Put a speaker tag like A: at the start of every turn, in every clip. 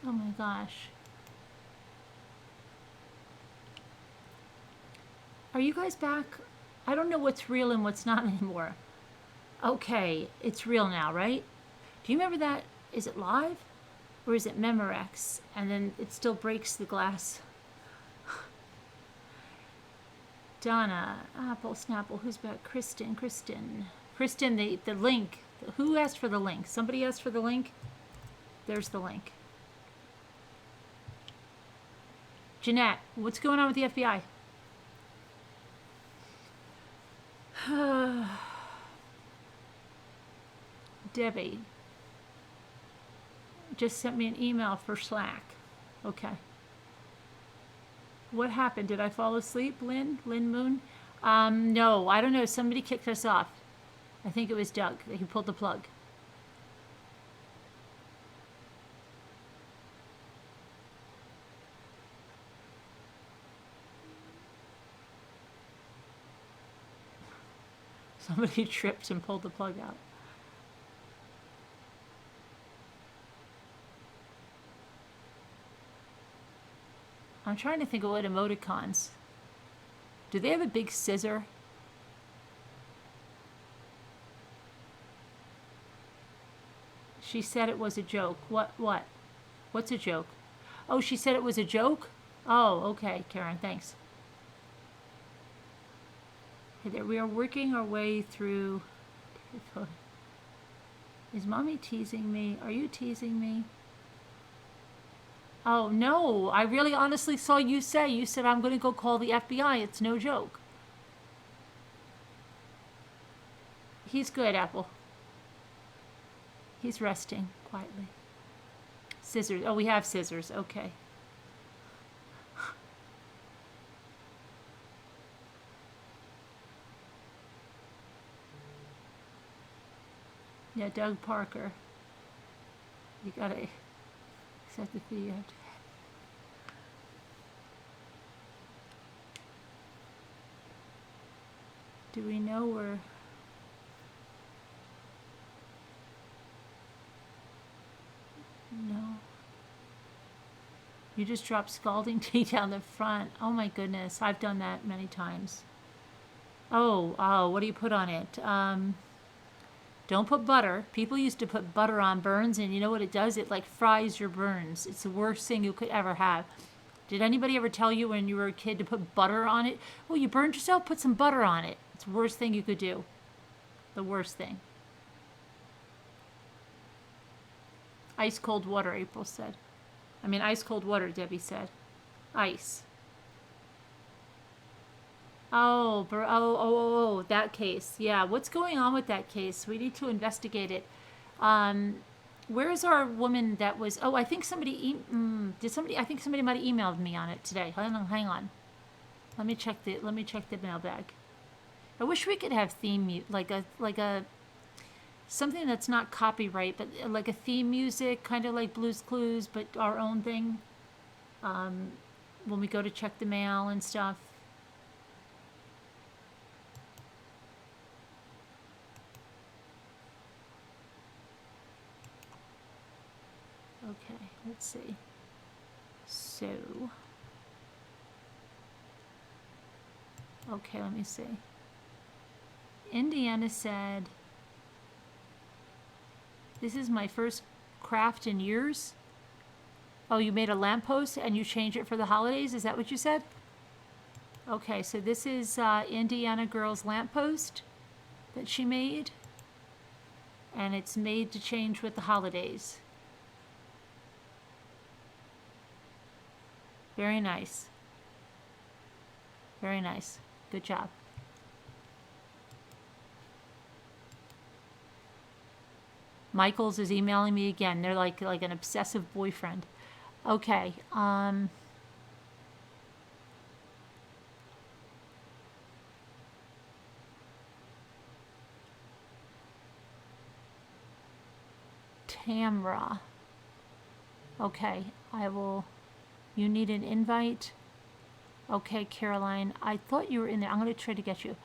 A: Oh my gosh. Are you guys back? I don't know what's real and what's not anymore. Okay, it's real now, right? Do you remember that? Is it live? Or is it Memorex? And then it still breaks the glass. Donna, Apple, Snapple, who's back? Kristen, the link. Who asked for the link? Somebody asked for the link? There's the link. Jeanette, what's going on with the FBI? Debbie just sent me an email for Slack. Okay. What happened? Did I fall asleep, Lynn? Lynn Moon? No, I don't know. Somebody kicked us off. I think it was Doug. He pulled the plug. Somebody tripped and pulled the plug out. I'm trying to think of what emoticons. Do they have a big scissor? She said it was a joke. What? What's a joke? Oh, she said it was a joke? Oh, okay, Karen, thanks. Hey there, we are working our way through... Is Mommy teasing me? Are you teasing me? Oh, no, I really honestly saw you say, you said, I'm going to go call the FBI. It's no joke. He's good, Apple. He's resting quietly. Scissors. Oh, we have scissors. Okay. Yeah, Doug Parker. You gotta accept the fee. Do we know where? No. You just dropped scalding tea down the front. Oh my goodness, I've done that many times. Oh, what do you put on it? Don't put butter. People used to put butter on burns, and you know what it does? It like fries your burns. It's the worst thing you could ever have. Did anybody ever tell you when you were a kid to put butter on it? Oh, you burned yourself? Put some butter on it. It's the worst thing you could do. The worst thing. Ice cold water, April said. I mean, ice cold water, Debbie said. Ice. Oh, that case. Yeah, what's going on with that case? We need to investigate it. Where's our woman that was? Oh, I think somebody I think somebody might have emailed me on it today. Hang on. Let me check the mailbag. I wish we could have theme like a something that's not copyright, but like a theme music, kind of like Blue's Clues, but our own thing. When we go to check the mail and stuff. Okay, let's see. So, okay, let me see. Indiana said, this is my first craft in years. Oh, you made a lamppost and you changed it for the holidays? Is that what you said? Okay, so this is Indiana Girl's lamppost that she made. And it's made to change with the holidays. Very nice. Very nice. Good job. Michaels is emailing me again. They're like an obsessive boyfriend. Okay. Tamra. Okay, I will. You need an invite? Okay, Caroline. I thought you were in there. I'm going to try to get you.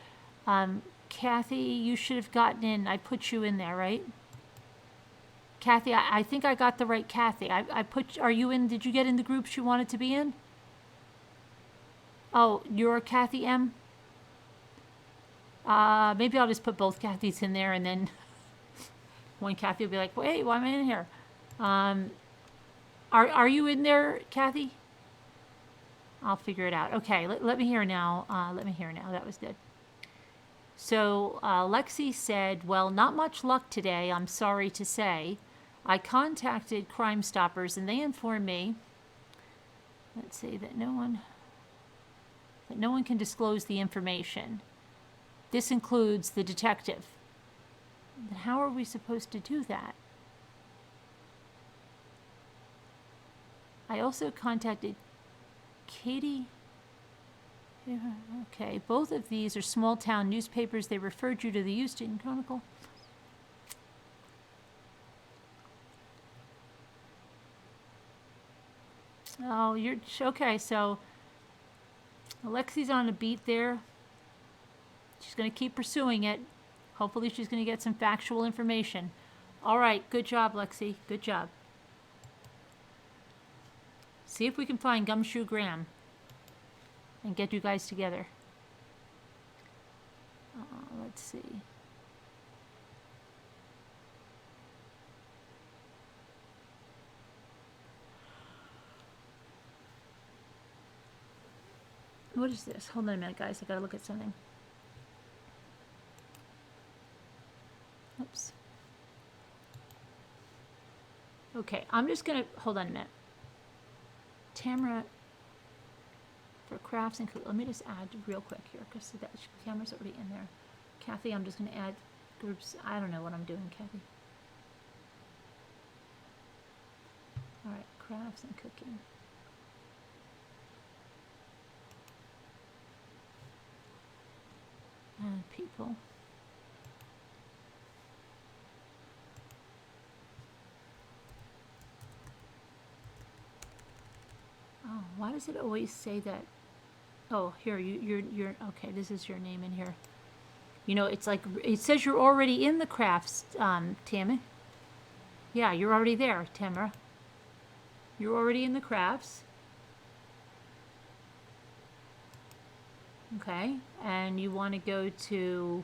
A: Kathy, you should have gotten in. I put you in there, right? Kathy, I think I got the right Kathy. I put, are you in, did you get in the groups you wanted to be in? Oh, you're Kathy M? Maybe I'll just put both Kathys in there, and then one Kathy will be like, wait, why am I in here? Are you in there, Kathy? I'll figure it out. Okay, let me hear now. Let me hear now. That was good. So Lexi said, well, not much luck today, I'm sorry to say. I contacted Crime Stoppers, and they informed me, let's see, that no one can disclose the information. This includes the detective. Then how are we supposed to do that? I also contacted Katie. Yeah, okay, both of these are small town newspapers. They referred you to the Houston Chronicle. Oh, you're okay. So Alexi's on a beat there. She's going to keep pursuing it. Hopefully she's going to get some factual information. All right, good job, Lexi. Good job. See if we can find Gumshoe Graham and get you guys together. Let's see. What is this? Hold on a minute, guys. I gotta look at something. Oops. Okay, I'm just gonna hold on a minute. Tamara for crafts and let me just add real quick here because that Tamara's already in there. Kathy, I'm just gonna add groups. I don't know what I'm doing, Kathy. All right, crafts and cooking. And people. Oh, why does it always say that? Oh, here, you're okay. This is your name in here. You know, it's like it says you're already in the crafts, Tammy. Yeah, you're already there, Tamara. You're already in the crafts. Okay, and you want to go to.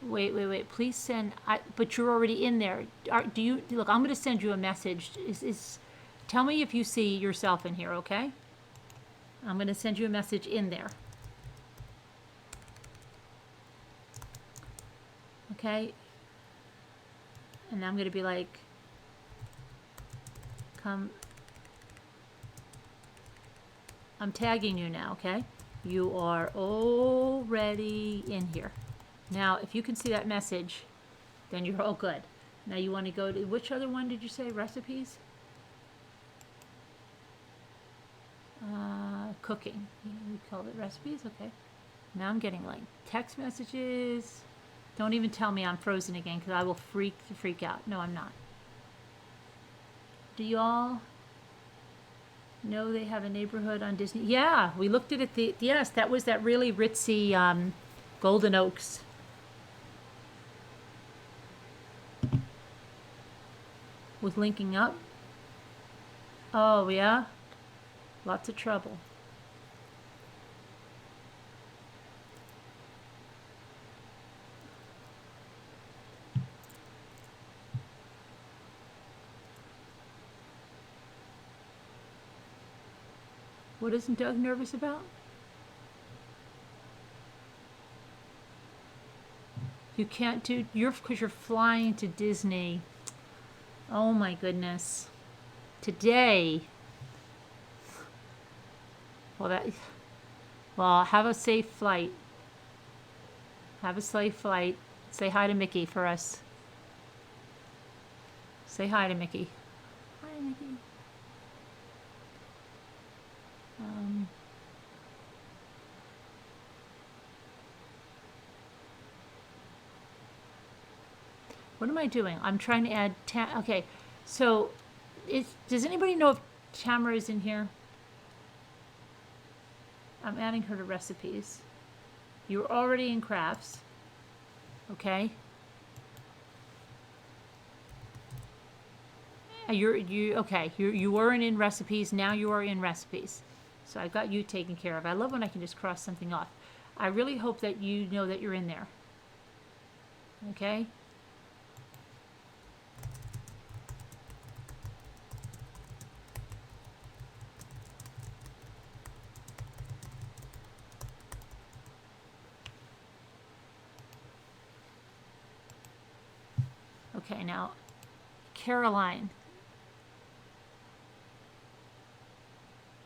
A: Wait. Please send. But you're already in there. Do you look? I'm going to send you a message. Tell me if you see yourself in here. Okay. I'm going to send you a message in there. Okay. And I'm going to be like, come. I'm tagging you now. Okay. You are already in here. Now, if you can see that message, then you're all good. Now you want to go to, which other one did you say? Recipes? Cooking. We called it recipes? Okay. Now I'm getting like text messages. Don't even tell me I'm frozen again because I will freak out. No, I'm not. Do you all know they have a neighborhood on Disney? Yeah, we looked at it. Yes, that was that really ritzy Golden Oaks. With linking up? Oh, yeah? Lots of trouble. What isn't Doug nervous about? You can't do, because you're flying to Disney. Oh my goodness. Today. Well, have a safe flight. Have a safe flight. Say hi to Mickey for us. Say hi to Mickey. Hi, Mickey. What am I doing? I'm trying to add okay, so does anybody know if Tamara is in here? I'm adding her to recipes. You're already in crafts. Okay. Okay. You weren't in recipes. Now you are in recipes. So I got you taken care of. I love when I can just cross something off. I really hope that you know that you're in there. Okay? Okay, now, Caroline.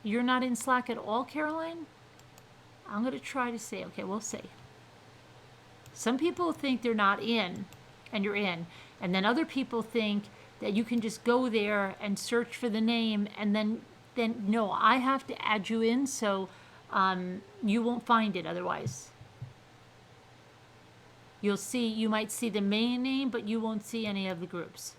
A: You're not in Slack at all, Caroline? I'm going to try to see. Okay, we'll see. Some people think they're not in, and you're in. And then other people think that you can just go there and search for the name, and then no, I have to add you in, so you won't find it otherwise. You might see the main name, but you won't see any of the groups.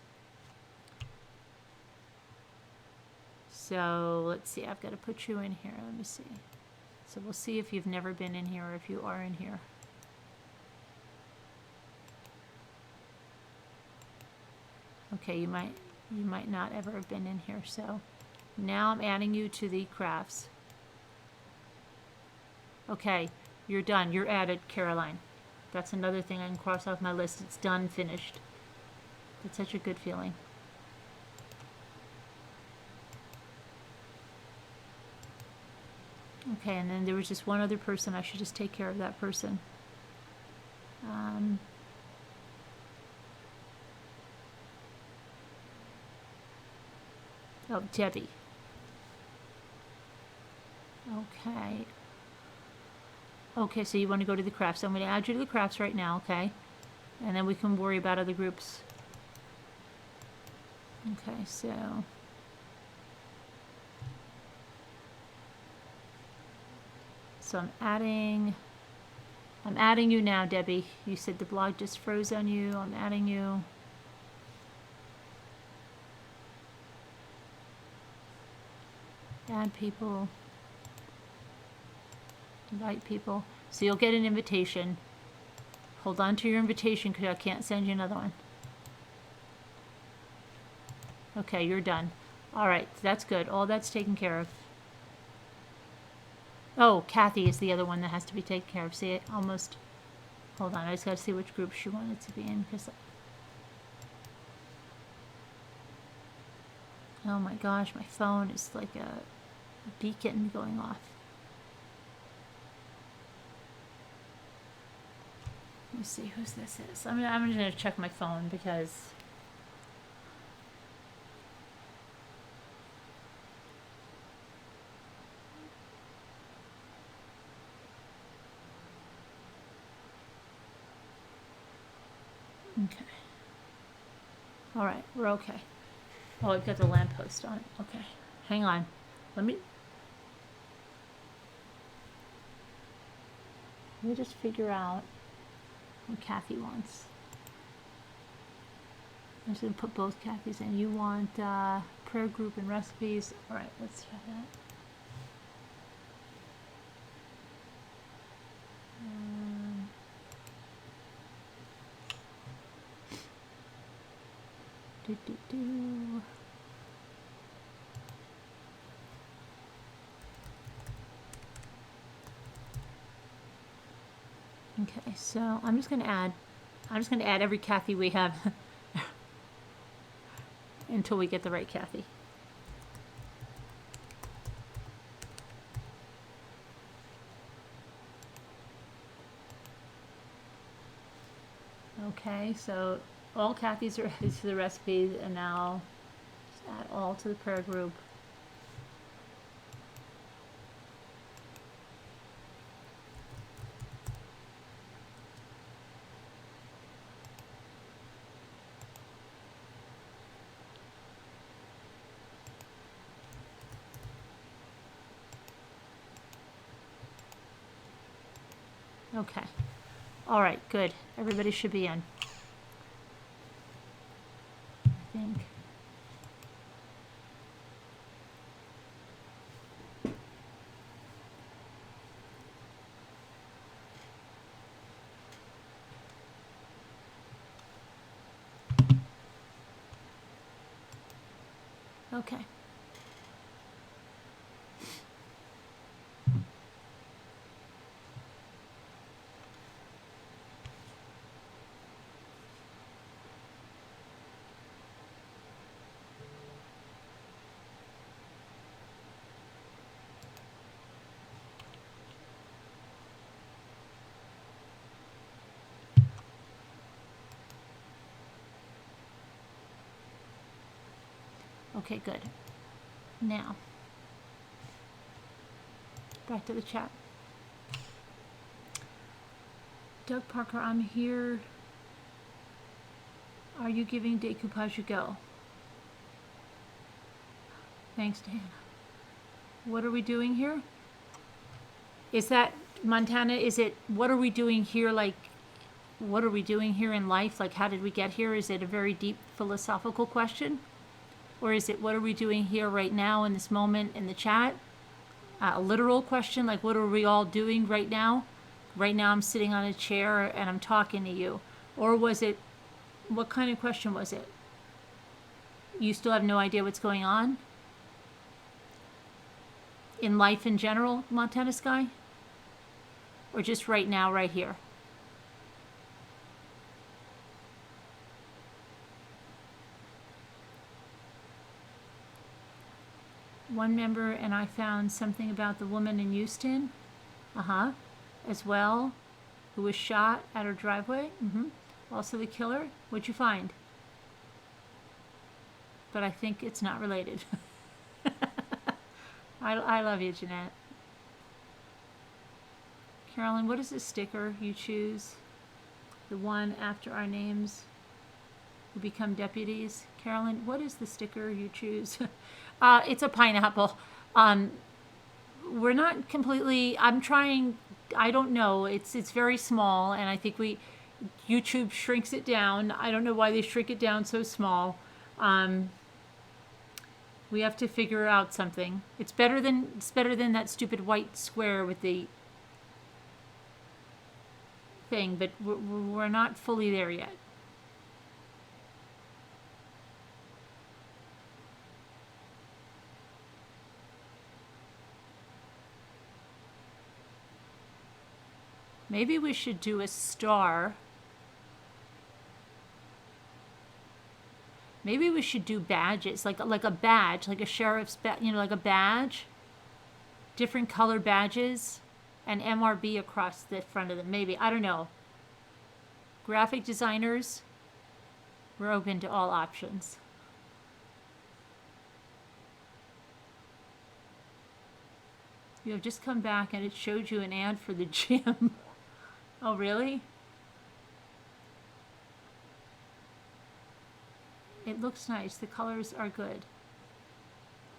A: So let's see, I've got to put you in here. Let me see. So we'll see if you've never been in here or if you are in here. Okay, you might not ever have been in here. So now I'm adding you to the crafts. Okay, you're done. You're added, Caroline. That's another thing I can cross off my list. It's done, finished. It's such a good feeling. Okay, and then there was just one other person. I should just take care of that person. Oh, Debbie. Okay. Okay, so you want to go to the crafts. So I'm going to add you to the crafts right now, okay? And then we can worry about other groups. Okay, so... So I'm adding you now, Debbie. You said the blog just froze on you. I'm adding you. Add people. Invite people. So you'll get an invitation. Hold on to your invitation because I can't send you another one. Okay, you're done. All right, that's good. All that's taken care of. Oh, Kathy is the other one that has to be taken care of. See, it almost... Hold on, I just got to see which group she wanted to be in. Cause... Oh my gosh, my phone is like a beacon going off. Let me see whose this is. I'm just going to check my phone because... Okay. All right, we're okay. Oh, I've got the lamppost on. Okay, hang on. Let me just figure out what Kathy wants. I'm just going to put both Kathys in. You want prayer group and recipes. All right, let's try that. Okay, so I'm just going to add every Kathy we have until we get the right Kathy. Okay, so all Kathys are added to the recipes, and now just add all to the prayer group. Okay. All right, good. Everybody should be in. I think. Okay. Okay, good. Now, back to the chat. Doug Parker, I'm here. Are you giving decoupage a go? Thanks, Dan. What are we doing here? Is that Montana? Is it what are we doing here? Like, what are we doing here in life? Like, how did we get here? Is it a very deep philosophical question? Or is it what are we doing here right now in this moment in the chat? A literal question, like what are we all doing right now? Right now I'm sitting on a chair and I'm talking to you. Or was it, what kind of question was it? You still have no idea what's going on? In life in general, Montana Sky? Or just right now, right here? One member and I found something about the woman in Houston, as well, who was shot at her driveway. Also the killer. What'd you find? But I think it's not related. I love you, Jeanette. Carolyn, what is the sticker you choose? The one after our names who become deputies. Carolyn, what is the sticker you choose? It's a pineapple. We're not completely, I'm trying, I don't know, it's very small, and I think YouTube shrinks it down. I don't know why they shrink it down so small. We have to figure out something. It's better than that stupid white square with the thing, but we're not fully there yet. Maybe we should do a star. Maybe we should do badges, like a badge, like a sheriff's badge, like a badge. Different color badges and MRB across the front of them. Maybe, I don't know. Graphic designers, we're open to all options. You have just come back and it showed you an ad for the gym. Oh, really? It looks nice. The colors are good.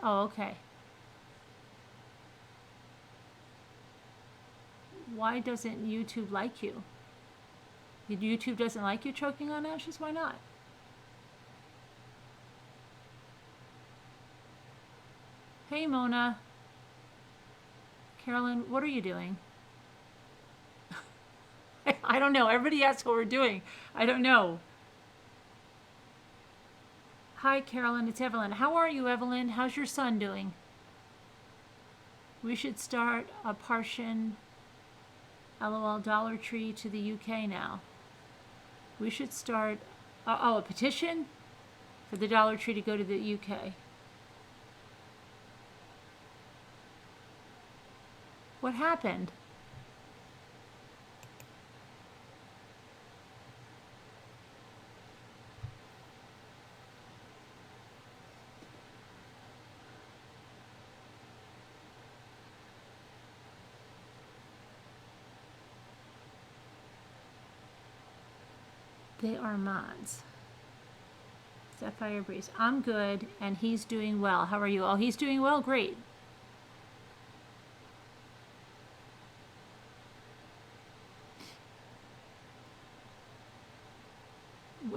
A: Oh, okay. Why doesn't YouTube like you? YouTube doesn't like you choking on ashes? Why not? Hey, Mona. Carolyn, what are you doing? I don't know. Everybody asks what we're doing. I don't know. Hi, Carolyn. It's Evelyn. How are you, Evelyn? How's your son doing? We should start a partition LOL Dollar Tree to the UK now. We should start a petition for the Dollar Tree to go to the UK. What happened? They are mods. Sapphire Breeze. I'm good, and he's doing well. How are you? Oh, he's doing well? Great.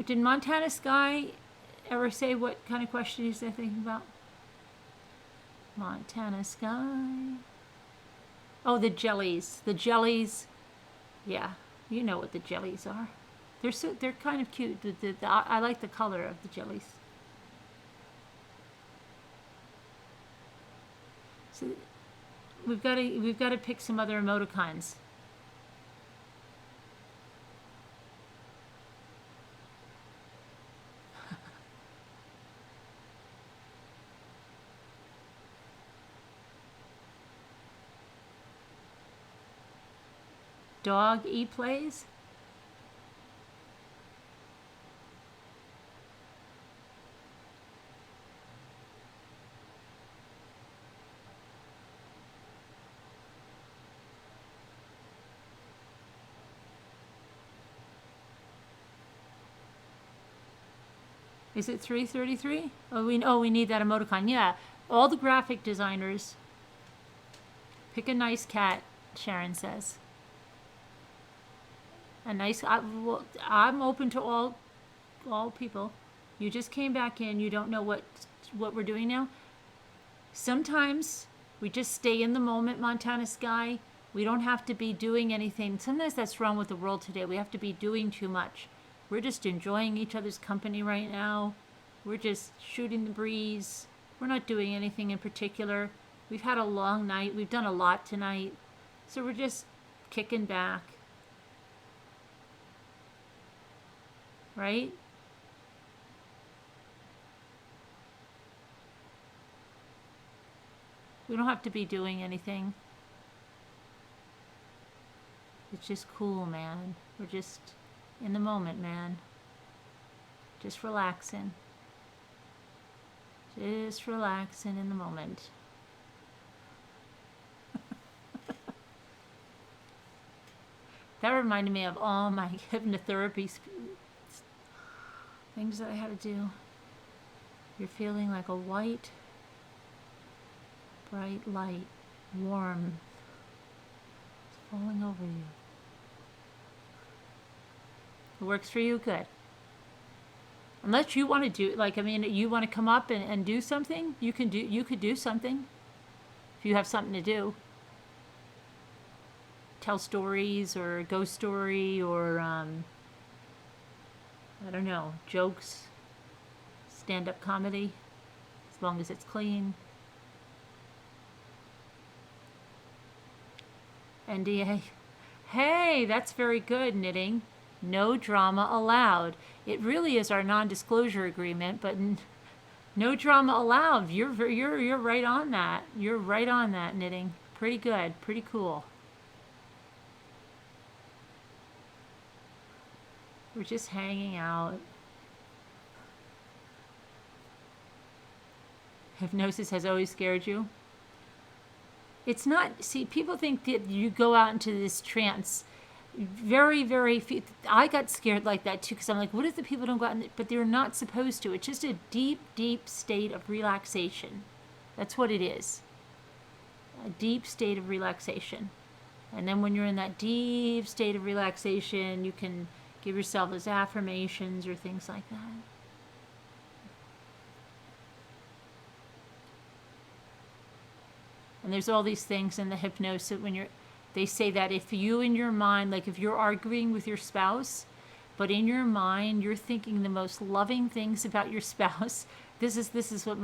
A: Did Montana Sky ever say what kind of question he's thinking about? Montana Sky. Oh, the jellies. The jellies. Yeah, you know what the jellies are. They're kind of cute. I like the color of the jellies. So we've got to pick some other emoticons. Dog plays. Is it 333? Oh, we need that emoticon. Yeah, all the graphic designers pick a nice cat. Sharon says a nice. I'm open to all people. You just came back in. You don't know what we're doing now. Sometimes we just stay in the moment, Montana Sky. We don't have to be doing anything. Sometimes that's wrong with the world today. We have to be doing too much. We're just enjoying each other's company right now. We're just shooting the breeze. We're not doing anything in particular. We've had a long night. We've done a lot tonight. So we're just kicking back. Right? We don't have to be doing anything. It's just cool, man. We're just in the moment, man. Just relaxing. Just relaxing in the moment. That reminded me of all my hypnotherapy things that I had to do. You're feeling like a white, bright light, warm, it's falling over you. It works for you, good. Unless you want to do, you want to come up and do something, you could do something. If you have something to do. Tell stories or a ghost story or, I don't know, jokes, stand-up comedy, as long as it's clean. NDA. Hey, that's very good, Knitting. No drama allowed. It really is our non-disclosure agreement, but no drama allowed. You're right on that. You're right on that, Knitting. Pretty good. Pretty cool. We're just hanging out. Hypnosis has always scared you. It's not, see, people think that you go out into this trance. Very, very few. I got scared like that too, because I'm like, what if the people don't go out? But they're not supposed to. It's just a deep, deep state of relaxation. That's what it is. A deep state of relaxation. And then when you're in that deep state of relaxation, you can give yourself those affirmations or things like that. And there's all these things in the hypnosis when they say that if you in your mind, like if you're arguing with your spouse, but in your mind you're thinking the most loving things about your spouse. This is what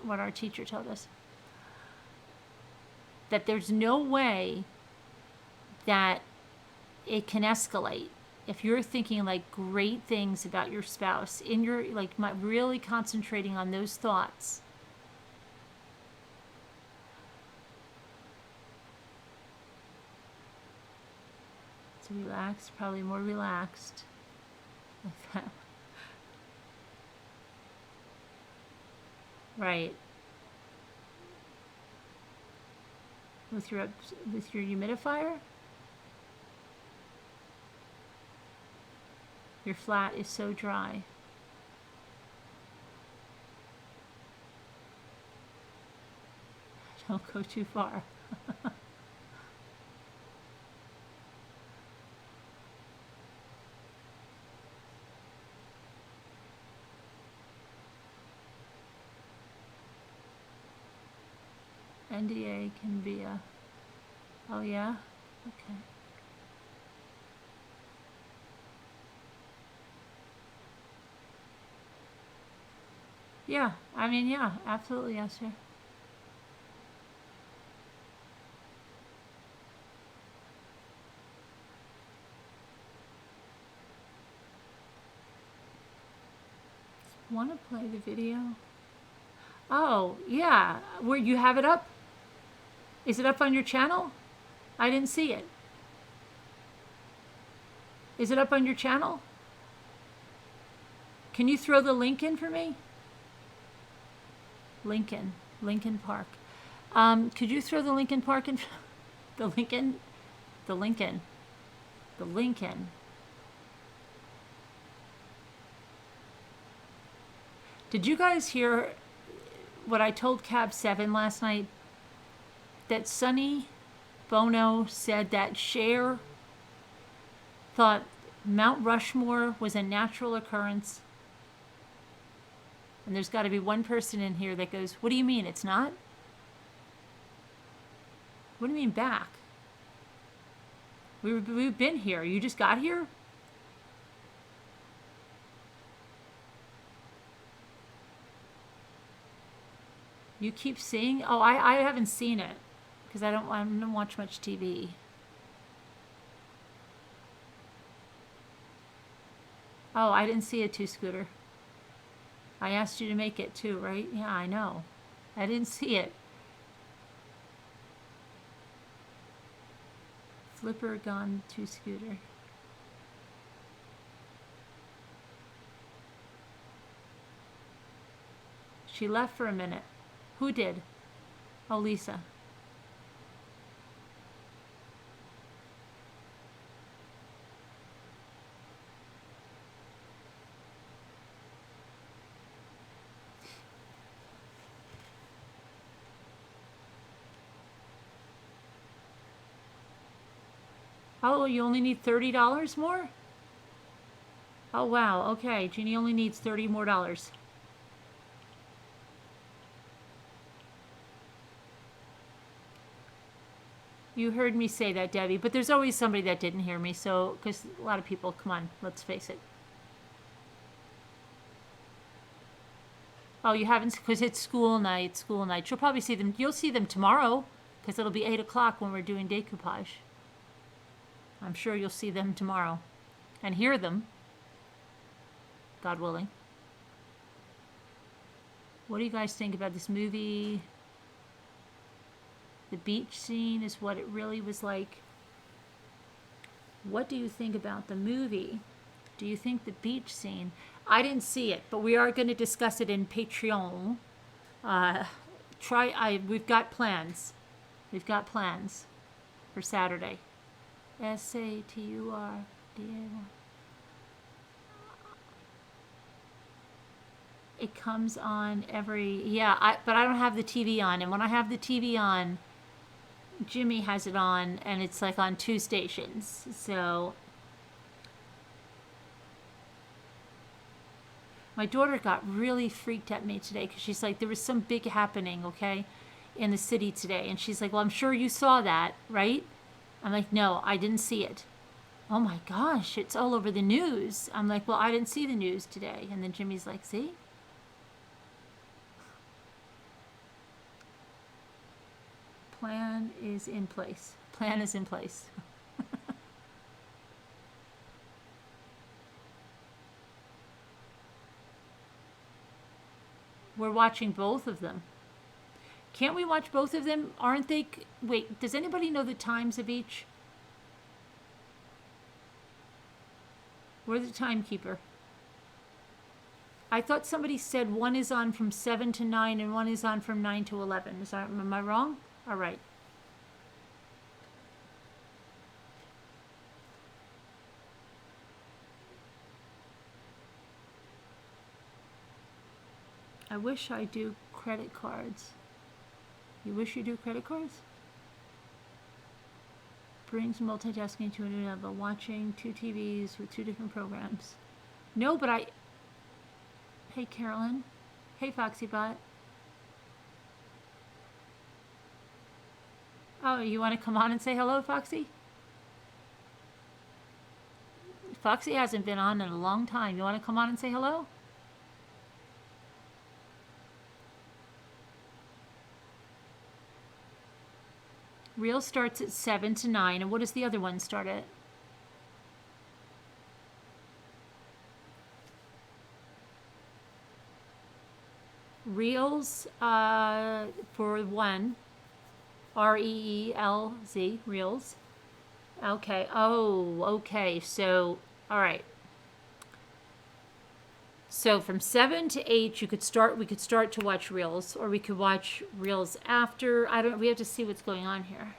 A: what our teacher told us. That there's no way that it can escalate if you're thinking like great things about your spouse in your really concentrating on those thoughts. So relaxed, probably more relaxed. Like that. Right. With your humidifier? Your flat is so dry. Don't go too far. NDA can be a... Oh yeah? Okay. Yeah, I mean, yeah, absolutely, yes, sir. Want to play the video? Oh, yeah. Where you have it up? Is it up on your channel? I didn't see it. Is it up on your channel? Can you throw the link in for me? Lincoln Park. Could you throw the Lincoln Park in? The Lincoln. Did you guys hear what I told Cab 7 last night? That Sonny Bono said that Cher thought Mount Rushmore was a natural occurrence. And there's got to be one person in here that goes, what do you mean it's not? What do you mean back? We've been here. You just got here? You keep seeing? Oh, I haven't seen it because I don't watch much TV. Oh, I didn't see it too, Scooter. I asked you to make it too, right? Yeah, I know. I didn't see it. Flipper gone to Scooter. She left for a minute. Who did? Oh, Lisa. Oh, you only need $30 more? Oh, wow. Okay, Jeannie only needs $30 more. You heard me say that, Debbie, but there's always somebody that didn't hear me, so, because a lot of people, come on, let's face it. Oh, you haven't, because it's school night. You'll probably see them, you'll see them tomorrow, because it'll be 8 o'clock when we're doing decoupage. I'm sure you'll see them tomorrow, and hear them, God willing. What do you guys think about this movie? The beach scene is what it really was like. What do you think about the movie? Do you think the beach scene? I didn't see it, but we are going to discuss it in Patreon. We've got plans. We've got plans for Saturday. SATURDA. It comes on every, but I don't have the TV on, and when I have the TV on, Jimmy has it on, and it's like on 2 stations. So my daughter got really freaked at me today because she's like, there was some big happening, okay, in the city today, and she's like, well, I'm sure you saw that, right? I'm like, no, I didn't see it. Oh my gosh, it's all over the news. I'm like, well, I didn't see the news today. And then Jimmy's like, see? Plan is in place. Plan is in place. We're watching both of them. Can't we watch both of them? Aren't they? Wait, does anybody know the times of each? We're the timekeeper. I thought somebody said one is on from 7 to 9 and one is on from 9 to 11. Am I wrong? All right. I wish I do credit cards. You wish you do credit cards? Brings multitasking to a new level. Watching 2 TVs with 2 different programs. No, but I... Hey, Carolyn. Hey, Foxibot. Oh, you want to come on and say hello, Foxy? Foxy hasn't been on in a long time. You want to come on and say hello? Reel starts at 7 to 9. And what does the other one start at? Reels for one. Reelz, Reels. Okay. Oh, okay. So, all right. So from 7 to 8, we could start to watch Reels, or we could watch Reels after. We have to see what's going on here.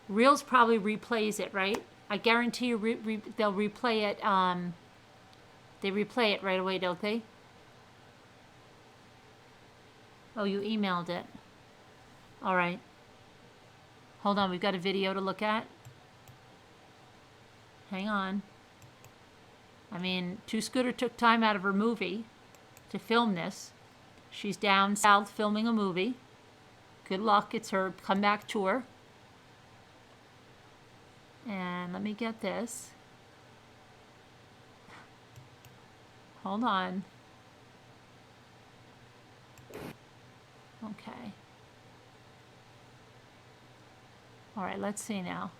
A: Reels probably replays it, right? I guarantee you they'll replay it. They replay it right away, don't they? Oh, you emailed it. All right. Hold on, we've got a video to look at. Hang on. I mean, Two Scooter took time out of her movie to film this. She's down south filming a movie. Good luck. It's her comeback tour. And let me get this. Hold on. Okay. All right, let's see now.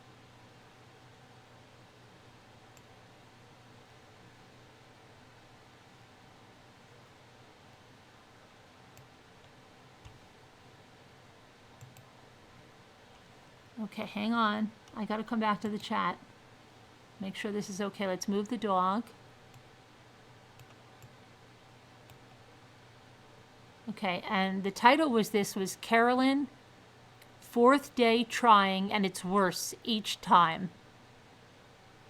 A: Okay, hang on. I got to come back to the chat. Make sure this is okay. Let's move the dog. Okay, and the title was Carolyn, 4th day trying, and it's worse each time.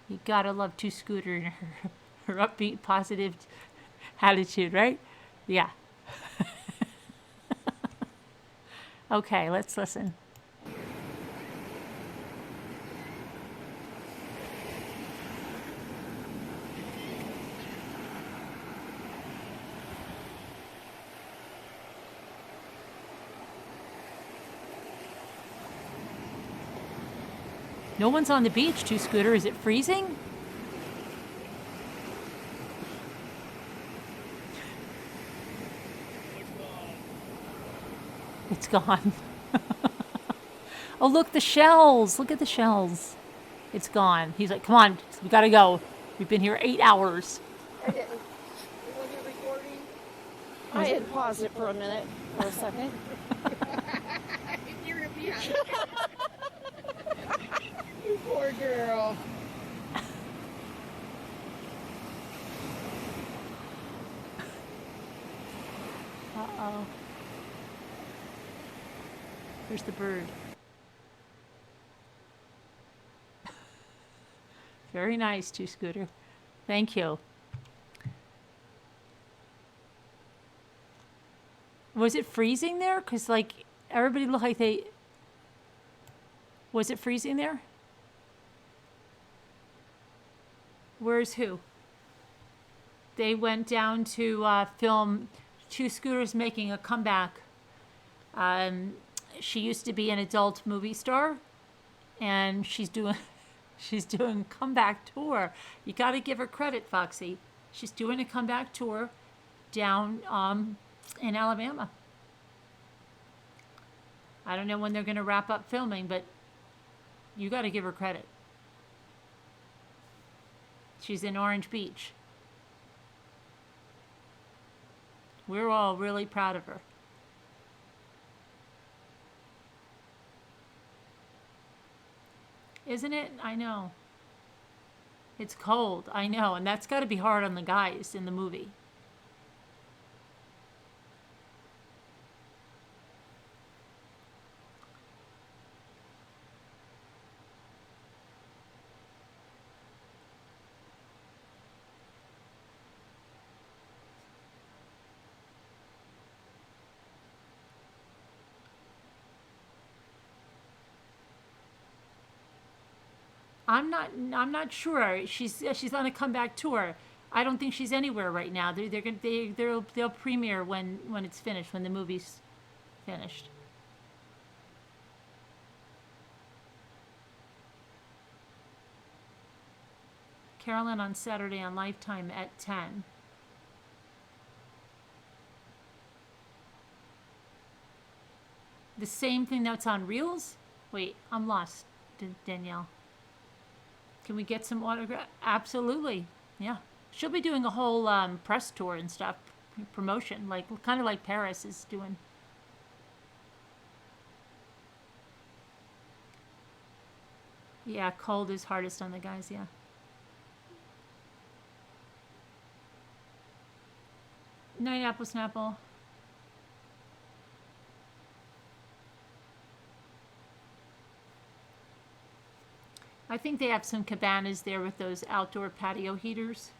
A: You gotta love Two Scooter and her upbeat, positive attitude, right? Yeah. Okay, let's listen. No one's on the beach, Two Scooter. Is it freezing? It's gone. Oh, look, the shells. Look at the shells. It's gone. He's like, come on, we gotta go. We've been here 8 hours.
B: I didn't. Was it recording? I had paused it for a minute, for a second. You're gonna be on it. You poor girl.
A: Uh-oh. Here's the bird. Very nice, Two Scooter. Thank you. Was it freezing there? Because, like, everybody looked like they... Was it freezing there? Where's who? They went down to film Two Scooters making a comeback. She used to be an adult movie star, and she's doing comeback tour. You got to give her credit, Foxy. She's doing a comeback tour down in Alabama. I don't know when they're going to wrap up filming, but you got to give her credit. She's in Orange Beach. We're all really proud of her. Isn't it? I know. It's cold, I know, and that's got to be hard on the guys in the movie. I'm not sure. She's on a comeback tour. I don't think she's anywhere right now. They'll premiere when it's finished, when the movie's finished. Carolyn on Saturday on Lifetime at 10. The same thing that's on Reels? Wait, I'm lost, Danielle. Can we get some autograph? Absolutely. Yeah. She'll be doing a whole press tour and stuff promotion, like kind of like Paris is doing. Yeah, cold is hardest on the guys, yeah. Night, Apple Snapple. I think they have some cabanas there with those outdoor patio heaters.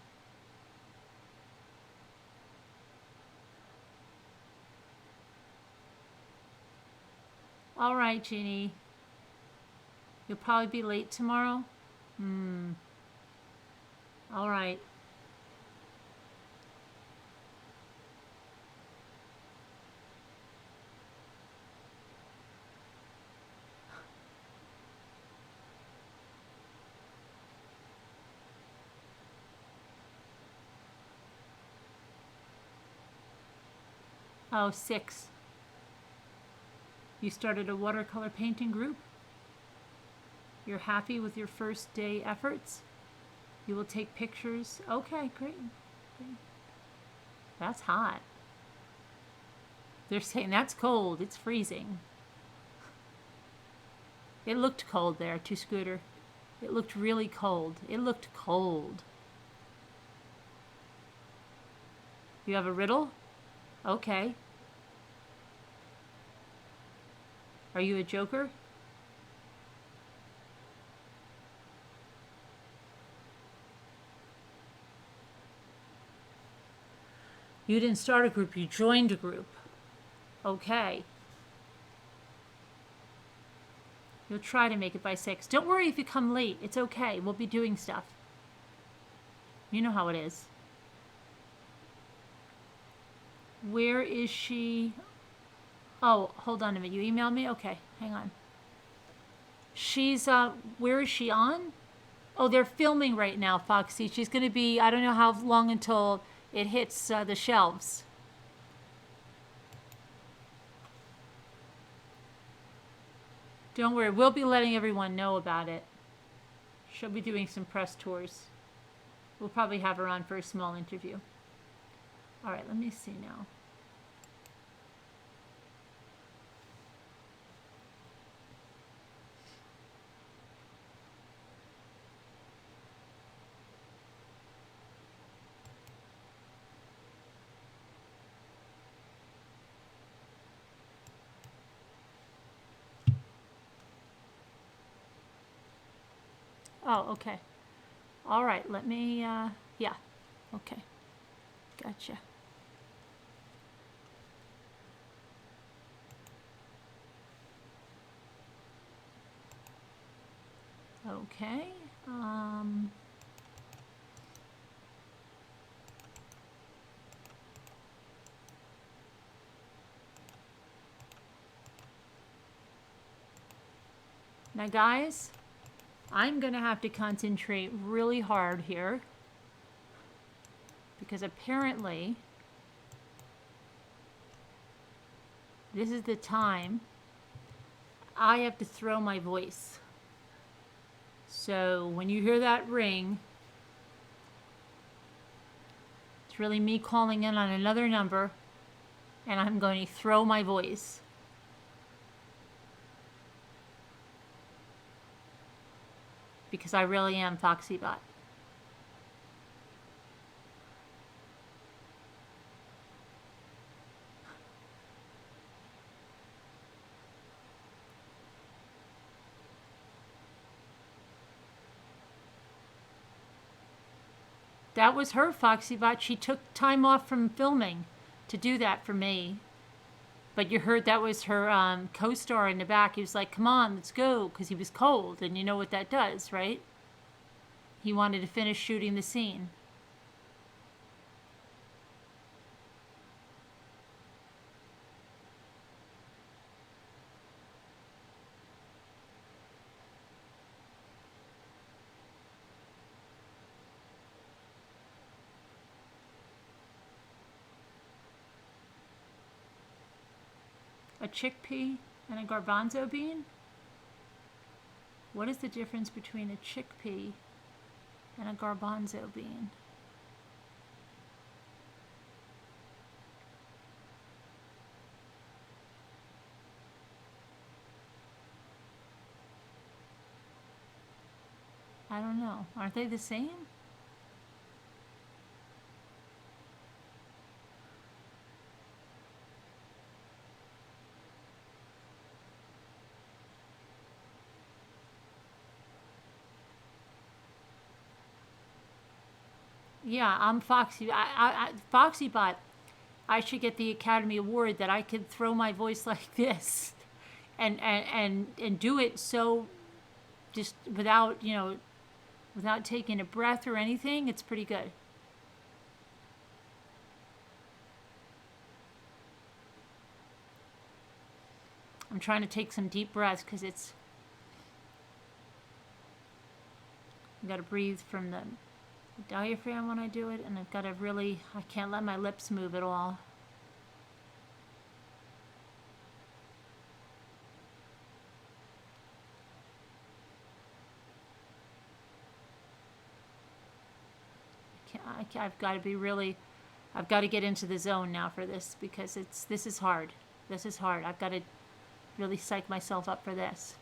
A: All right, Jeannie. You'll probably be late tomorrow? All right. Oh, 6. You started a watercolor painting group? You're happy with your first day efforts? You will take pictures? Okay, great. That's hot. They're saying that's cold. It's freezing. It looked cold there, to Scooter. It looked really cold. It looked cold. You have a riddle? Okay. Are you a joker? You didn't start a group, you joined a group. Okay. You'll try to make it by 6. Don't worry if you come late. It's okay. We'll be doing stuff. You know how it is. Where is she? Oh, hold on a minute. You emailed me? Okay, hang on. She's, where is she on? Oh, they're filming right now, Foxy. She's going to be, I don't know how long until it hits the shelves. Don't worry, we'll be letting everyone know about it. She'll be doing some press tours. We'll probably have her on for a small interview. All right, let me see now. Oh, okay. All right, let me, yeah, okay. Gotcha. Okay. Now, guys, I'm going to have to concentrate really hard here because apparently this is the time I have to throw my voice. So when you hear that ring, it's really me calling in on another number, and I'm going to throw my voice. Because I really am Foxibot. That was her, Foxibot. She took time off from filming to do that for me. But you heard that was her co-star in the back. He was like, come on, let's go, because he was cold. And you know what that does, right? He wanted to finish shooting the scene. A chickpea and a garbanzo bean? What is the difference between a chickpea and a garbanzo bean? I don't know. Aren't they the same? Yeah, I'm Foxy. Foxibot. I should get the Academy Award that I could throw my voice like this, and do it so just without without taking a breath or anything. It's pretty good. I'm trying to take some deep breaths because I've got to breathe from the diaphragm when I do it, and I've got to really, I can't let my lips move at all. I've got to be really, I've got to get into the zone now for this because this is hard. This is hard. I've got to really psych myself up for this.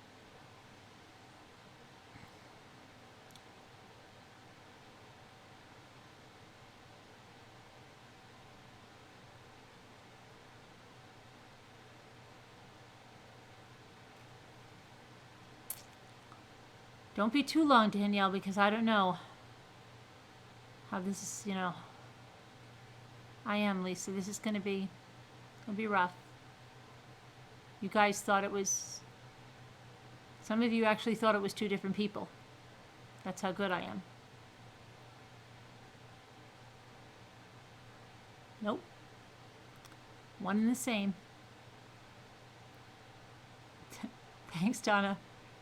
A: Don't be too long, Danielle, because I don't know how this is, I am, Lisa. This is going to be rough. You guys thought it was, some of you actually thought it was two different people. That's how good I am. Nope. One and the same. Thanks, Donna.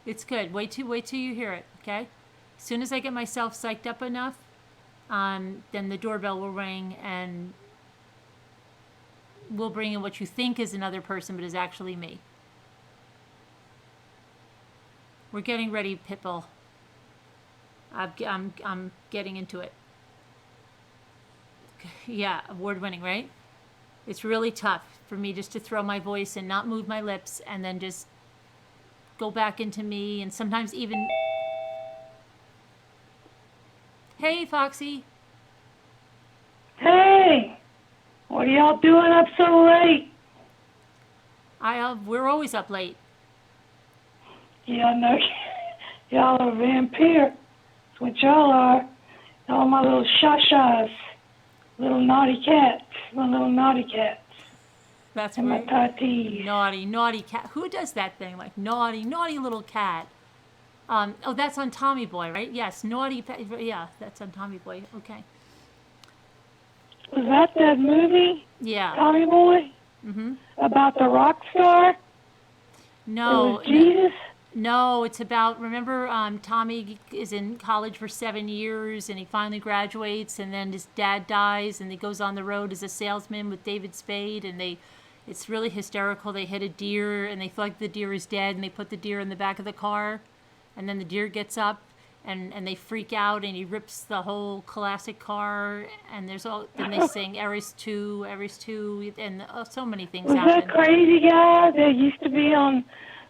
A: It's good. Wait till you hear it, okay? As soon as I get myself psyched up enough, then the doorbell will ring and we'll bring in what you think is another person, but is actually me. We're getting ready, Pitbull. I'm getting into it. Yeah, award-winning, right? It's really tough for me just to throw my voice and not move my lips and then just go back into me, and sometimes even... Hey, Foxy.
C: Hey, what are y'all doing up so late?
A: We're always up late.
C: Yeah, I know. Y'all are vampire. That's what y'all are. All my little shashas. Little naughty cats. My little naughty cats.
A: That's
C: and
A: right.
C: my tatis.
A: Naughty cat. Who does that thing? Like naughty little cat. Oh, that's on Tommy Boy, right? Yes, naughty. Yeah, that's on Tommy Boy. Okay.
C: Was that movie?
A: Yeah.
C: Tommy Boy?
A: Mm-hmm.
C: About the rock star?
A: No.
C: It was Jesus?
A: No, it's about, remember, Tommy is in college for 7 years and he finally graduates, and then his dad dies and he goes on the road as a salesman with David Spade, and it's really hysterical. They hit a deer and they thought the deer is dead, and they put the deer in the back of the car, and then the deer gets up and they freak out and he rips the whole classic car, and then they sing Eris 2, and so many things happen.
C: Was that crazy guy that used to be on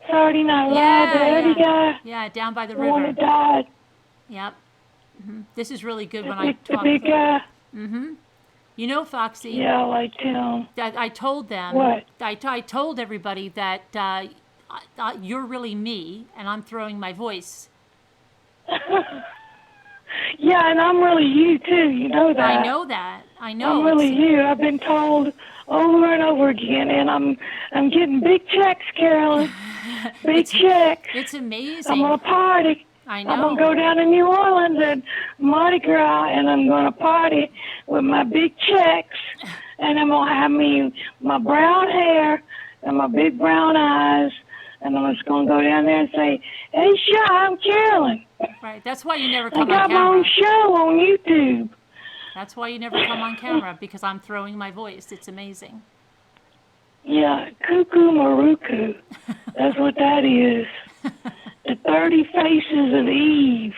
C: Saturday Night Live, the Eddie guy?
A: Yeah, down by the
C: the
A: river.
C: one that died.
A: Yep. Mm-hmm. This is really good when
C: The
A: I talk.
C: big guy?
A: Mm-hmm. You know, Foxy.
C: Yeah, I liked him.
A: That I told them.
C: What?
A: I told everybody that you're really me, and I'm throwing my voice.
C: Yeah, and I'm really you too. You know that.
A: I know that. I know.
C: I'm really you. I've been told over and over again, and I'm getting big checks, Carolyn. Big checks.
A: It's amazing.
C: I'm gonna party.
A: I know.
C: I'm gonna go down to New Orleans and Mardi Gras, and I'm gonna party with my big checks, and I'm gonna have my brown hair and my big brown eyes, and I'm just gonna go down there and say, "Hey, Shaw, I'm Carolyn."
A: Right. That's why you never
C: I
A: come on
C: got my
A: camera.
C: own show on YouTube.
A: That's why you never come on camera, because I'm throwing my voice. It's amazing.
C: Yeah, cuckoo maruku. That's what that is. The 30 faces of Eve.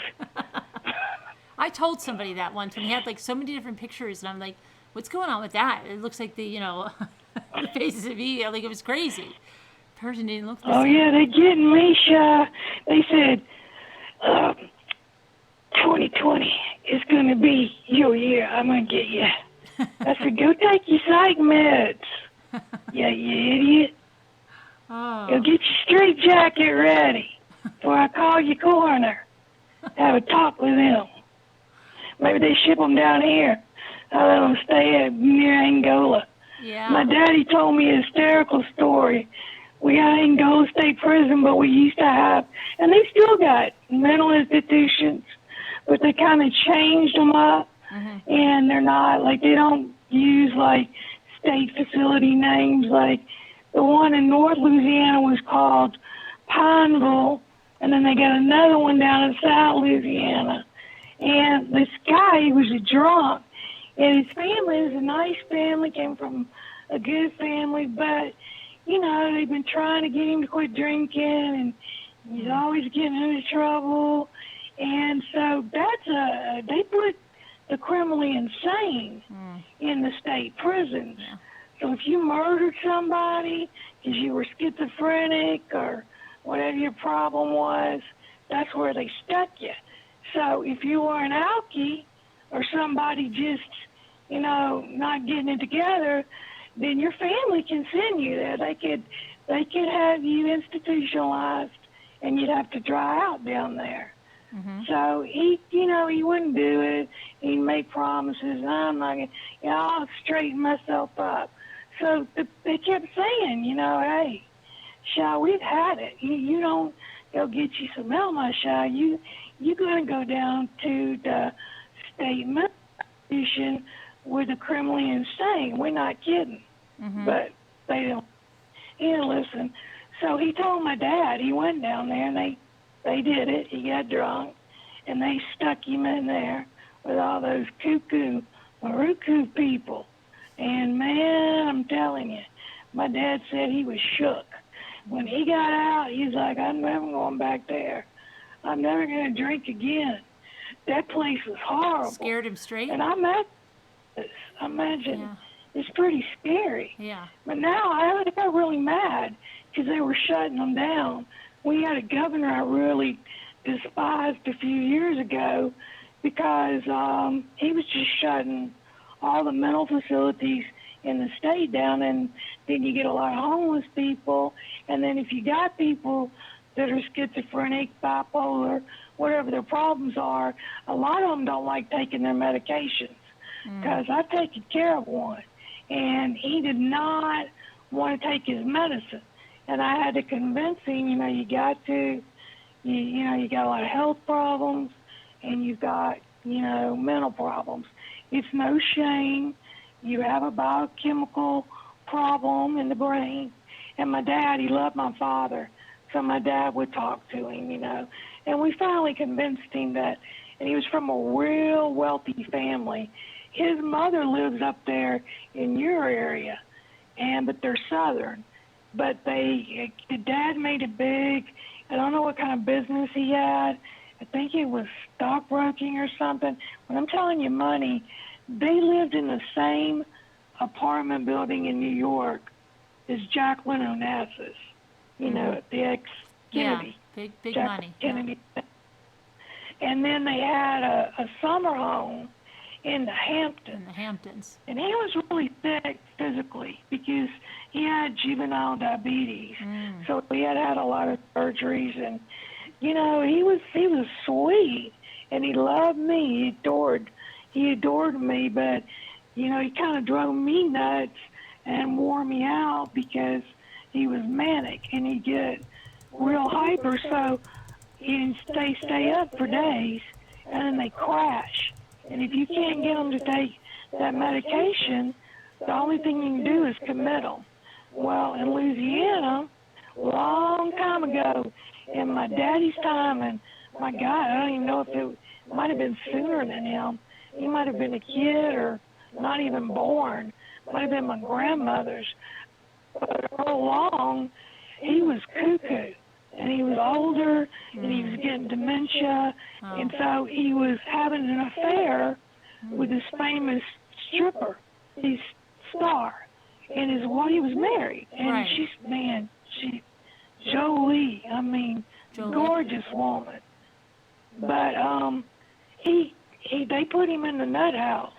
A: I told somebody that once when he had like so many different pictures, and I'm like, what's going on with that? It looks like the the faces of Eve. Like, it was crazy. Person didn't look the same.
C: Yeah, they're getting me, Shy. They said, 2020 is going to be your year. I'm going to get you. I said, go take your psych meds. Yeah, you idiot.
A: Oh.
C: Go get your straight jacket ready before I call your coroner. Have a talk with him. Maybe they ship them down here. I let them stay near Angola.
A: Yeah.
C: My daddy told me a hysterical story. We got Angola State Prison, but we used to have, and they still got mental institutions, but they kind of changed them up, and they're not, like, they don't use, like, state facility names. Like, the one in North Louisiana was called Pineville, and then they got another one down in South Louisiana. And this guy, he was a drunk, and his family was a nice family, came from a good family, but, you know, they've been trying to get him to quit drinking, and he's always getting into trouble. And so they put the criminally insane in the state prisons.
A: Yeah.
C: So if you murdered somebody because you were schizophrenic or whatever your problem was, that's where they stuck you. So if you were an alkie or somebody just, you know, not getting it together, then your family can send you there. They could have you institutionalized, and you'd have to dry out down there. So he wouldn't do it. He'd make promises. I'm not gonna, I'll straighten myself up. So they kept saying, you know, hey, Shaw, we've had it. You don't go get you some Elma, Shaw. You're gonna go down to the state mental institution with the criminally insane. We're not kidding. But they don't. He didn't listen. So he told my dad. He went down there, and they did it. He got drunk, and they stuck him in there with all those cuckoo, Maruku people. And, man, I'm telling you, my dad said he was shook. When he got out, he's like, I'm never going back there. I'm never going to drink again. That place was horrible.
A: Scared him straight?
C: And I imagine it's pretty scary.
A: Yeah.
C: But now I got really mad because they were shutting them down. We had a governor I really despised a few years ago because he was just shutting all the mental facilities in the state down, and then you get a lot of homeless people, and then if you got people that are schizophrenic, bipolar, whatever their problems are, a lot of them don't like taking their medications because I've taken care of one, and he did not want to take his medicine, and I had to convince him, you know, you got to, you got a lot of health problems, and you've got, you know, mental problems. It's no shame. You have a biochemical problem in the brain. And my dad, he loved my father, so my dad would talk to him, you know. And we finally convinced him that, and he was from a real wealthy family. His mother lives up there in your area, but they're Southern. But the dad made it big. I don't know what kind of business he had. I think it was stockbroking or something. When I'm telling you money, they lived in the same apartment building in New York as Jacqueline Onassis, you know, the ex-Kennedy.
A: Yeah, big
C: Jacqueline
A: money.
C: Kennedy. Yeah. And then they had a summer home in the Hamptons.
A: In the Hamptons.
C: And he was really sick physically because he had juvenile diabetes. So he had a lot of surgeries, and you know, he was sweet, and he loved me. He adored me, but you know, he kind of drove me nuts and wore me out because he was manic and he'd get real hyper. So he'd stay up for days, and then they crash. And if you can't get them to take that medication, the only thing you can do is commit them. Well, in Louisiana, long time ago, in my daddy's time, and my God, I don't even know if it might have been sooner than him. He might have been a kid or not even born. Might have been my grandmother's. But for long, he was cuckoo. And he was older, and he was getting dementia. And so he was having an affair with this famous stripper, his star. And his wife, he was married. And she's Jolie. I mean, gorgeous woman. But they put him in the nut house.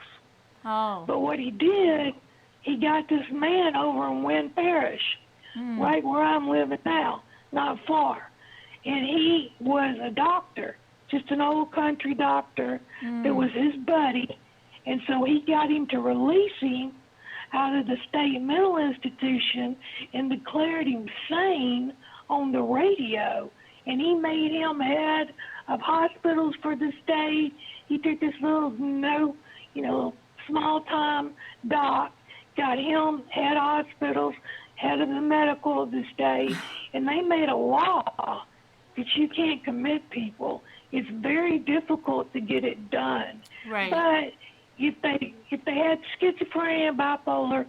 A: Oh.
C: But what he did, he got this man over in Wynn Parish, right where I'm living now, not far. And he was a doctor, just an old country doctor that was his buddy. And so he got him to release him out of the state mental institution and declared him sane on the radio. And he made him head of hospitals for the state. He took this little, small-time doc, got him head hospitals, head of the medical of the state, and they made a law that you can't commit people. It's very difficult to get it done.
A: Right.
C: But if they had schizophrenia, bipolar,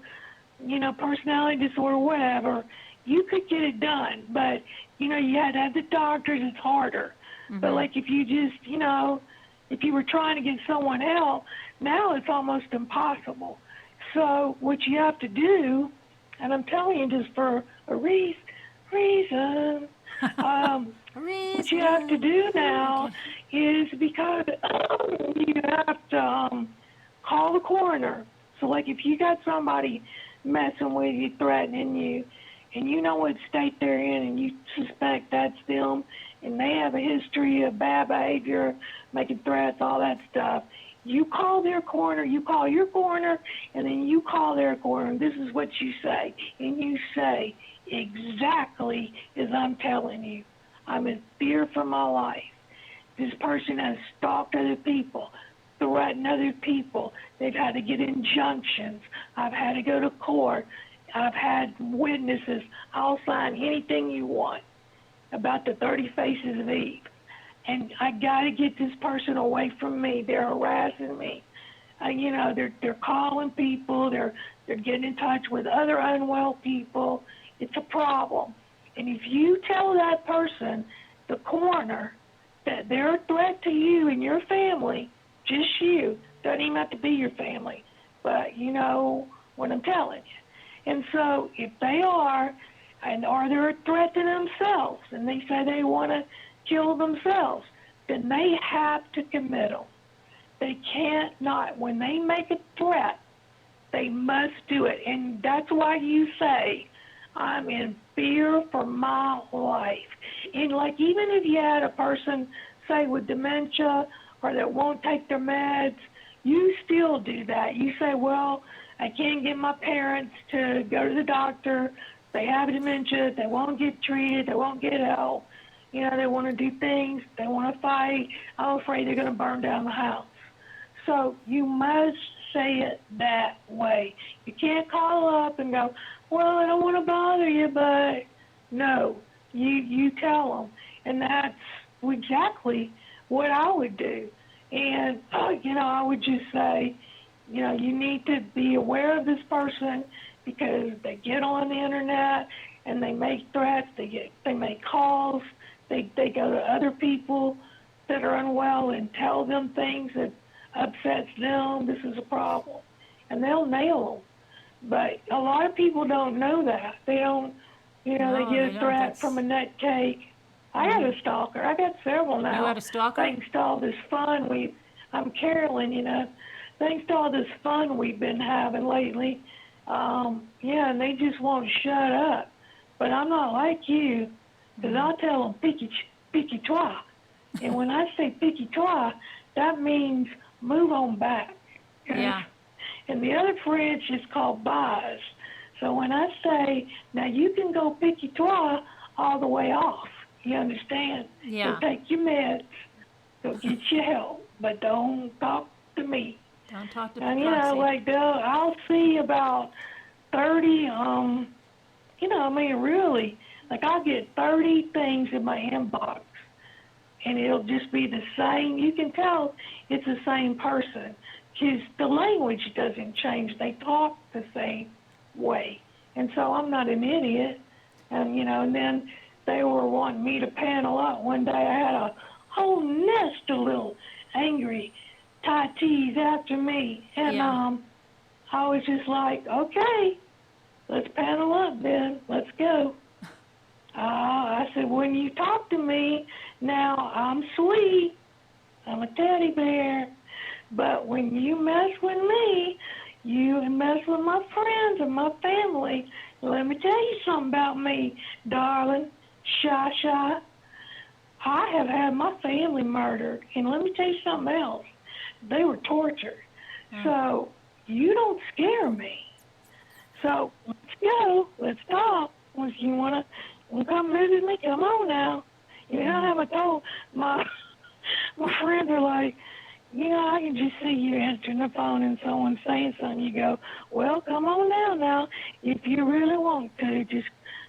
C: personality disorder, whatever, you could get it done. But, you had to have the doctors, it's harder. But like if you just, if you were trying to get someone help, now it's almost impossible. So what you have to do, and I'm telling you just for a reason, what you have to do now is because you have to call the coroner. So like if you got somebody messing with you, threatening you, and you know what state they're in and you suspect that's them, and they have a history of bad behavior, making threats, all that stuff, you call their coroner, you call your coroner, and then you call their coroner. This is what you say. And you say exactly as I'm telling you. I'm in fear for my life. This person has stalked other people, threatened other people. They've had to get injunctions. I've had to go to court. I've had witnesses. I'll sign anything you want about the 30 Faces of Eve. And I got to get this person away from me. They're harassing me. They're calling people. They're getting in touch with other unwell people. It's a problem. And if you tell that person, the coroner, that they're a threat to you and your family, just you, doesn't even have to be your family, but you know what I'm telling you. And so if they are, or they're a threat to themselves, and they say they want to kill themselves, then they have to commit them. They can't not. When they make a threat, they must do it. And that's why you say, I'm in fear for my life. And like even if you had a person, say, with dementia or that won't take their meds, you still do that. You say, well, I can't get my parents to go to the doctor. They have dementia. They won't get treated. They won't get help. They want to do things. They want to fight. I'm afraid they're going to burn down the house. So you must say it that way. You can't call up and go, well, I don't want to bother you, but no, you tell them. And that's exactly what I would do. And, I would just say, you need to be aware of this person because they get on the internet and they make threats, they make calls, they go to other people that are unwell and tell them things that upsets them. This is a problem. And they'll nail them. But a lot of people don't know that. They don't, they get a threat from a nutcase. I had a stalker. I got several now.
A: You had a stalker?
C: Thanks to all this fun I'm Carolyn, thanks to all this fun we've been having lately. And they just won't shut up. But I'm not like you, because I'll tell them pique toi. And when I say pique toi, that means move on back.
A: Yeah.
C: And the other French is called base. So when I say, now you can go pique toi all the way off, you understand?
A: Yeah.
C: Go take your meds, go get your help, but don't talk to me.
A: Don't talk to
C: And,
A: Foxy.
C: I'll see about 30, really, I'll get 30 things in my inbox, and it'll just be the same. You can tell it's the same person because the language doesn't change. They talk the same way. And so I'm not an idiot. And, and then they were wanting me to panel up. One day I had a whole nest of little angry Tatis after me. And I was just like, okay, let's panel up then. Let's go. I said, when you talk to me, now I'm sweet, I'm a teddy bear. But when you mess with me, you mess with my friends and my family. Let me tell you something about me, darling. Shy. I have had my family murdered. And let me tell you something else. They were tortured. So you don't scare me. So let's go. Let's talk. If you want to come visit me, come on now. You know how I told my friends are like, I can just see you answering the phone and someone saying something. You go, well, come on down now. If you really want to, just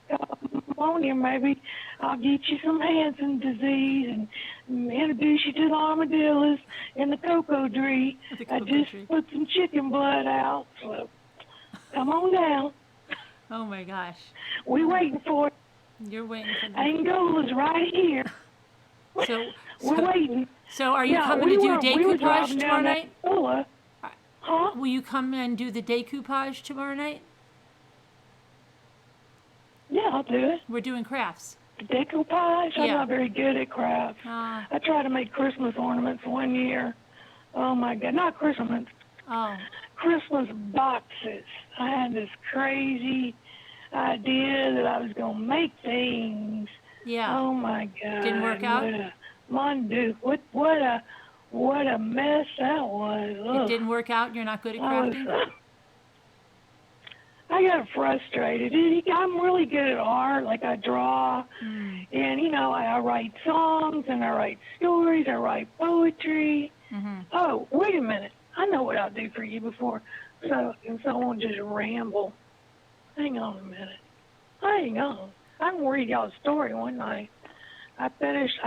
C: come on here. Maybe I'll get you some Hansen disease and introduce you to the armadillos and the cocoa tree. I just put some chicken blood out. So come on down.
A: Oh my gosh.
C: We waiting for it.
A: You're waiting for them.
C: Angola's right here.
A: So
C: we're waiting.
A: So are you coming to do decoupage tomorrow night?
C: Huh?
A: Will you come and do the decoupage tomorrow night?
C: Yeah, I'll do it.
A: We're doing crafts.
C: Decoupage? I'm not very good at crafts. I tried to make Christmas ornaments one year. Oh my God, not Christmas.
A: Oh.
C: Christmas boxes. I had this crazy idea that I was going to make things.
A: Yeah.
C: Oh my God.
A: Didn't work out?
C: What a mess that was. Ugh.
A: It didn't work out? You're not good at crafting?
C: I got frustrated. I'm really good at art. Like I draw, and I write songs, and I write stories. I write poetry.
A: Mm-hmm.
C: Oh, wait a minute. I know what I'll do for you before, so I won't just ramble. Hang on a minute. Hang on. I can read y'all a story one night. I finished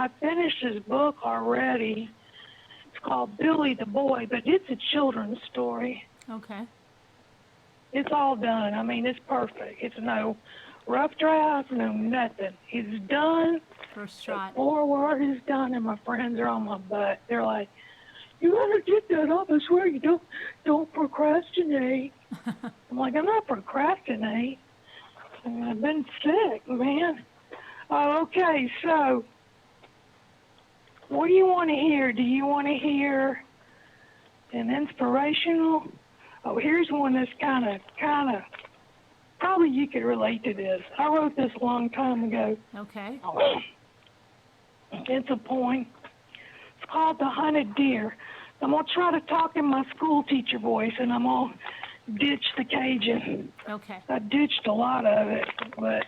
C: this book already. It's called Billy the Boy, but it's a children's story.
A: Okay.
C: It's all done. I mean, it's perfect. It's no rough draft, no nothing. It's done.
A: First shot.
C: The foreword is done, and my friends are on my butt. They're like, "You gotta get that up. I swear you don't procrastinate." I'm like, I'm not procrastinating. I've been sick, man. Oh, okay, so what do you want to hear? Do you want to hear an inspirational? Oh, here's one that's kind of, probably you could relate to this. I wrote this a long time ago.
A: Okay.
C: It's a poem. It's called The Hunted Deer. I'm going to try to talk in my school teacher voice, and I'm going to ditch the Cajun.
A: Okay.
C: I ditched a lot of it, but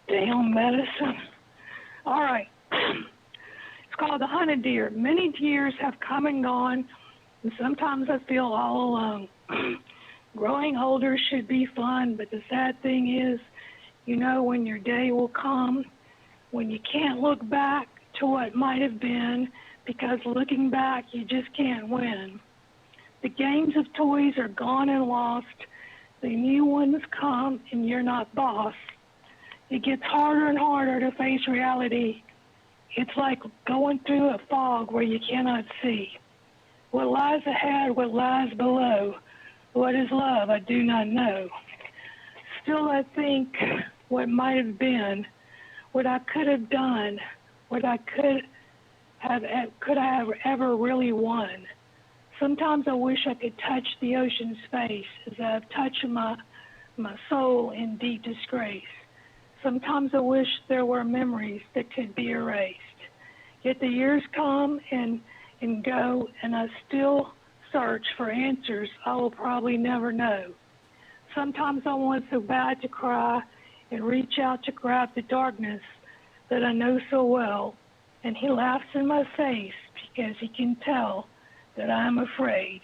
C: damn medicine. All right. It's called The Hunted Deer. Many years have come and gone, and sometimes I feel all alone. Growing older should be fun, but the sad thing is, when your day will come, when you can't look back to what might have been, because looking back, you just can't win. The games of toys are gone and lost. The new ones come, and you're not boss. It gets harder and harder to face reality. It's like going through a fog where you cannot see. What lies ahead, what lies below? What is love? I do not know. Still, I think what might have been, what I could have done, what I could I have ever really won. Sometimes I wish I could touch the ocean's face as I have touched my soul in deep disgrace. Sometimes I wish there were memories that could be erased. Yet the years come and go, and I still search for answers I will probably never know. Sometimes I want so bad to cry and reach out to grab the darkness that I know so well, and he laughs in my face because he can tell that I am afraid.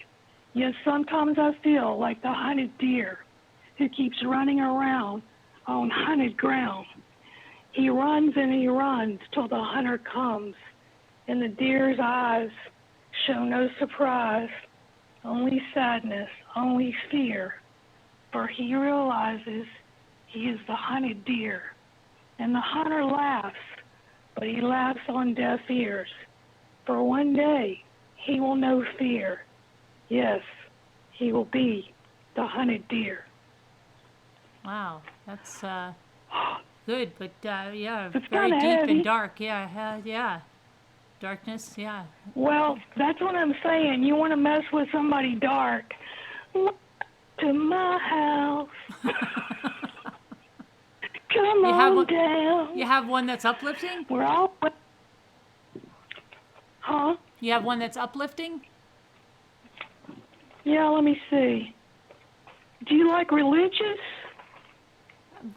C: Yet sometimes I feel like the hunted deer who keeps running around on hunted ground. He runs and he runs till the hunter comes, and the deer's eyes show no surprise, only sadness, only fear, for he realizes he is the hunted deer. And the hunter laughs, but he laughs on deaf ears, for one day he will know fear. Yes, he will be the hunted deer.
A: Wow, that's good, but yeah,
C: It's
A: very
C: kinda
A: deep
C: heavy.
A: and dark. Yeah, yeah. Darkness, yeah.
C: Well, that's what I'm saying. You want to mess with somebody dark. Look to my house. Come
A: You have
C: on
A: one,
C: down.
A: you have one that's uplifting?
C: We're all. Huh?
A: You have one that's uplifting?
C: Yeah, let me see. Do you like religious?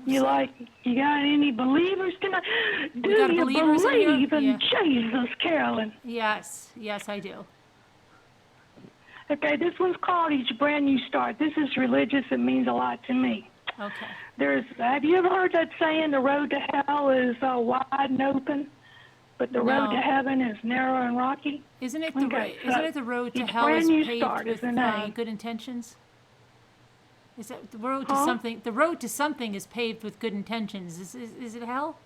C: You got any believers tonight? Do
A: We got
C: you
A: believers in here?
C: believe in
A: Yeah.
C: Jesus, Carolyn?
A: Yes, I do.
C: Okay, this one's called Each Brand New Start. This is religious. It means a lot to me.
A: Okay.
C: Have you ever heard that saying, the road to hell is wide and open, but the road to
A: No.
C: heaven is narrow and rocky?
A: Isn't it
C: Okay,
A: the road to
C: Each
A: hell
C: Brand
A: is
C: New
A: paved
C: Start is
A: with
C: the name.
A: good intentions? Is that the road to
C: Huh?
A: something? The road to something is paved with good intentions. Is it hell?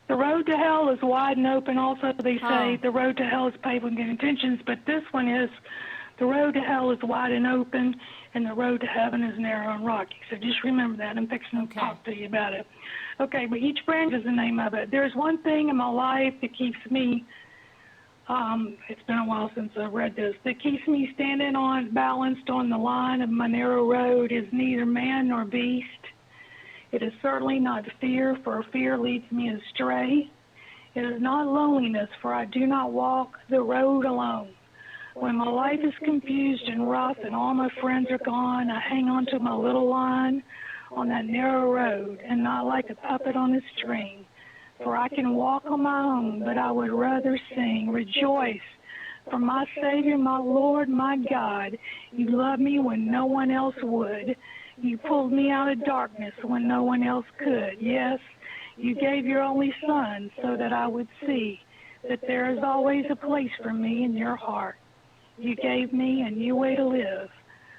C: The road to hell is wide and open. Also, they say
A: Oh.
C: the road to hell is paved with good intentions, but this one is the road to hell is wide and open, and the road to heaven is narrow and rocky. So just remember that. I'm fixing to
A: Okay.
C: talk to you about it. Okay, but each branch is the name of it. There's one thing in my life that keeps me, it's been a while since I've read this, that keeps me balanced on the line of my narrow road is neither man nor beast. It is certainly not fear, for fear leads me astray. It is not loneliness, for I do not walk the road alone. When my life is confused and rough and all my friends are gone, I hang on to my little line on that narrow road and not like a puppet on a string. For I can walk on my own, but I would rather sing, rejoice, for my Savior, my Lord, my God, you loved me when no one else would. You pulled me out of darkness when no one else could. Yes, you gave your only Son so that I would see that there is always a place for me in your heart. You gave me a new way to live,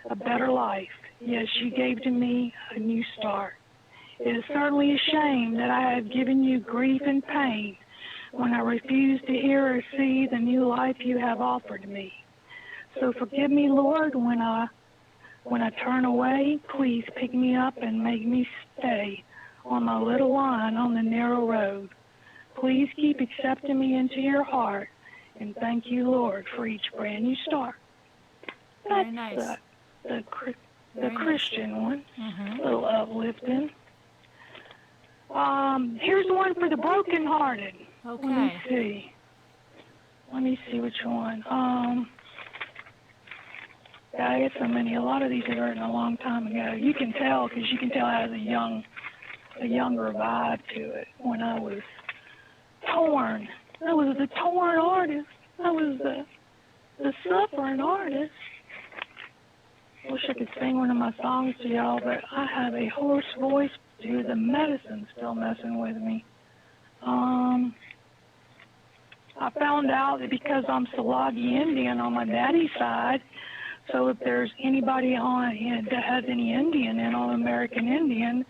C: a better life. Yes, you gave to me a new start. It is certainly a shame that I have given you grief and pain when I refuse to hear or see the new life you have offered me. So forgive me, Lord, when I turn away. Please pick me up and make me stay on my little line on the narrow road. Please keep accepting me into your heart. And thank you, Lord, for each brand new start.
A: Very nice.
C: The
A: Very
C: Christian
A: nice.
C: one.
A: Mm-hmm.
C: A little uplifting. Here's one for the brokenhearted.
A: Okay.
C: Let me see which one. Yeah, I get so many. A lot of these are written a long time ago. You can tell, because you can tell it has a younger vibe to it. When I was torn, I was the torn artist. I was the suffering artist. I wish I could sing one of my songs to y'all, but I have a hoarse voice due to the medicine still messing with me. I found out that because I'm Salagi Indian on my daddy's side, so if there's anybody that has any Indian in on American Indian,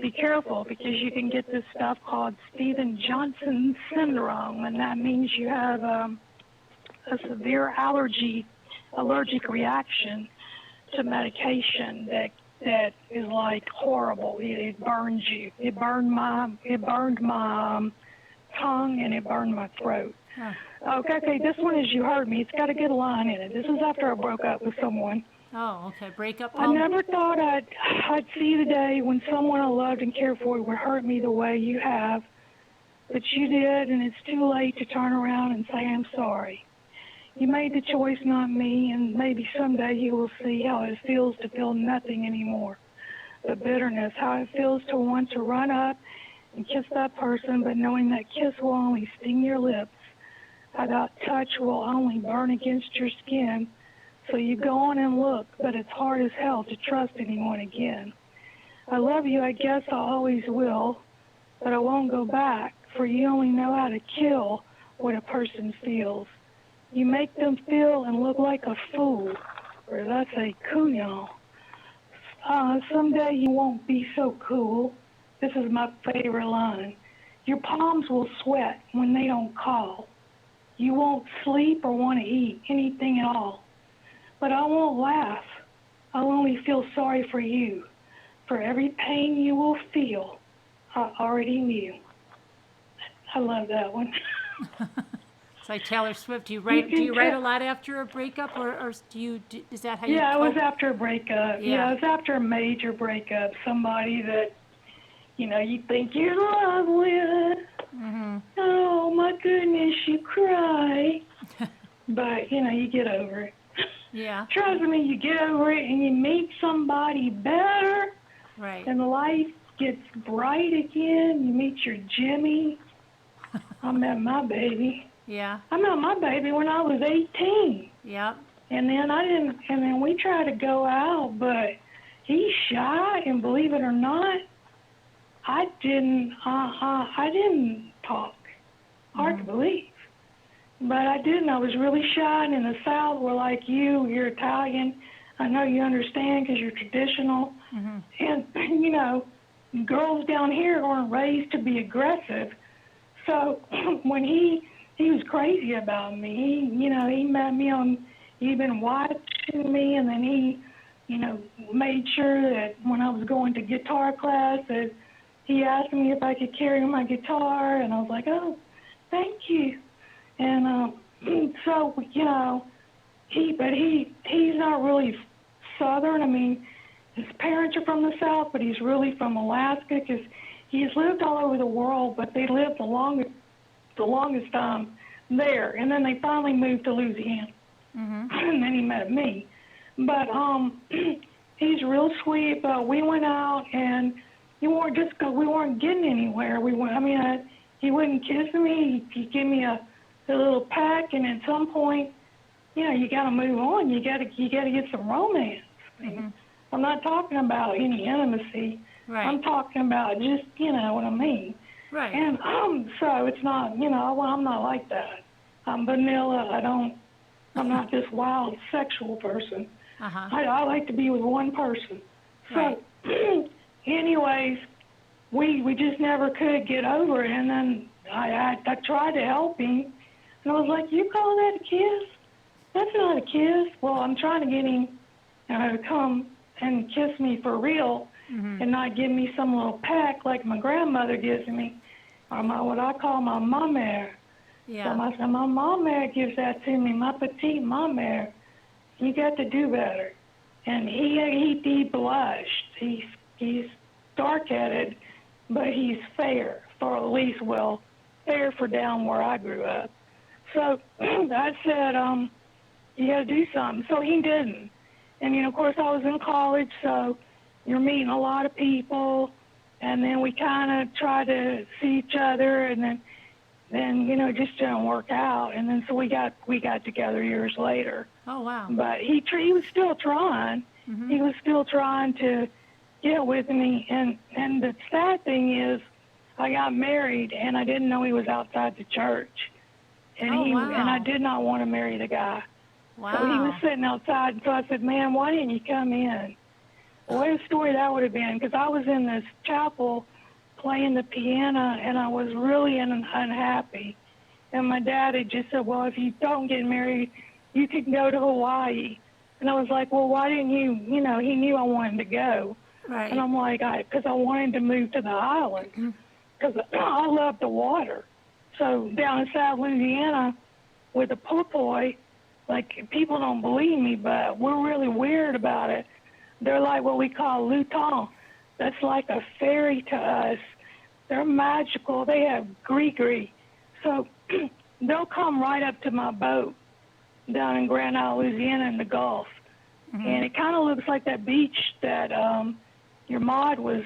C: be careful, because you can get this stuff called Stephen Johnson syndrome, and that means you have a severe allergic reaction to medication that is like horrible. It burns you. It burned my tongue, and it burned my throat.
A: Huh.
C: Okay, this one is You Heard Me. It's got a good line in it. This is after I broke up with someone.
A: Oh, okay. Breakup
C: I
A: poem.
C: never thought I'd see the day when someone I loved and cared for would hurt me the way you have, but you did, and it's too late to turn around and say I'm sorry. You made the choice, not me, and maybe someday you will see how it feels to feel nothing anymore. The bitterness, how it feels to want to run up and kiss that person, but knowing that kiss will only sting your lips, how that touch will only burn against your skin. So you go on and look, but it's hard as hell to trust anyone again. I love you, I guess I always will, but I won't go back, for you only know how to kill what a person feels. You make them feel and look like a fool, or that's a couillon. Someday you won't be so cool. This is my favorite line. Your palms will sweat when they don't call. You won't sleep or want to eat anything at all. But I won't laugh. I'll only feel sorry for you. For every pain you will feel, I already knew. I love that one.
A: It's like Taylor Swift. Do you
C: can
A: write a
C: tell-
A: lot after a breakup, or is that how you
C: Yeah, it was
A: cope?
C: after a breakup.
A: Yeah.
C: It was after a major breakup. Somebody that, you think you're in love with.
A: Mm-hmm.
C: Oh, my goodness, you cry. But, you get over it.
A: Yeah.
C: Trust me, you get over it and you meet somebody better
A: Right.
C: and life gets bright again. You meet your Jimmy. I met my baby.
A: Yeah.
C: I met my baby when I was 18.
A: Yep.
C: And then we tried to go out, but he's shy, and believe it or not, I didn't talk. Hard to believe. But I didn't. I was really shy, and in the South, we're like you're Italian. I know you understand because you're traditional.
A: Mm-hmm.
C: And, girls down here aren't raised to be aggressive. So when he was crazy about me, he met me he'd been watching me, and then he, made sure that when I was going to guitar class that he asked me if I could carry my guitar, and I was like, oh, thank you. And so, he's not really Southern. I mean, his parents are from the South, but he's really from Alaska because he's lived all over the world, but they lived the longest time there. And then they finally moved to Louisiana.
A: Mm-hmm.
C: And then he met me. But he's real sweet, but we went out and we weren't getting anywhere. He wouldn't kiss me. He'd give me a little peck, and at some point, you got to move on. You got to get some romance.
A: Mm-hmm.
C: I'm not talking about any intimacy.
A: Right.
C: I'm talking about just, what I mean.
A: Right.
C: And so it's not, I'm not like that. I'm vanilla. I'm not this wild sexual person.
A: Uh-huh.
C: I like to be with one person.
A: Right.
C: So, anyways, we just never could get over it. And then I tried to help him, and I was like, "You call that a kiss? That's not a kiss." Well, I'm trying to get him to come and kiss me for real,
A: Mm-hmm.
C: and not give me some little peck like my grandmother gives me, or what I call my mamère.
A: Yeah.
C: So I said, my mamère gives that to me, my petite mamère. You got to do better. And he blushed. He's dark-headed, but he's fair, for at least, fair for down where I grew up. So I said, you got to do something. So he didn't. And, of course, I was in college, so you're meeting a lot of people, and then we kind of tried to see each other, and then it just didn't work out. And then so we got together years later.
A: Oh, wow.
C: But he was still trying.
A: Mm-hmm.
C: He was still trying to get with me. And the sad thing is, I got married, and I didn't know he was outside the church. And
A: wow.
C: and I did not want to marry the guy.
A: Wow.
C: So he was sitting outside, and so I said, man, why didn't you come in? What a story that would have been, because I was in this chapel playing the piano, and I was really unhappy. And my dad had just said, well, if you don't get married, you can go to Hawaii. And I was like, well, why didn't you, he knew I wanted to go.
A: Right.
C: And I'm like, because I wanted to move to the islands, because I love the water. So down in South Louisiana with the popoy, like, people don't believe me, but we're really weird about it. They're like what we call luton. That's like a fairy to us. They're magical. They have gree-gree. So they'll come right up to my boat down in Grand Isle, Louisiana in the Gulf. Mm-hmm. And it kind of looks like that beach that your mod was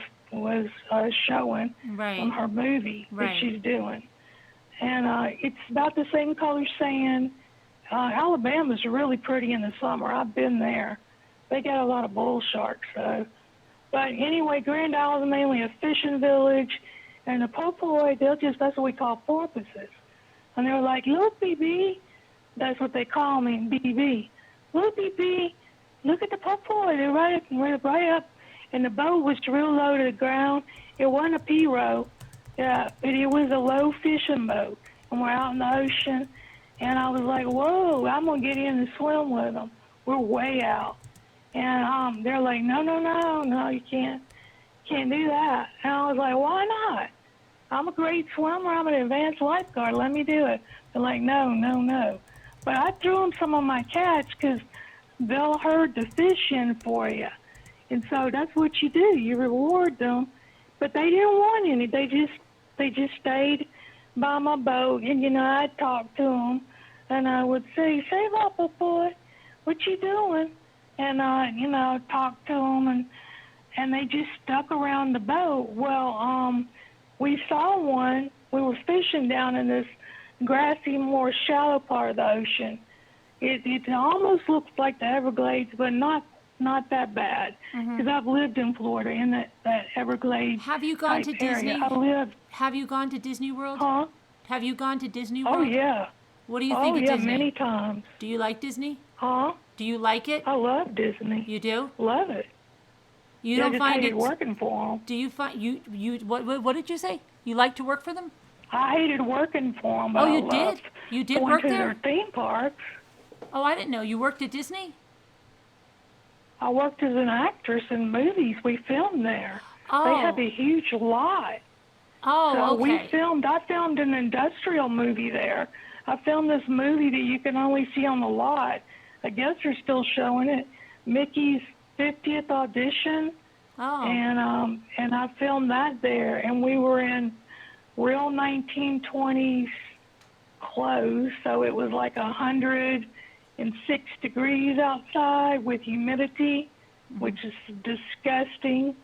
C: showing on her movie that she's doing. And it's about the same color sand. Alabama's really pretty in the summer. I've been there. They got a lot of bull sharks, so. But anyway, Grand Isle is mainly a fishing village, and the popoy, that's what we call porpoises. And they're like, look, BB, that's what they call me, BB. Look, BB, look at the popoy. They're right up, and the boat was real low to the ground. It wasn't a P-row, but it was a low fishing boat, and we're out in the ocean. And I was like, whoa, I'm going to get in and swim with them. We're way out. And they're like, no, you can't do that. And I was like, why not? I'm a great swimmer. I'm an advanced lifeguard. Let me do it. They're like, no, no, no. But I threw them some of my catch because they'll herd the fish in for you. And so that's what you do. You reward them. But they didn't want any. They just stayed by my boat. And, you know, I'd talk to them. And I would say, save up, boy. What you doing? And, you know, talk to them. And they just stuck around the boat. Well, we saw one. We were fishing down in this grassy, more shallow part of the ocean. It almost looks like the Everglades, but not that bad. Because I've lived in Florida in that Everglades.
A: Have you gone to Disney?
C: Area.
A: Have you gone to Disney World?
C: Huh?
A: Have you gone to Disney World?
C: Oh, yeah.
A: What do you think of
C: yeah,
A: Disney?
C: Many times.
A: Do you like Disney?
C: Huh?
A: Do you like it?
C: I love Disney.
A: You do?
C: Love it.
A: You don't find
C: hated
A: it
C: working for them.
A: Do you find you what did you say? You like to work for them?
C: I hated working for them, but
A: Oh, you
C: I
A: did?
C: loved
A: You did
C: going
A: work
C: to
A: there?
C: their theme parks.
A: Oh, I didn't know. You worked at Disney?
C: I worked as an actress in movies. We filmed there.
A: Oh.
C: They have a huge lot.
A: Oh,
C: So
A: okay.
C: I filmed an industrial movie there. I filmed this movie that you can only see on the lot. I guess they're still showing it. Mickey's 50th audition.
A: Oh.
C: And I filmed that there. And we were in real 1920s clothes. So it was like 106 degrees outside with humidity, which is disgusting.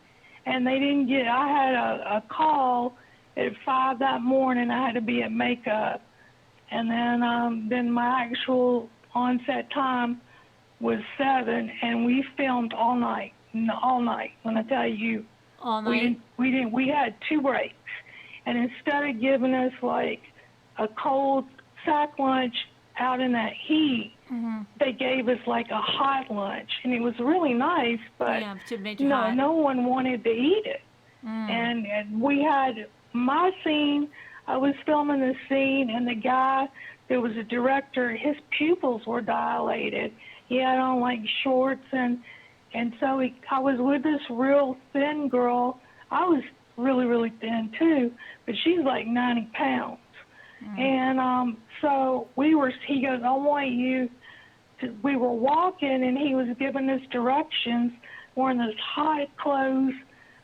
C: And they didn't get, I had a call at 5 that morning. I had to be at makeup. And then my actual onset time was 7, and we filmed all night. When I tell you,
A: All night?
C: We had 2 breaks. And instead of giving us like a cold sack lunch out in that heat, they gave us like a hot lunch, and it was really nice, but
A: Yeah, to make you hot.
C: no one wanted to eat it. And we had my scene. I was filming the scene, and the guy that was a director, his pupils were dilated. He had on like shorts, and so I was with this real thin girl. I was really, really thin too, but she's like 90 pounds. And so he goes, I want you to, we were walking, and he was giving us directions, wearing this hot clothes.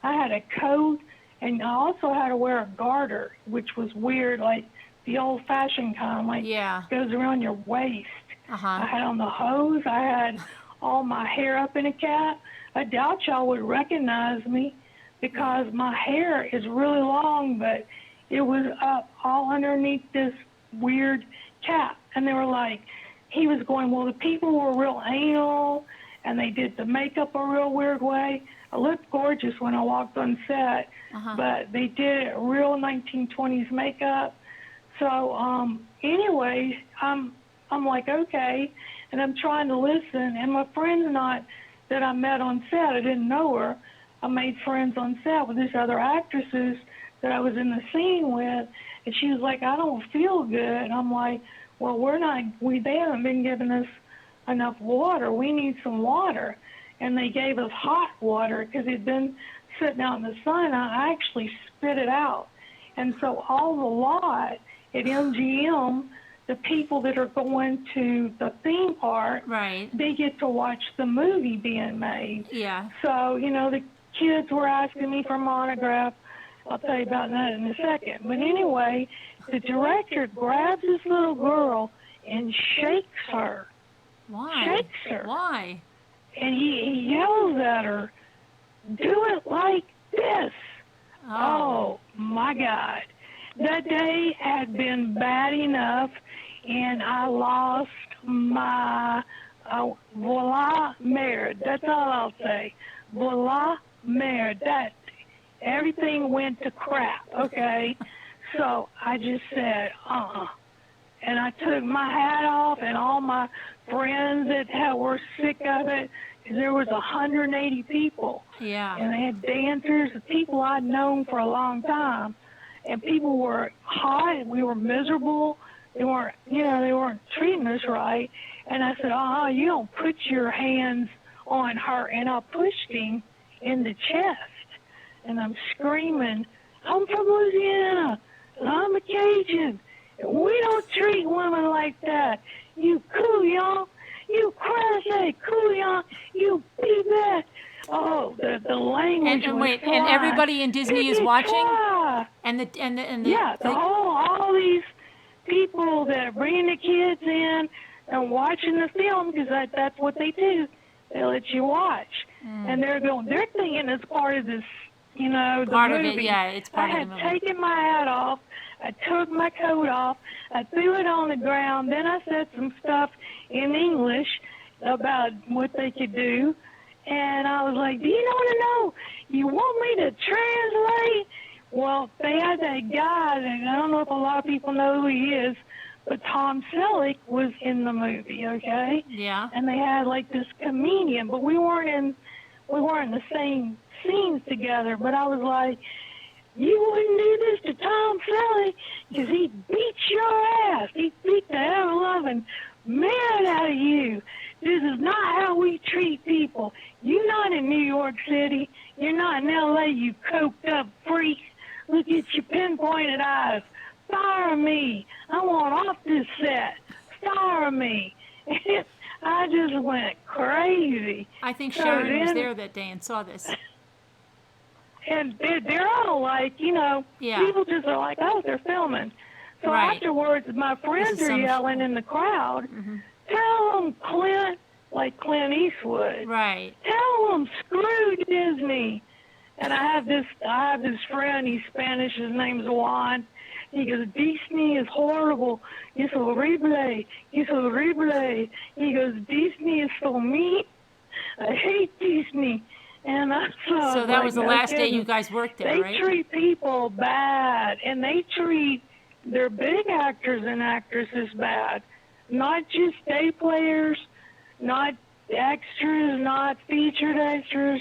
C: I had a coat, and I also had to wear a garter, which was weird, like the old-fashioned kind, like goes around your waist. I had on the hose. I had all my hair up in a cap. I doubt y'all would recognize me because my hair is really long, but it was up all underneath this weird cap. And they were like, he was going, well, the people were real anal, and they did the makeup a real weird way. I looked gorgeous when I walked on set, but they did real 1920s makeup. So anyway, I'm like, okay, and I'm trying to listen, and my friend's not that I met on set. I didn't know her. I made friends on set with these other actresses that I was in the scene with, and she was like, I don't feel good. And I'm like, well, they haven't been giving us enough water. We need some water. And they gave us hot water because it had been sitting out in the sun. I actually spit it out. And so all the lot at MGM, the people that are going to the theme park, they get to watch the movie being made.
A: Yeah.
C: So, the kids were asking me for my autograph. I'll tell you about that in a second. But anyway, the director grabs this little girl and shakes her.
A: Why?
C: Shakes her.
A: Why?
C: And he yells at her, do it like this. Oh, my God. That day had been bad enough, and I lost my voila merde. That's all I'll say. Voila merde. Everything went to crap, okay? So I just said, And I took my hat off, and all my friends that were sick of it, because there was 180 people.
A: Yeah.
C: And they had dancers, the people I'd known for a long time. And people were hot, we were miserable. They weren't, they weren't treating us right. And I said, you don't put your hands on her. And I pushed him in the chest. and I'm screaming, I'm from Louisiana, and I'm a Cajun. And we don't treat women like that. You couillon, you crazy couillon, you be-bat. Oh, the language
A: And
C: was
A: wait,
C: flying.
A: and everybody in Disney is watching?
C: Try.
A: And the
C: Yeah, all these people that are bringing the kids in and watching the film, because that's what they do. They let you watch, and they're thinking it's part of this, the
A: part of
C: movie.
A: it, yeah, it's part
C: I
A: of the
C: had
A: movie.
C: taken my hat off, I took my coat off, I threw it on the ground, then I said some stuff in English about what they could do, and I was like, do you want to know? You want me to translate? Well, they had that guy, and I don't know if a lot of people know who he is, but Tom Selleck was in the movie, okay?
A: Yeah.
C: And they had like this comedian, but we weren't in the same scenes together. But I was like, you wouldn't do this to Tom Selleck, because he'd beat your ass. He'd beat the ever-loving man out of you. This is not how we treat people. You're not in New York City. You're not in L.A., you coked-up freak. Look at your pinpointed eyes. Fire me. I want off this set. Fire me. I just went crazy.
A: I think
C: So
A: Sharon was
C: then-
A: there that day and saw this.
C: And they're all like,
A: Yeah.
C: people just are like, oh, they're filming. So
A: Right.
C: afterwards, my friends
A: is
C: are
A: some-
C: yelling in the crowd, tell them Clint, like Clint Eastwood.
A: Right.
C: Tell them screw Disney. And I have this friend, he's Spanish, his name's Juan. He goes, Disney is horrible. Es horrible. Es horrible. He goes, Disney is so mean. I hate Disney. And
A: So that was the last day you
C: guys
A: guys worked there,
C: They
A: right?
C: treat people bad, and they treat their big actors and actresses bad. Not just day players, not extras, not featured extras,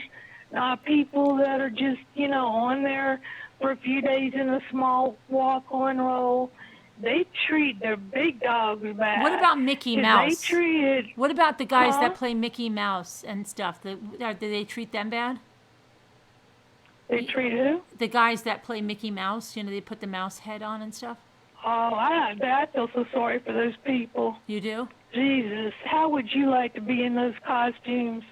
C: not people that are just, on there for a few days in a small walk-on role. They treat their big dogs bad.
A: What about Mickey
C: 'Cause
A: Mouse?
C: They treated...
A: What about the guys
C: Huh?
A: that play Mickey Mouse and stuff? Do they treat them bad?
C: They treat who?
A: The guys that play Mickey Mouse, they put the mouse head on and stuff?
C: Oh, I feel so sorry for those people.
A: You do?
C: Jesus, how would you like to be in those costumes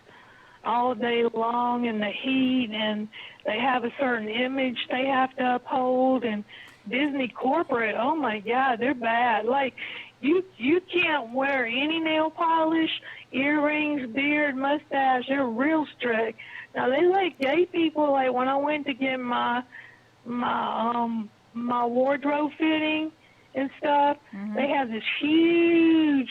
C: all day long in the heat, and they have a certain image they have to uphold, and Disney corporate, oh my God, they're bad. Like, you can't wear any nail polish, earrings, beard, mustache. They're real strict. Now, they like gay people. Like, when I went to get my wardrobe fitting and stuff, they have this huge,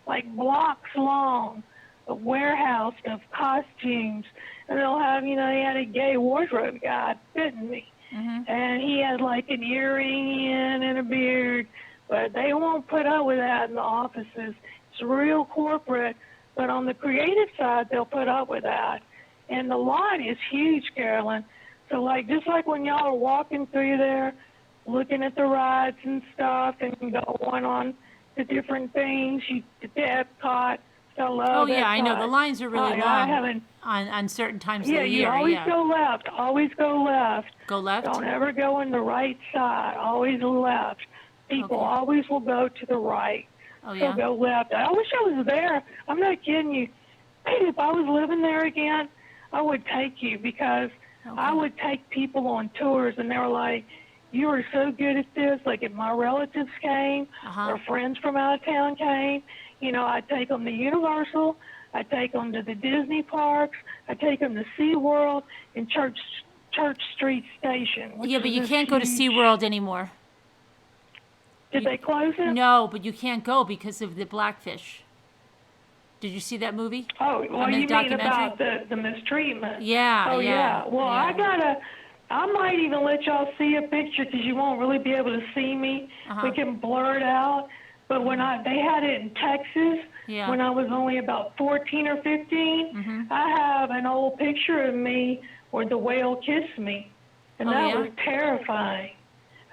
C: like, blocks long warehouse of costumes, and they'll have, they had a gay wardrobe guy fitting me, and he had like an earring in and a beard, but they won't put up with that in the offices. It's real corporate, but on the creative side, they'll put up with that, and the line is huge, Carolyn. So like, just like when y'all are walking through there, looking at the rides and stuff, and going on to different things, you to Epcot.
A: Oh, yeah, I know. The lines are really long
C: I
A: on certain times of
C: Yeah,
A: the
C: you
A: year.
C: always
A: Yeah.
C: go left. Always go left.
A: Go left?
C: Don't ever go in the right side. Always left. People
A: Okay.
C: always will go to the right.
A: Oh,
C: So
A: yeah?
C: go left. I wish I was there. I'm not kidding you. If I was living there again, I would take you, because I would take people on tours, and they were like, you are so good at this. Like, if my relatives came or friends from out of town came, I'd take them to Universal, I'd take them to the Disney parks, I'd take them to SeaWorld and Church Street Station.
A: Yeah, but you can't go to SeaWorld anymore.
C: Did they close it?
A: No, but you can't go because of the blackfish. Did you see that movie?
C: Oh, well,
A: On the
C: you mean
A: documentary?
C: about the mistreatment?
A: Yeah,
C: Oh,
A: yeah.
C: Well,
A: yeah.
C: I might even let y'all see a picture, because you won't really be able to see me. We can blur it out. But when they had it in Texas,
A: Yeah.
C: when I was only about 14 or 15, I have an old picture of me where the whale kissed me. And
A: Oh,
C: that
A: yeah?
C: was terrifying.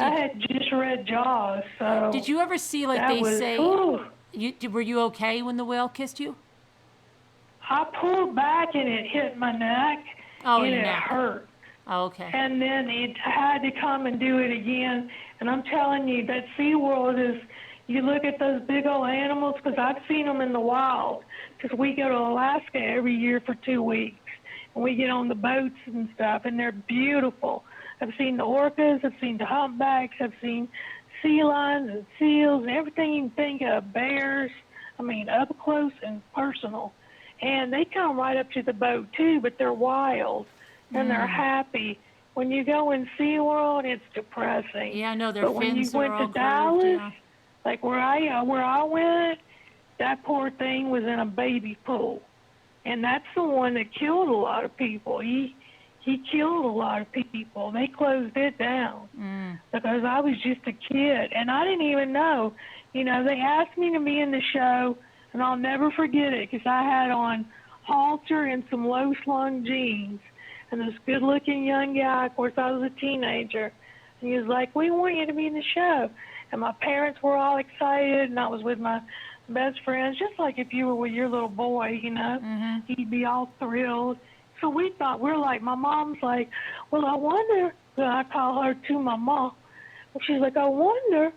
C: I had just read Jaws, so
A: Did you ever see, like
C: that
A: they
C: was,
A: say,
C: ooh.
A: were you okay when the whale kissed you?
C: I pulled back and it hit my neck,
A: Oh,
C: and
A: your
C: it
A: neck.
C: hurt.
A: Oh, okay.
C: And then it had to come and do it again. And I'm telling you, that SeaWorld is, you look at those big old animals, because I've seen them in the wild, because we go to Alaska every year for 2 weeks. And we get on the boats and stuff, and they're beautiful. I've seen the orcas, I've seen the humpbacks, I've seen sea lions and seals, and everything you can think of, bears. I mean, up close and personal. And they come right up to the boat, too, but they're wild, and they're happy. When you go in SeaWorld, it's depressing.
A: Yeah, I know their
C: But when you
A: fins are
C: went
A: all
C: to Dallas,
A: curved, yeah.
C: like where I went, that poor thing was in a baby pool. And that's the one that killed a lot of people. He killed a lot of people. They closed it down because I was just a kid, and I didn't even know. You know, they asked me to be in the show, and I'll never forget it because I had on halter and some low-slung jeans. And this good-looking young guy, of course, I was a teenager, and he was like, "We want you to be in the show." And my parents were all excited, and I was with my best friends, just like if you were with your little boy, you know. He'd be all thrilled. So we're like, my mom's like, well, I wonder, well, I call her to my mom. She's like, I wonder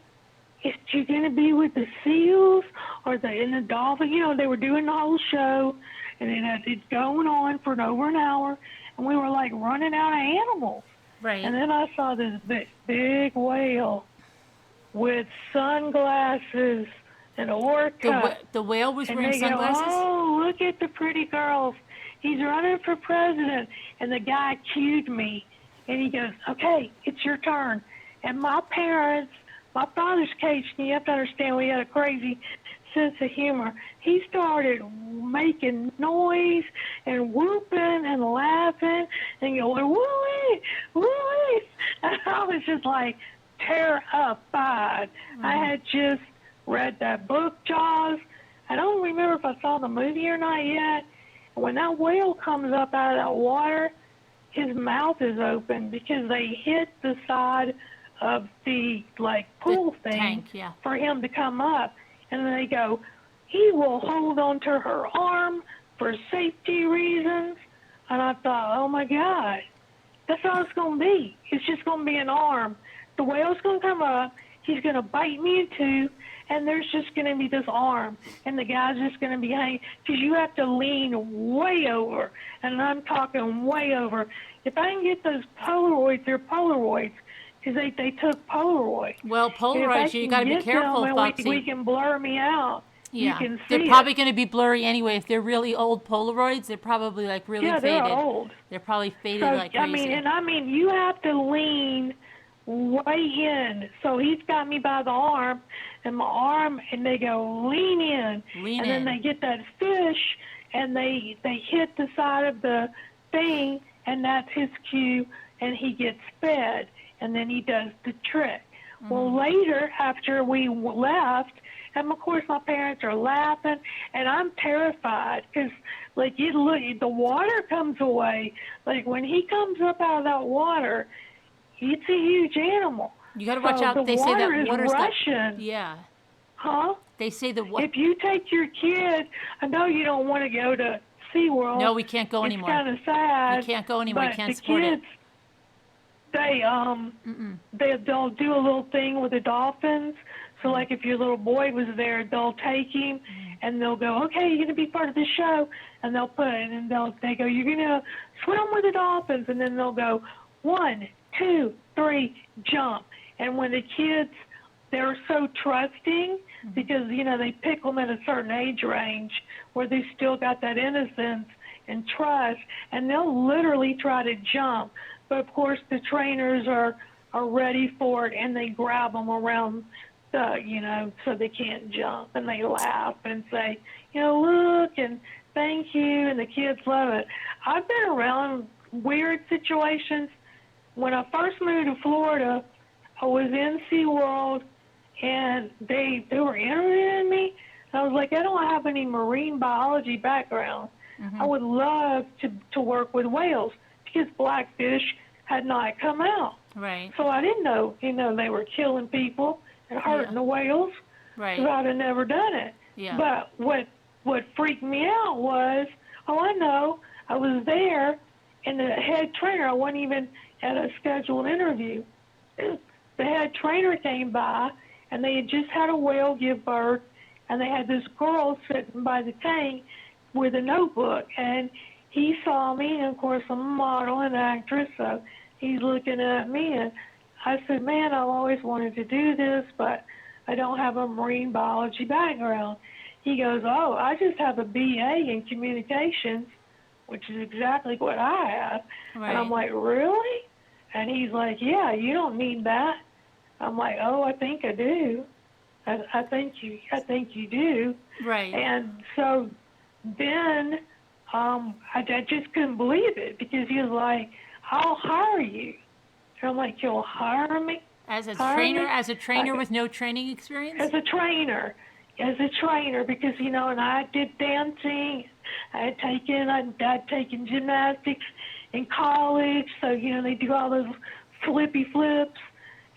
C: if you're going to be with the seals or the dolphin. You know, they were doing the whole show, and it's going on for over an hour, and we were like running out of animals.
A: Right.
C: And then I saw this big whale with sunglasses and orca.
A: The whale was
C: And
A: wearing
C: they go,
A: sunglasses?
C: oh, look at the pretty girls. He's running for president. And the guy cued me. And he goes, okay, it's your turn. And my parents, my father's Cajun, you have to understand, we had a crazy sense of humor. He started making noise and whooping and laughing and going, woo-wee, woo-wee. And I was just like terrified. I had just read that book, Jaws. I don't remember if I saw the movie or not yet. And when that whale comes up out of that water, his mouth is open because they hit the side of the pool thing
A: tank, yeah.
C: for him to come up. And then they go, he will hold on to her arm for safety reasons. And I thought, oh my God, that's all it's going to be. It's just going to be an arm. The whale's going to come up. He's going to bite me in two, and there's just going to be this arm, and the guy's just going to be hanging, because you have to lean way over, and I'm talking way over. If I can get those Polaroids, they're Polaroids, because they took Polaroids.
A: Well, Polaroids, you got to be careful, Foxy.
C: We can blur me out.
A: Yeah,
C: you can
A: they're
C: see
A: probably going to be blurry anyway. If they're really old Polaroids, they're probably really faded.
C: Yeah, they're old.
A: They're probably faded
C: So,
A: like crazy.
C: I mean, you have to lean way in. So he's got me by the arm, and my arm, and they go, lean in.
A: Lean
C: and then they get that fish, and they hit the side of the thing, and that's his cue, and he gets fed, and then he does the trick. Well, later, after we left, and of course my parents are laughing, and I'm terrified because, the water comes away. Like when he comes up out of that water, it's a huge animal.
A: You got to watch out. They say that water's
C: rushing.
A: Yeah.
C: Huh?
A: They say the water.
C: If you take your kid, I know you don't want to go to SeaWorld.
A: No, we can't go anymore.
C: It's kind of sad.
A: We can't go anymore.
C: But
A: We can't
C: the
A: support
C: kids, they'll do a little thing with the dolphins. So like if your little boy was there, they'll take him and they'll go, okay, you're gonna be part of the show, and they'll put it, and they go, you're gonna swim with the dolphins, and then they'll go 1, 2, 3, jump. And when the kids, they're so trusting because they pick them at a certain age range where they still got that innocence and trust, and they'll literally try to jump. But of course the trainers are ready for it, and they grab them around so they can't jump, and they laugh and say, look, and thank you, and the kids love it. I've been around weird situations. When I first moved to Florida, I was in SeaWorld, and they were interviewing me, and I was like, I don't have any marine biology background. I would love to work with whales because blackfish had not come out.
A: Right.
C: So I didn't know, they were killing people and hurting the whales.
A: Right.
C: So I'd have never done it.
A: Yeah.
C: But what freaked me out was, I was there, And the head trainer, I wasn't even at a scheduled interview. The head trainer came by, and they had just had a whale give birth, and they had this girl sitting by the tank with a notebook, and he saw me, and of course I'm a model and actress, so he's looking at me, and I said, man, I've always wanted to do this, but I don't have a marine biology background. He goes, oh, I just have a BA in communications, which is exactly what I have.
A: Right.
C: And I'm like, really? And he's like, yeah, you don't need that. I'm like, oh, I think I do. I think you do.
A: Right.
C: And so then I just couldn't believe it, because he was like, I'll hire you. And I'm like, you'll hire me?
A: As a
C: hire
A: trainer
C: me?
A: with no training experience?
C: As a trainer, because, and I did dancing. I'd taken gymnastics in college, so, they do all those flippy flips,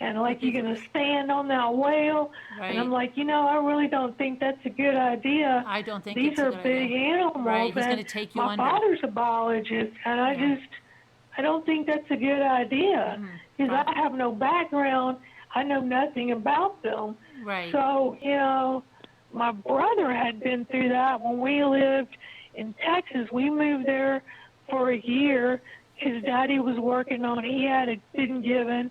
C: and like you're going to stand on that whale.
A: Right.
C: And I'm like, I really don't think that's a good idea.
A: I don't think
C: These
A: it's a
C: are
A: good
C: big
A: idea.
C: animals.
A: Right, he's
C: and
A: going to take you
C: my
A: under.
C: father's a biologist, and I don't think that's a good idea, because
A: Right.
C: I have no background. I know nothing about them.
A: Right.
C: So, my brother had been through that when we lived in Texas. We moved there for a year. His daddy was working on, he had been given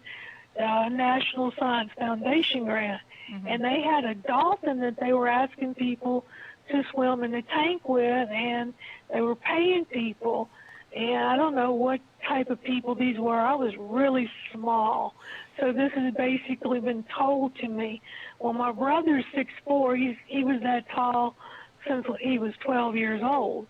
C: a National Science Foundation grant, and they had a dolphin that they were asking people to swim in the tank with, and they were paying people. And I don't know what type of people these were. I was really small. So this has basically been told to me. Well, my brother's 6'4". He was that tall since he was 12 years old.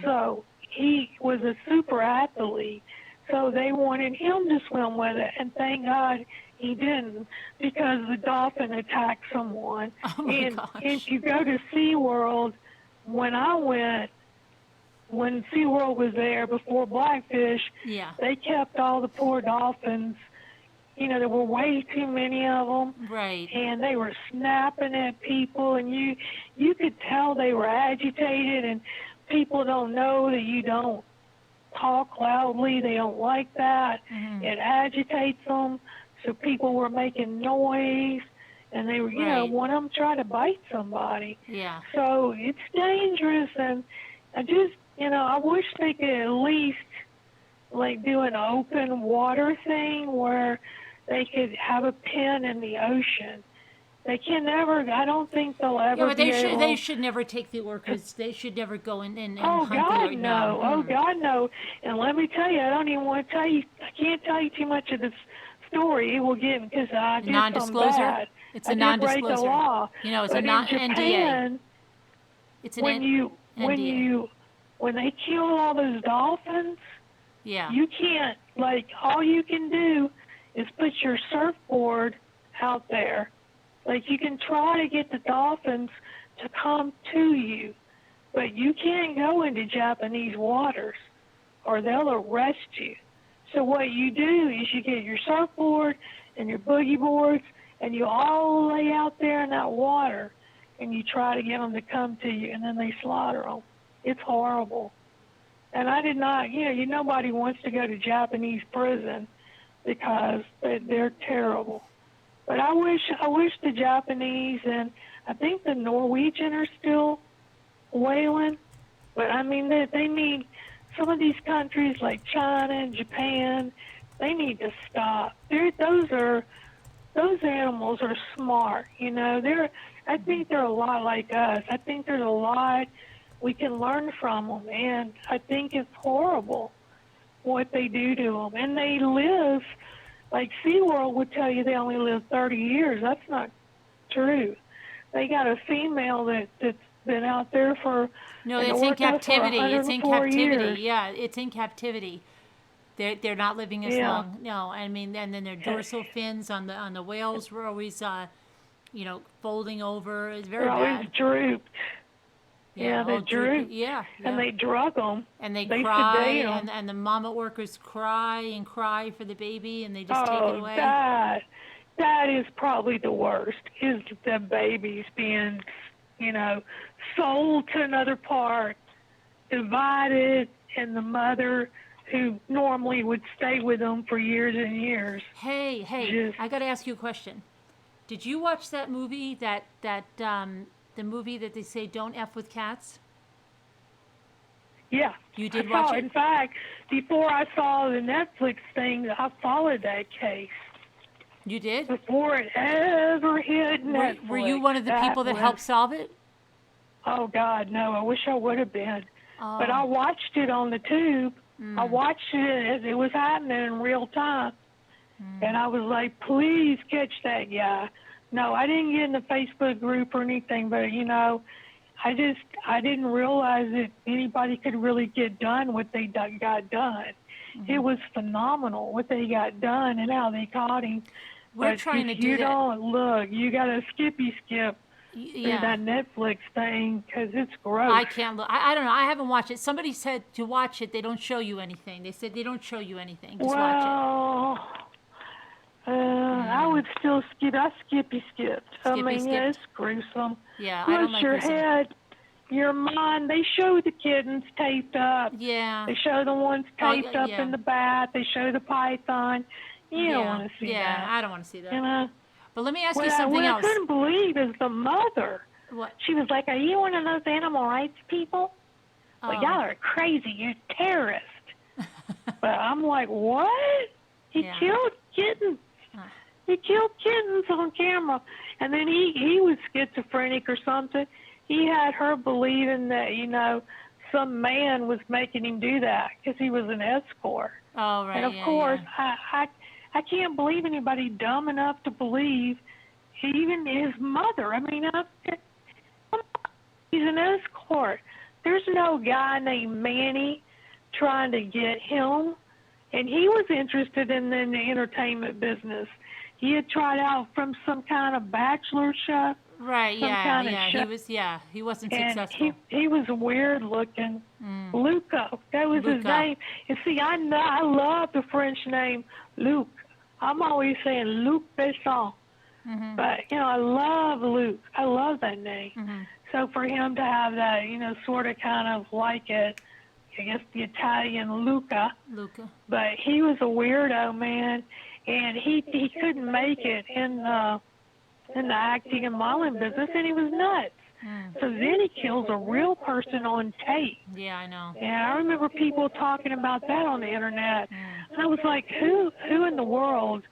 C: So he was a super athlete. So they wanted him to swim with it, and thank God he didn't, because the dolphin attacked someone.
A: Oh my gosh.
C: If you go to SeaWorld, when I went, when SeaWorld was there before Blackfish,
A: Yeah.
C: they kept all the poor dolphins. There were way too many of them.
A: Right.
C: And they were snapping at people, and you could tell they were agitated, and people don't know that you don't talk loudly. They don't like that. It agitates them. So people were making noise, and they were, one of them tried to bite somebody.
A: Yeah.
C: So it's dangerous, and I just, I wish they could at least like do an open water thing where they could have a pen in the ocean. They can never. I don't think they'll ever.
A: Yeah, but
C: be able.
A: They should never take the orcas. They should never go in and
C: Oh
A: hunt
C: God,
A: the
C: no! Oh God, no! And let me tell you, I don't even want to tell you. I can't tell you too much of this story. It will get, because I did something bad.
A: It's a
C: I did break the
A: non-disclosure.
C: law.
A: It's
C: but
A: a
C: in
A: NDA.
C: Japan,
A: It's an
C: when they kill all those dolphins,
A: yeah.
C: you can't, all you can do is put your surfboard out there. Like, you can try to get the dolphins to come to you, but you can't go into Japanese waters or they'll arrest you. So what you do is you get your surfboard and your boogie boards, and you all lay out there in that water, and you try to get them to come to you, and then they slaughter them. It's horrible. And I did not, nobody wants to go to Japanese prison because they're terrible. But I wish the Japanese, and I think the Norwegian are still whaling, but I mean, they need, some of these countries like China and Japan, they need to stop. Those animals are smart, I think they're a lot like us. I think there's a lot we can learn from them, and I think it's horrible what they do to them. And they live, like SeaWorld would tell you they only live 30 years. That's not true. They got a female that's been out there for,
A: no, it's in captivity. It's in captivity.
C: Years.
A: Yeah, it's in captivity. They're not living as long. No, I mean, and then their dorsal fins on the whales were always, folding over. It's very
C: They're
A: bad.
C: always drooped.
A: Yeah,
C: they droop.
A: Yeah.
C: And they drug them.
A: And they
C: cry,
A: sedate 'em. And the mama workers cry for the baby, and they just take it away.
C: That is probably the worst, is the babies being, sold to another part, divided, and the mother who normally would stay with them for years and years.
A: Hey,
C: Just-
A: I got to ask you a question. Did you watch that movie, the movie that they say don't F with cats?
C: Yeah.
A: You did
C: I saw
A: watch it?
C: In fact, before I saw the Netflix thing, I followed that case.
A: You did?
C: Before it ever hit Netflix.
A: Were you one of the people that
C: was-
A: helped solve it?
C: Oh, God, no. I wish I would have been.
A: Oh.
C: But I watched it on the tube. I watched it as it was happening in real time. And I was like, please catch that guy. No, I didn't get in the Facebook group or anything, but, you know, I didn't realize that anybody could really get done what they got done. It was phenomenal what they got done and how they caught him.
A: We're
C: But
A: trying to
C: if
A: do
C: you
A: that.
C: don't look, you got to skip through
A: Yeah.
C: that Netflix thing because it's gross.
A: I can't look. I don't know. I haven't watched it. Somebody said to watch it, they don't show you anything. They said they don't show you anything. Just watch
C: Well, I would still skip. I skipped. I mean,
A: skipped.
C: yeah, it's gruesome.
A: it. Yeah, I
C: Plus
A: don't like
C: your
A: gruesome.
C: head, your mind. They show the kittens taped up.
A: Yeah.
C: They show the ones
A: Oh,
C: taped up
A: yeah.
C: in the bath. They show the python. You don't want to see
A: yeah,
C: that.
A: I don't want to see that.
C: You know?
A: But let me ask
C: What
A: you something
C: I
A: else.
C: couldn't believe is the mother.
A: What?
C: She was like, "Are you one of those animal rights people? Well,
A: Oh.
C: y'all are crazy. You're terrorists." But I'm like, what? He
A: Yeah.
C: killed kittens. He killed kittens on camera. And then he was schizophrenic or something. He had her believing that, you know, some man was making him do that because he was an escort.
A: Oh, right.
C: And of
A: yeah,
C: course,
A: yeah.
C: I can't believe anybody dumb enough to believe even his mother. I mean, he's an escort. There's no guy named Manny trying to get him. And he was interested in the entertainment business. He had tried out from some kind of bachelor show.
A: Right.
C: some
A: Yeah.
C: kind of
A: Yeah.
C: show.
A: He was. Yeah. He wasn't
C: And
A: successful.
C: he was weird looking. Luca, that was his
A: Luca.
C: name. And see, I love the French name Luc. I'm always saying Luc Besson. But, you know, I love Luc. I love that name. So for him to have that, you know, sort of kind of like it, I guess the Italian Luca.
A: Luca.
C: But he was a weirdo, man. And he couldn't make it in the acting and modeling business, and he was nuts. So then he kills a real person on tape.
A: Yeah, I know.
C: And I remember people talking about that on the internet. And I was like, who in the world,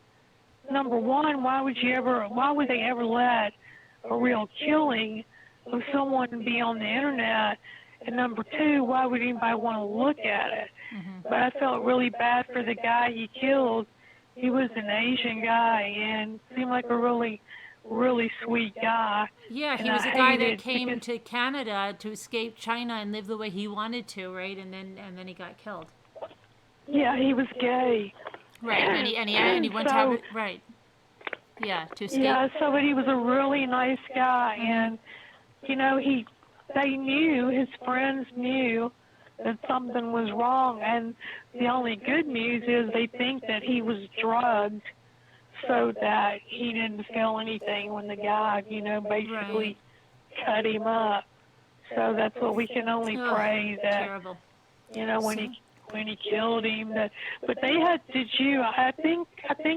C: number one, why would they ever let a real killing of someone be on the internet? And number two, why would anybody want to look at it? But I felt really bad for the guy he killed. He was an Asian guy and seemed like a really sweet guy.
A: Yeah, he
C: And
A: was
C: I
A: a guy
C: hated
A: that
C: it
A: came
C: because-
A: to Canada to escape China and live the way he wanted to, right? And then he got killed.
C: Yeah, he was gay.
A: Right. And he went to have it, right. Yeah, to escape.
C: Yeah, so but he was a really nice guy, and you know his friends knew that something was wrong, and the only good news is they think that he was drugged so that he didn't feel anything when the guy, you know, basically cut him up. So that's what we can only pray that,
A: Terrible.
C: you know, when he killed him. But they had, I think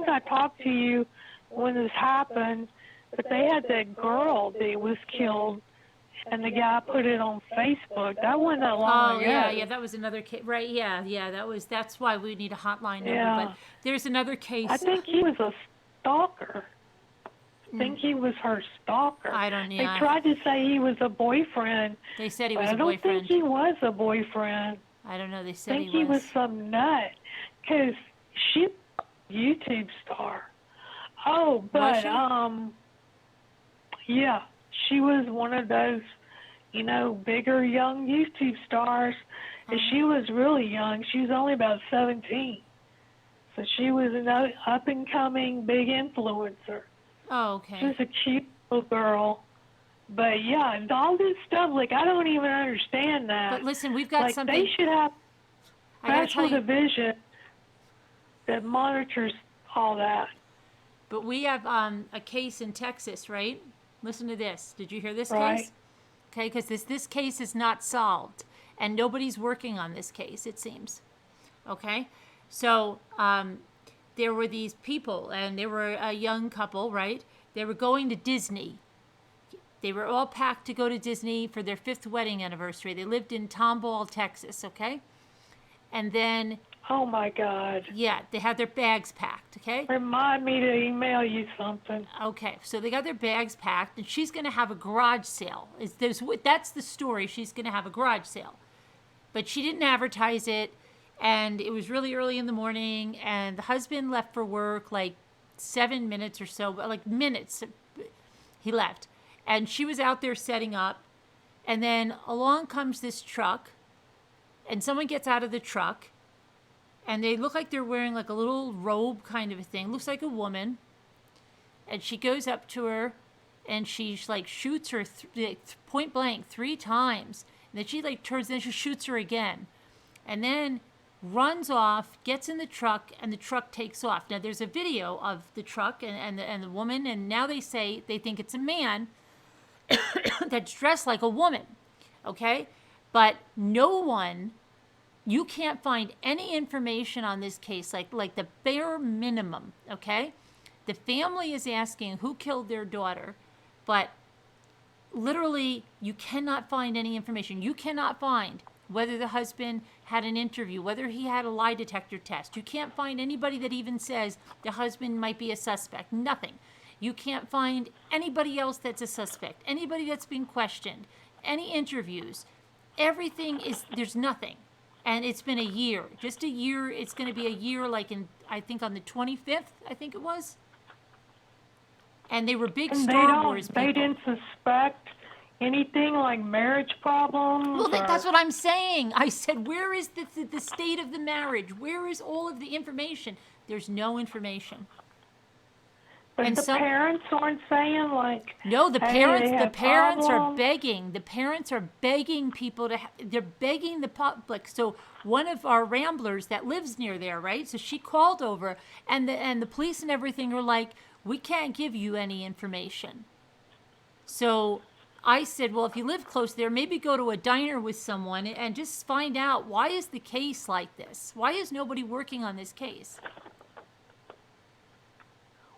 C: I talked to you when this happened, but they had that girl that was killed, and the guy put it on Facebook. That wasn't that long ago.
A: Yeah, that was another case. Right, yeah, that's why we need a hotline number.
C: Yeah.
A: But there's another case.
C: I think he was a stalker. I think he was her stalker.
A: I don't know.
C: They tried to say he was a boyfriend.
A: They said he
C: but
A: was a
C: I don't
A: boyfriend.
C: think he was a boyfriend.
A: I don't know. They
C: I
A: said
C: think he was some nut. Because she's a YouTube star. Oh, but, yeah, she was one of those, you know, bigger young YouTube stars. And she was really young. She was only about 17. So she was an up-and-coming big influencer.
A: Oh, okay.
C: She was a cute little girl. But, yeah, and all this stuff, like, I don't even understand that.
A: But listen, we've got
C: like,
A: something.
C: they should have
A: I gotta
C: special
A: tell you,
C: division that monitors all that.
A: but we have a case in Texas, right? Listen to this. Did you hear this
C: Right.
A: case? Okay, because this case is not solved, and nobody's working on this case, it seems. Okay, so there were these people, and they were a young couple, right? They were going to Disney. They were all packed to go to Disney for their 5th wedding anniversary. They lived in Tomball, Texas, okay? And then,
C: Oh my God.
A: yeah, they had their bags packed, okay?
C: Remind me to email you something.
A: Okay, so they got their bags packed, and she's going to have a garage sale. That's the story. She's going to have a garage sale. But she didn't advertise it, and it was really early in the morning, and the husband left for work like 7 minutes or so, like minutes. He left. And she was out there setting up, and then along comes this truck, and someone gets out of the truck, and they look like they're wearing like a little robe kind of a thing. Looks like a woman. And she goes up to her, and she like shoots her point blank 3 times. And then she like turns, then she shoots her again. And then runs off, gets in the truck, and the truck takes off. Now there's a video of the truck and the woman, and now they say they think it's a man that's dressed like a woman, okay? But no one, you can't find any information on this case, like the bare minimum, okay? The family is asking who killed their daughter, but literally you cannot find any information. You cannot find whether the husband had an interview, whether he had a lie detector test. You can't find anybody that even says the husband might be a suspect. Nothing. You can't find anybody else that's a suspect, anybody that's been questioned, any interviews. Everything is, there's nothing. And it's been a year, just a year. It's going to be a year like I think on the 25th, I think it was. And they were big
C: And
A: Star Wars people.
C: They didn't suspect anything like marriage problems?
A: Well, that's what I'm saying. I said, where is the state of the marriage? Where is all of the information? There's no information.
C: But
A: And
C: the parents aren't saying like,
A: no, the
C: hey,
A: parents are
C: problems?
A: begging. The parents are begging people they're begging the public. So one of our ramblers that lives near there, right? So she called over, and the police and everything are like, we can't give you any information. So I said, well, if you live close there, maybe go to a diner with someone and just find out, why is the case like this? Why is nobody working on this case?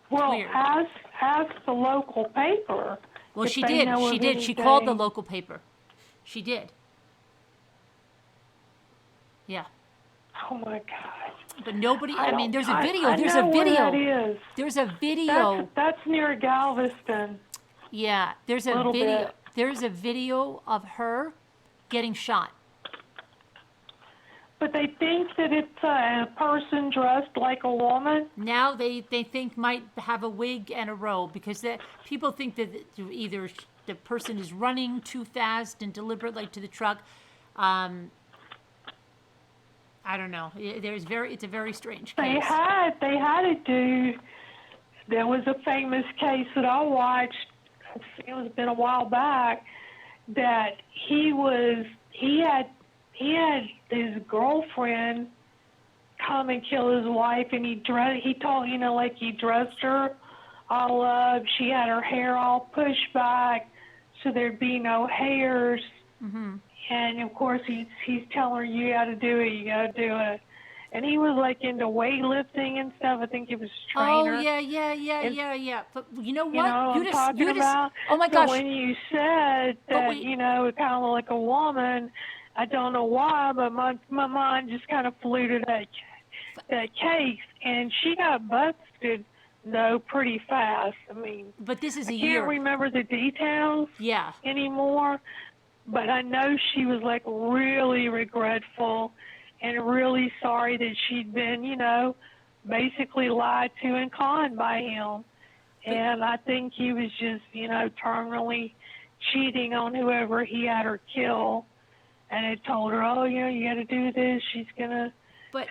C: Well,
A: Weird.
C: ask the local paper.
A: Well,
C: if
A: she
C: they
A: did.
C: know
A: She
C: of
A: did. She called the
C: anything.
A: local paper. She did. Yeah.
C: Oh my God.
A: But nobody, I mean, there's a video.
C: I
A: There's
C: know
A: a
C: where
A: video.
C: that is.
A: There's a video.
C: That's near Galveston.
A: Yeah, there's a
C: Little
A: video.
C: bit.
A: There's a video of her getting shot.
C: But they think that it's a person dressed like a woman.
A: Now they think might have a wig and a robe, because people think that either the person is running too fast and deliberate, like to the truck. I don't know. It's a very strange case.
C: They had to do. There was a famous case that I watched. It was been a while back. That he had his girlfriend come and kill his wife, and he told, like he dressed her all up. She had her hair all pushed back so there'd be no hairs.
A: Mm-hmm.
C: And of course he's telling her, you got to do it, you got to do it. And he was like into weightlifting and stuff. I think he was a trainer.
A: Oh yeah. But you know what?
C: You know what I'm talking about?
A: Oh my
C: So
A: gosh.
C: when you said that,
A: wait.
C: it kind of looked like a woman, I don't know why, but my mind just kind of flew to that case, and she got busted though pretty fast. I mean,
A: But this is a
C: I
A: year.
C: can't remember the details
A: Yeah.
C: anymore, but I know she was like really regretful and really sorry that she'd been, basically lied to and conned by him. And I think he was just, terminally cheating on whoever he had her kill. And had told her, oh, you got to do this. She's going to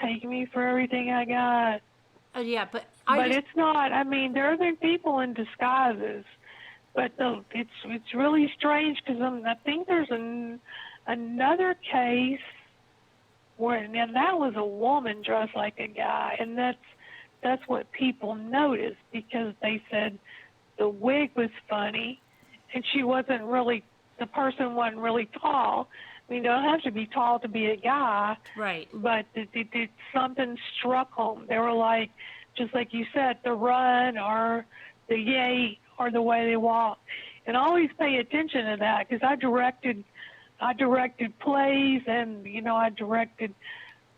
C: take me for everything I got.
A: Yeah, but
C: it's not. I mean, there have been people in disguises. But it's really strange because I think there's another case where, and that was a woman dressed like a guy, and that's what people noticed because they said the wig was funny, and the person wasn't really tall, I mean, you don't have to be tall to be a guy,
A: Right.
C: but something struck them. They were like, just like you said, the run or the gait or the way they walk. And always pay attention to that, because I directed plays, and I directed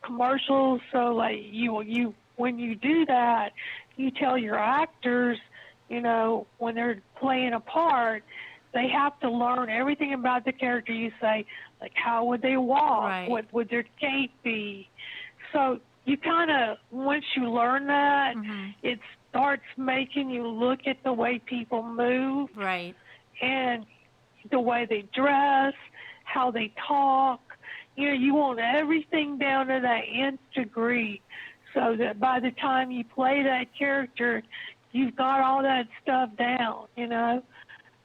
C: commercials. So like you when you do that, you tell your actors, when they're playing a part, they have to learn everything about the character. You say, like, how would they walk?
A: Right.
C: What would their gait be? So you kind of, once you learn that, it starts making you look at the way people move.
A: Right.
C: And the way they dress, how they talk. You want everything down to that nth degree, so that by the time you play that character, you've got all that stuff down,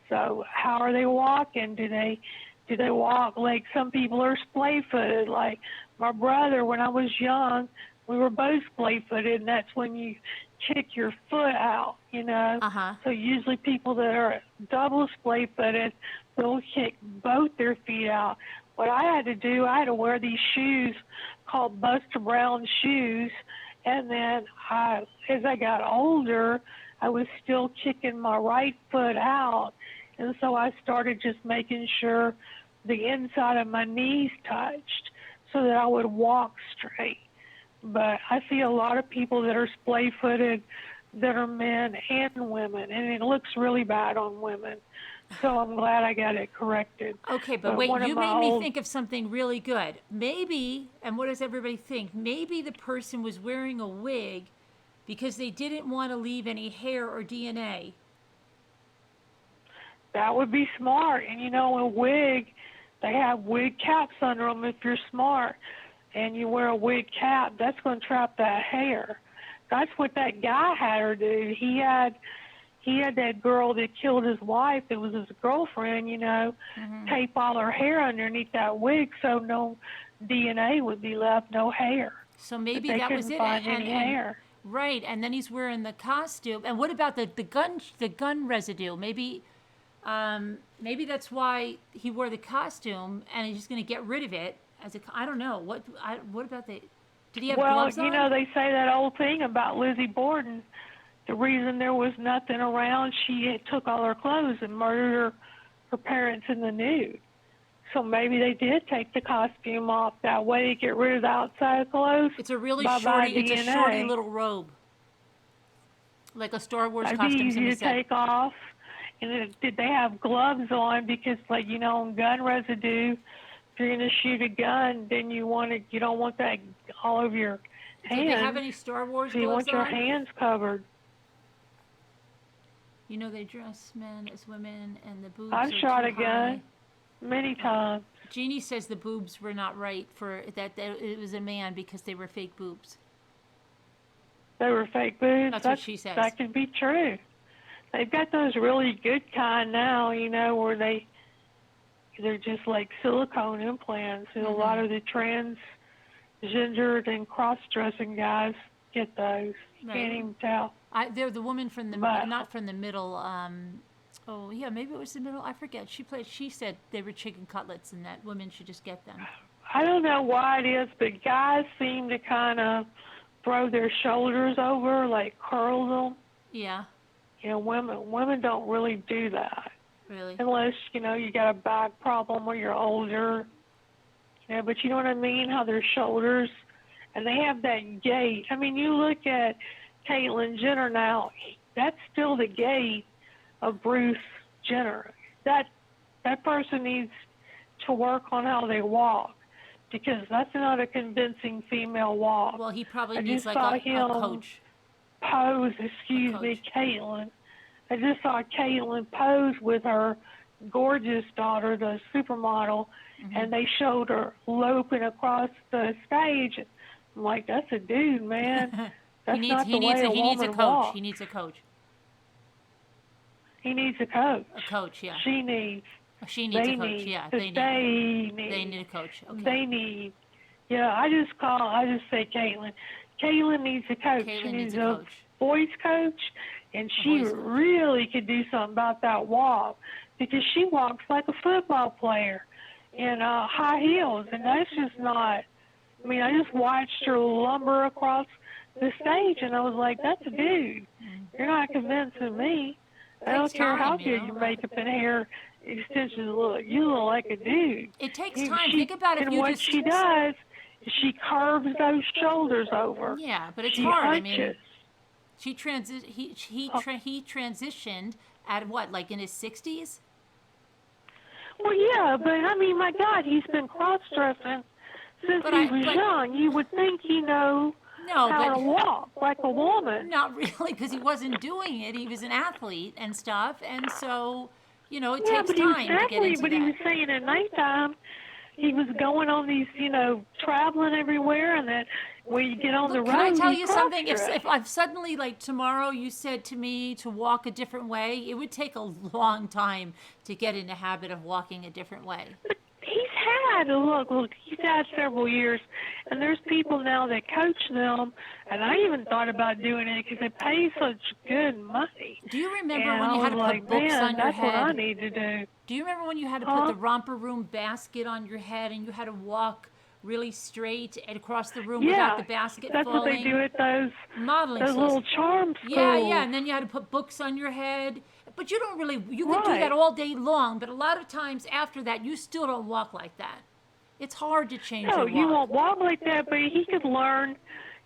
C: So how are they walking? Do they walk like some people are splay-footed? Like my brother, when I was young, we were both splay-footed, and that's when you kick your foot out, So usually people that are double splay-footed, they'll kick both their feet out. What I had to do, I had to wear these shoes called Buster Brown shoes, and then as I got older, I was still kicking my right foot out, and so I started just making sure the inside of my knees touched so that I would walk straight. But I see a lot of people that are splay-footed that are men and women, and it looks really bad on women. So I'm glad I got it corrected.
A: Okay, but wait, you made me think of something really good. Maybe, and what does everybody think? Maybe the person was wearing a wig because they didn't want to leave any hair or DNA.
C: That would be smart. And a wig, they have wig caps under them if you're smart. And you wear a wig cap, that's going to trap that hair. That's what that guy had her do. He had that girl that killed his wife, it was his girlfriend, tape all her hair underneath that wig so no DNA would be left, no hair.
A: So maybe
C: that
A: was it.
C: Find any hair.
A: Right, and then he's wearing the costume. And what about the gun residue? Maybe that's why he wore the costume, and he's just going to get rid of it. I don't know. What about did he have gloves on?
C: Well, they say that old thing about Lizzie Borden. The reason there was nothing around, she took all her clothes and murdered her parents in the nude. So maybe they did take the costume off. That way they get rid of the outside clothes.
A: It's a really shorty little robe. Like a Star Wars costume.
C: It'd be easy to take off. And did they have gloves on? Because, on gun residue, if you're going to shoot a gun, then you don't want that all over your hands.
A: Did they have any Star Wars gloves on?
C: You want your hands covered.
A: They dress men as women, and the boobs
C: I've shot a gun
A: high.
C: Many times.
A: Jeannie says the boobs were not right for that it was a man because they were fake boobs.
C: They were fake boobs?
A: That's what she says.
C: That could be true. They've got those really good kind now, where they're just like silicone implants. And a lot of the transgendered and cross-dressing guys get those. You can't even tell.
A: They're the woman from the not from the middle. Oh yeah, maybe it was the middle. I forget. She said they were chicken cutlets, and that women should just get them.
C: I don't know why it is, but guys seem to kind of throw their shoulders over, like curl them.
A: Yeah.
C: Women don't really do that.
A: Really?
C: Unless, you got a back problem or you're older. But you know what I mean? How their shoulders, and they have that gait. I mean, you look at Caitlyn Jenner now, that's still the gait of Bruce Jenner. That person needs to work on how they walk, because that's not a convincing female walk.
A: Well, he probably needs like a coach.
C: Caitlyn. I just saw Caitlyn pose with her gorgeous daughter, the supermodel, and they showed her loping across the stage. I'm like, that's a dude, man. That's not the way a woman walks.
A: He needs a coach.
C: He needs a coach.
A: A coach, yeah.
C: She needs
A: a coach, yeah. They need a coach. Okay.
C: They need. Yeah, I just say Caitlyn. Caitlyn needs a coach. She needs a voice coach, and she really could do something about that walk, because she walks like a football player. in high heels, and that's just not. I mean, I just watched her lumber across the stage, and I was like, "That's a dude. You're not convincing me. I don't
A: Takes
C: care how
A: time,
C: good
A: you
C: your
A: know.
C: makeup and hair extensions look. You look like a dude."
A: It takes
C: She-
A: time.
C: she-
A: Think about if
C: and
A: you
C: what
A: just.
C: she does is she curves those shoulders over.
A: Yeah, but it's
C: She
A: hard. I
C: hunches.
A: mean, he transitioned at what, like in his 60s?
C: Well, yeah, but I mean, my God, he's been cross-dressing since
A: But
C: he
A: I-
C: was
A: but-
C: young. You would think he knows
A: No,
C: how to
A: but
C: walk like a woman.
A: not really, because he wasn't doing it. He was an athlete and stuff, and so it
C: Yeah,
A: takes
C: but he was
A: time to get into
C: but he was
A: that.
C: saying at nighttime he was going on these, traveling everywhere, and that when you get on the road,
A: Can I tell
C: he's
A: you something?
C: cross-dressed.
A: If I've suddenly, like tomorrow, you said to me to walk a different way, it would take a long time to get in the habit of walking a different way.
C: He's he's had several years, and there's people now that coach them, and I even thought about doing it because they pay such good money.
A: Do you remember
C: And
A: when you
C: I
A: had to
C: was
A: put
C: like,
A: books
C: man,
A: on your
C: that's what I
A: head?
C: need to do.
A: Do you remember when you had to put the romper room basket on your head and you had to walk really straight and across the room without the basket
C: that's
A: falling?
C: what they do at those
A: Modeling schools.
C: little charm schools.
A: Yeah, and then you had to put books on your head. But you don't really, you could do
C: Right.
A: that all day long, but a lot of times after that, you still don't walk like that. It's hard to change
C: No,
A: your walk.
C: you won't walk like that, but he could learn.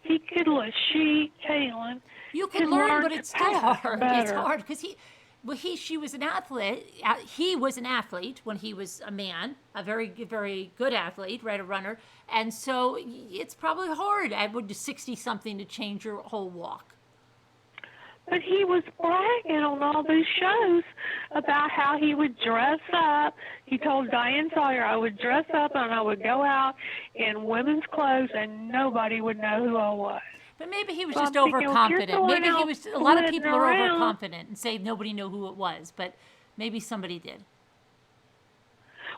C: Caitlin,
A: You can
C: could
A: learn, but
C: to
A: it's still
C: pass
A: hard. It's
C: better.
A: hard because she was an athlete. He was an athlete when he was a man, a very, very good athlete, right, a runner. And so it's probably hard at 60-something to change your whole walk.
C: But he was bragging on all these shows about how he would dress up. He told Diane Sawyer, I would dress up and I would go out in women's clothes and nobody would know who I was.
A: But maybe he was
C: So
A: just
C: I'm thinking, if you're
A: overconfident.
C: going
A: Maybe he
C: out
A: was. A lot of
C: flitting
A: people are
C: around-
A: overconfident and say nobody knew who it was, but maybe somebody did.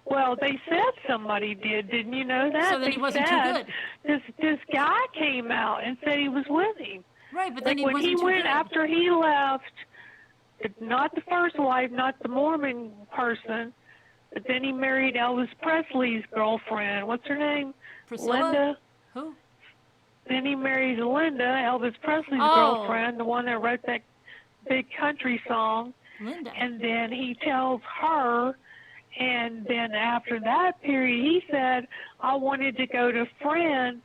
C: Well, they said somebody did. Didn't you know that?
A: So then
C: they
A: he wasn't too
C: said
A: good.
C: This guy came out and said he was with him.
A: Right, but then
C: Like
A: he
C: when
A: wasn't
C: he
A: too
C: went
A: good.
C: after he left, not the first wife, not the Mormon person, but then he married Elvis Presley's girlfriend. What's her name?
A: Priscilla?
C: Linda.
A: Who?
C: Then he married Linda, Elvis Presley's
A: Oh.
C: girlfriend, the one that wrote that big country song.
A: Linda.
C: And then he tells her, and then after that period, he said, I wanted to go to France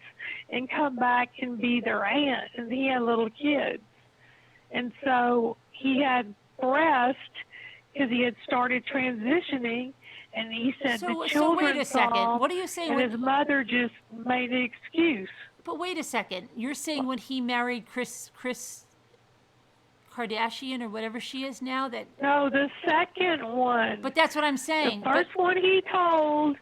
C: and come back and be their aunt. And he had little kids. And so he had breast because he had started transitioning. And he said the
A: So
C: children
A: wait a second.
C: saw,
A: What are you saying?
C: and
A: When,
C: his mother just made an excuse.
A: but wait a second. You're saying when he married Chris Kardashian or whatever she is now, that.
C: No, the second one.
A: But that's what I'm saying.
C: The first one he told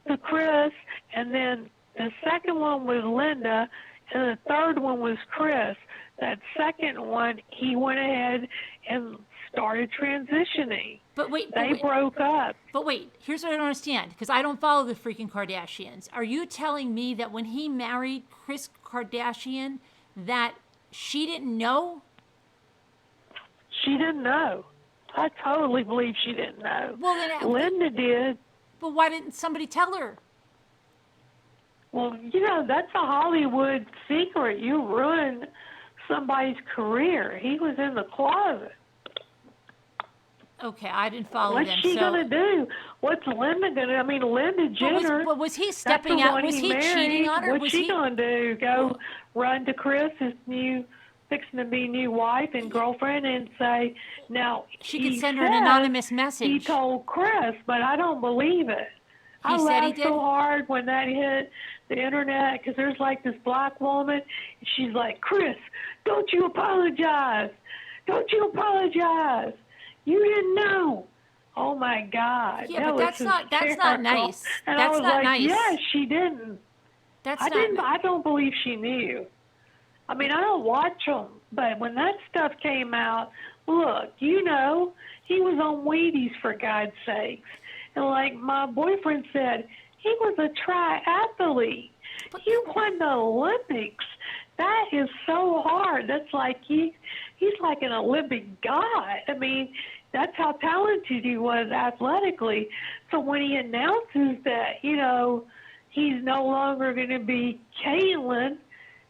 C: to Chris, and then the second one was Linda, and the third one was Chris. That second one, he went ahead and started transitioning.
A: But wait.
C: They broke up.
A: But wait, here's what I don't understand, because I don't follow the freaking Kardashians. Are you telling me that when he married Kris Kardashian, that she didn't know?
C: She didn't know. I totally believe she didn't know.
A: Well, then,
C: Linda did.
A: but why didn't somebody tell her?
C: Well, that's a Hollywood secret. You ruin somebody's career. He was in the closet.
A: Okay, I didn't follow
C: What's
A: them.
C: she
A: so,
C: gonna do? What's Linda gonna? I mean, Linda Jenner.
A: but was he
C: that's
A: stepping
C: the
A: out?
C: one
A: Was he
C: married.
A: cheating on her?
C: What's
A: Was
C: she
A: he?
C: gonna do? Go run to Chris, his fixing to be new wife and girlfriend, and say, now
A: She
C: he
A: could send her an
C: says
A: anonymous
C: He
A: message.
C: told Chris, but I don't believe it. I
A: He said he
C: laughed
A: did?
C: so hard when that hit the internet because there's like this black woman, and she's like, Chris, don't you apologize? Don't you apologize? You didn't know. Oh my God!
A: Yeah,
C: that
A: but
C: was
A: that's not
C: hysterical.
A: nice.
C: And
A: That's
C: I was
A: not
C: like,
A: nice.
C: yes, she didn't.
A: That's
C: I
A: not.
C: didn't. I don't believe she knew. I mean, I don't watch them, but when that stuff came out, look, he was on Wheaties for God's sakes, and like my boyfriend said, he was a triathlete. He won the Olympics. That is so hard. That's like he's like an Olympic god. I mean, that's how talented he was athletically. So when he announces that, he's no longer going to be Caitlyn,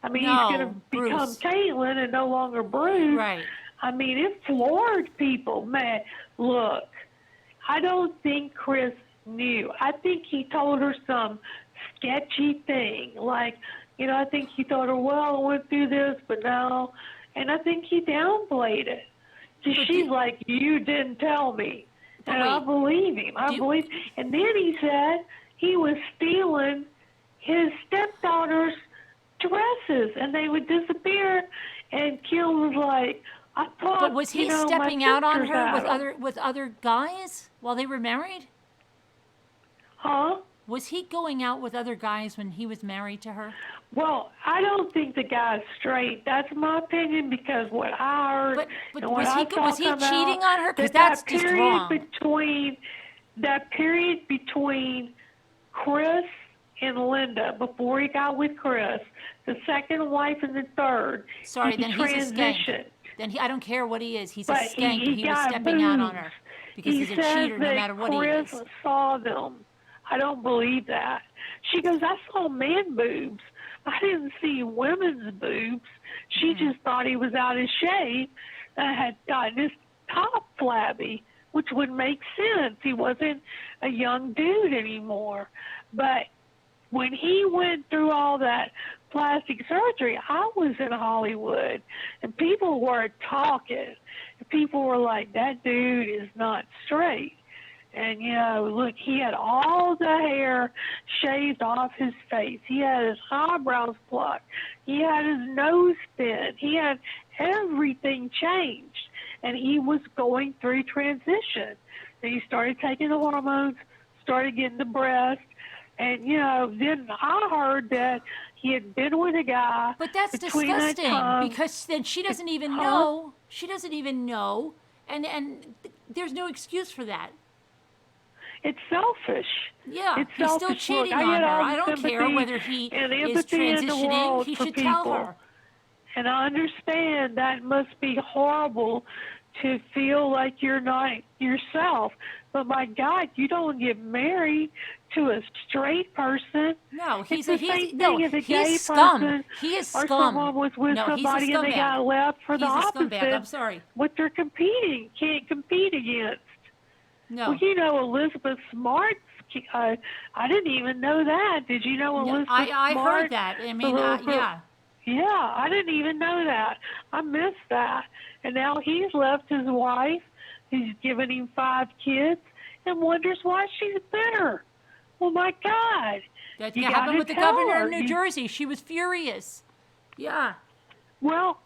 C: I mean, he's going to become
A: Bruce.
C: Caitlyn and no longer Bruce.
A: Right.
C: I mean, it floored people. Man, look, I don't think Chris knew. I think he told her some sketchy thing. Like, I think he told her, well, I went through this, but no. And I think he downplayed it. So she's like, you didn't tell me. And I believe him. And then he said he was stealing his stepdaughter's dresses, and they would disappear. And Kill was like, I thought.
A: But was he stepping out on her with other guys while they were married?
C: Huh?
A: Was he going out with other guys when he was married to her?
C: Well, I don't think the guy's straight. That's my opinion, because what I heard
A: but
C: and what
A: was he cheating on her? Because that's just wrong.
C: That period between Chris and Linda, before he got with Chris, the second wife and the third.
A: Sorry, then he's a skank. Then I don't care what he is. He's a skank. He was stepping out on her because he's a cheater, no matter what he is.
C: Chris saw them. I don't believe that. She goes, I saw man boobs. I didn't see women's boobs. She just thought he was out of shape and had gotten his top flabby, which would make sense. He wasn't a young dude anymore. But when he went through all that plastic surgery, I was in Hollywood, and people were talking. People were like, that dude is not straight. And, look, he had all the hair shaved off his face. He had his eyebrows plucked. He had his nose thin. He had everything changed. And he was going through transition. And he started taking the hormones, started getting the breast. And, then I heard that he had been with a guy.
A: But that's disgusting, because then she doesn't even know. She doesn't even know. And there's no excuse for that.
C: It's selfish.
A: Yeah,
C: it's
A: he's still cheating on her. I don't care whether he is transitioning. He should tell her.
C: And I understand that must be horrible to feel like you're not yourself. But my God, you don't get married to a straight person.
A: No, he's
C: scum.
A: He is scum.
C: Or someone was with somebody and they got left for the opposite.
A: He's a scumbag. I'm sorry.
C: What they're competing, can't compete against.
A: No.
C: Well, Elizabeth Smart, I didn't even know that. Did you know Elizabeth Smart?
A: I heard that. I mean, yeah.
C: Yeah, I didn't even know that. I missed that. And now he's left his wife. He's given him 5 kids and wonders why she's bitter. Well, my God.
A: That happened with the governor of New Jersey. She was furious. Yeah.
C: Well,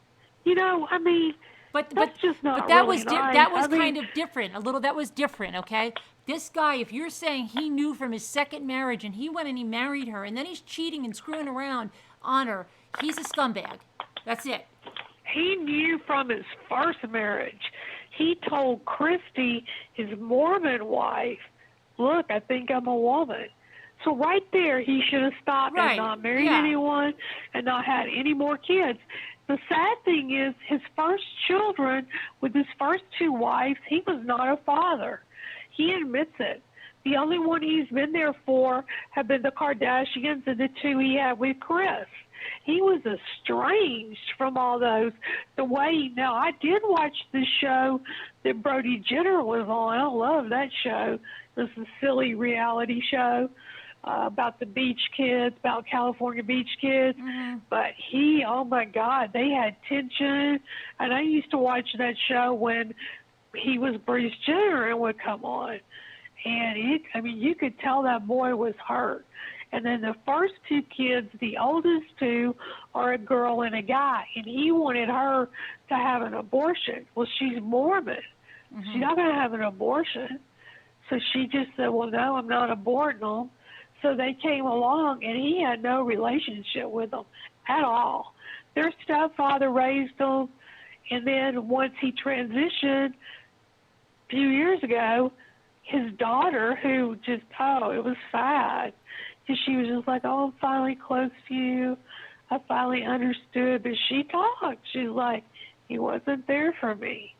C: I mean, that's just not
A: that
C: really
A: was
C: nice.
A: That was kind of different. That was different, okay? This guy, if you're saying he knew from his second marriage and he went and he married her and then he's cheating and screwing around on her, he's a scumbag. That's it.
C: He knew from his first marriage. He told Christy, his Mormon wife, look, I think I'm a woman. So right there, he should have stopped and not married anyone and not had any more kids. The sad thing is, his first children with his first 2 wives, he was not a father. He admits it. The only one he's been there for have been the Kardashians and the 2 he had with Chris. He was estranged from all those. Now, I did watch the show that Brody Jenner was on. I love that show. It was a silly reality show about the beach kids, about California beach kids.
A: Mm-hmm.
C: But oh my God, they had tension. And I used to watch that show when he was Bruce Jenner and would come on. And you could tell that boy was hurt. And then the first 2 kids, the oldest 2, are a girl and a guy. And he wanted her to have an abortion. Well, she's Mormon. Mm-hmm. She's not going to have an abortion. So she just said, well, no, I'm not aborting them. So they came along, and he had no relationship with them at all. Their stepfather raised them. And then once he transitioned a few years ago, his daughter, who just, it was sad. She was just like, I'm finally close to you. I finally understood. But she talked. She's like, he wasn't there for me.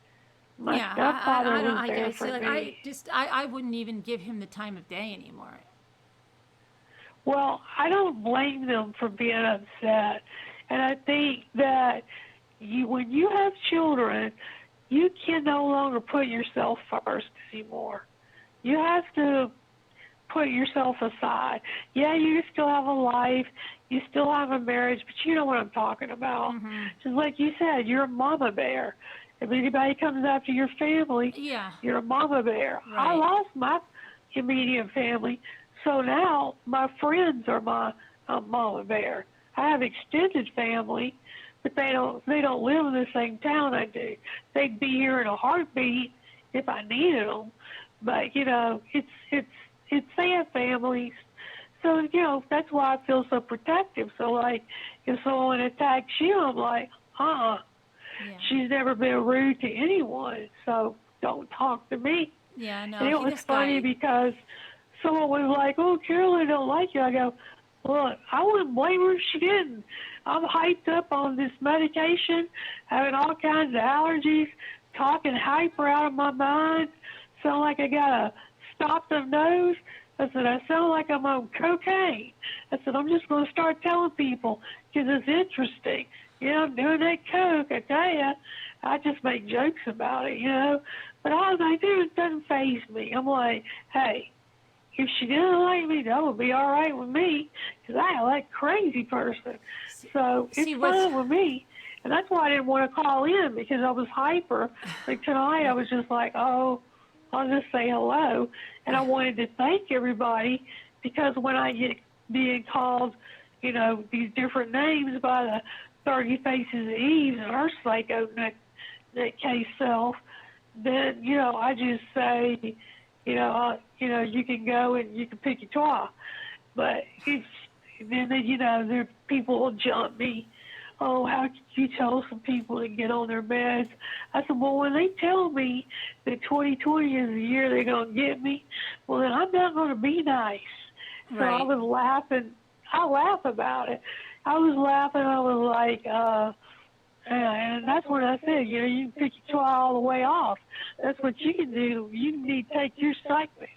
C: My
A: Yeah,
C: stepfather
A: I don't.
C: was
A: I
C: there
A: guess
C: for
A: like,
C: me.
A: I wouldn't even give him the time of day anymore.
C: Well, I don't blame them for being upset. And I think that when you have children, you can no longer put yourself first anymore. You have to put yourself aside. Yeah, you still have a life, you still have a marriage, but you know what I'm talking about.
A: Mm-hmm.
C: Just like you said, you're a mama bear. If anybody comes after your family,
A: Yeah.
C: you're a mama bear. I
A: Right.
C: lost my immediate family, so now my friends are my mama bear. I have extended family, but they don't live in the same town I do. They'd be here in a heartbeat if I needed them, but it's sad families. So, that's why I feel so protective. So, like, if someone attacks you, I'm like,
A: Yeah.
C: she's never been rude to anyone, so don't talk to me.
A: Yeah.
C: And
A: No.
C: it was
A: This
C: funny
A: guy.
C: because someone was like, oh, Carolyn don't like you. I go, look, I wouldn't blame her if she didn't. I'm hyped up on this medication, having all kinds of allergies, talking hyper out of my mind, sound like I got a stopped up nose. I said, I sound like I'm on cocaine. I said, I'm just going to start telling people because it's interesting. I'm doing that coke, I tell you. I just make jokes about it. But all I do, it doesn't faze me. I'm like, hey, if she didn't like me, that would be all right with me because I am that crazy person. So
A: See,
C: it's
A: what's
C: fine with me. And that's why I didn't want to call in because I was hyper. Like tonight, I was just like, oh, I'll just say hello. And I wanted to thank everybody because when I get being called, these different names by the 30 Faces of Eve and her psycho nutcase self, then, I just say, you can go and you can pick your toy. But then, there people will jump me. Oh, how could you tell some people to get on their meds? I said, well, when they tell me that 2020 is the year they're going to get me, well, then I'm not going to be nice. So I
A: right?
C: was laughing. I laugh about it. I was laughing. I was like, and that's what I said. You can pick your toy all the way off. That's what you can do. You need to take your psych meds.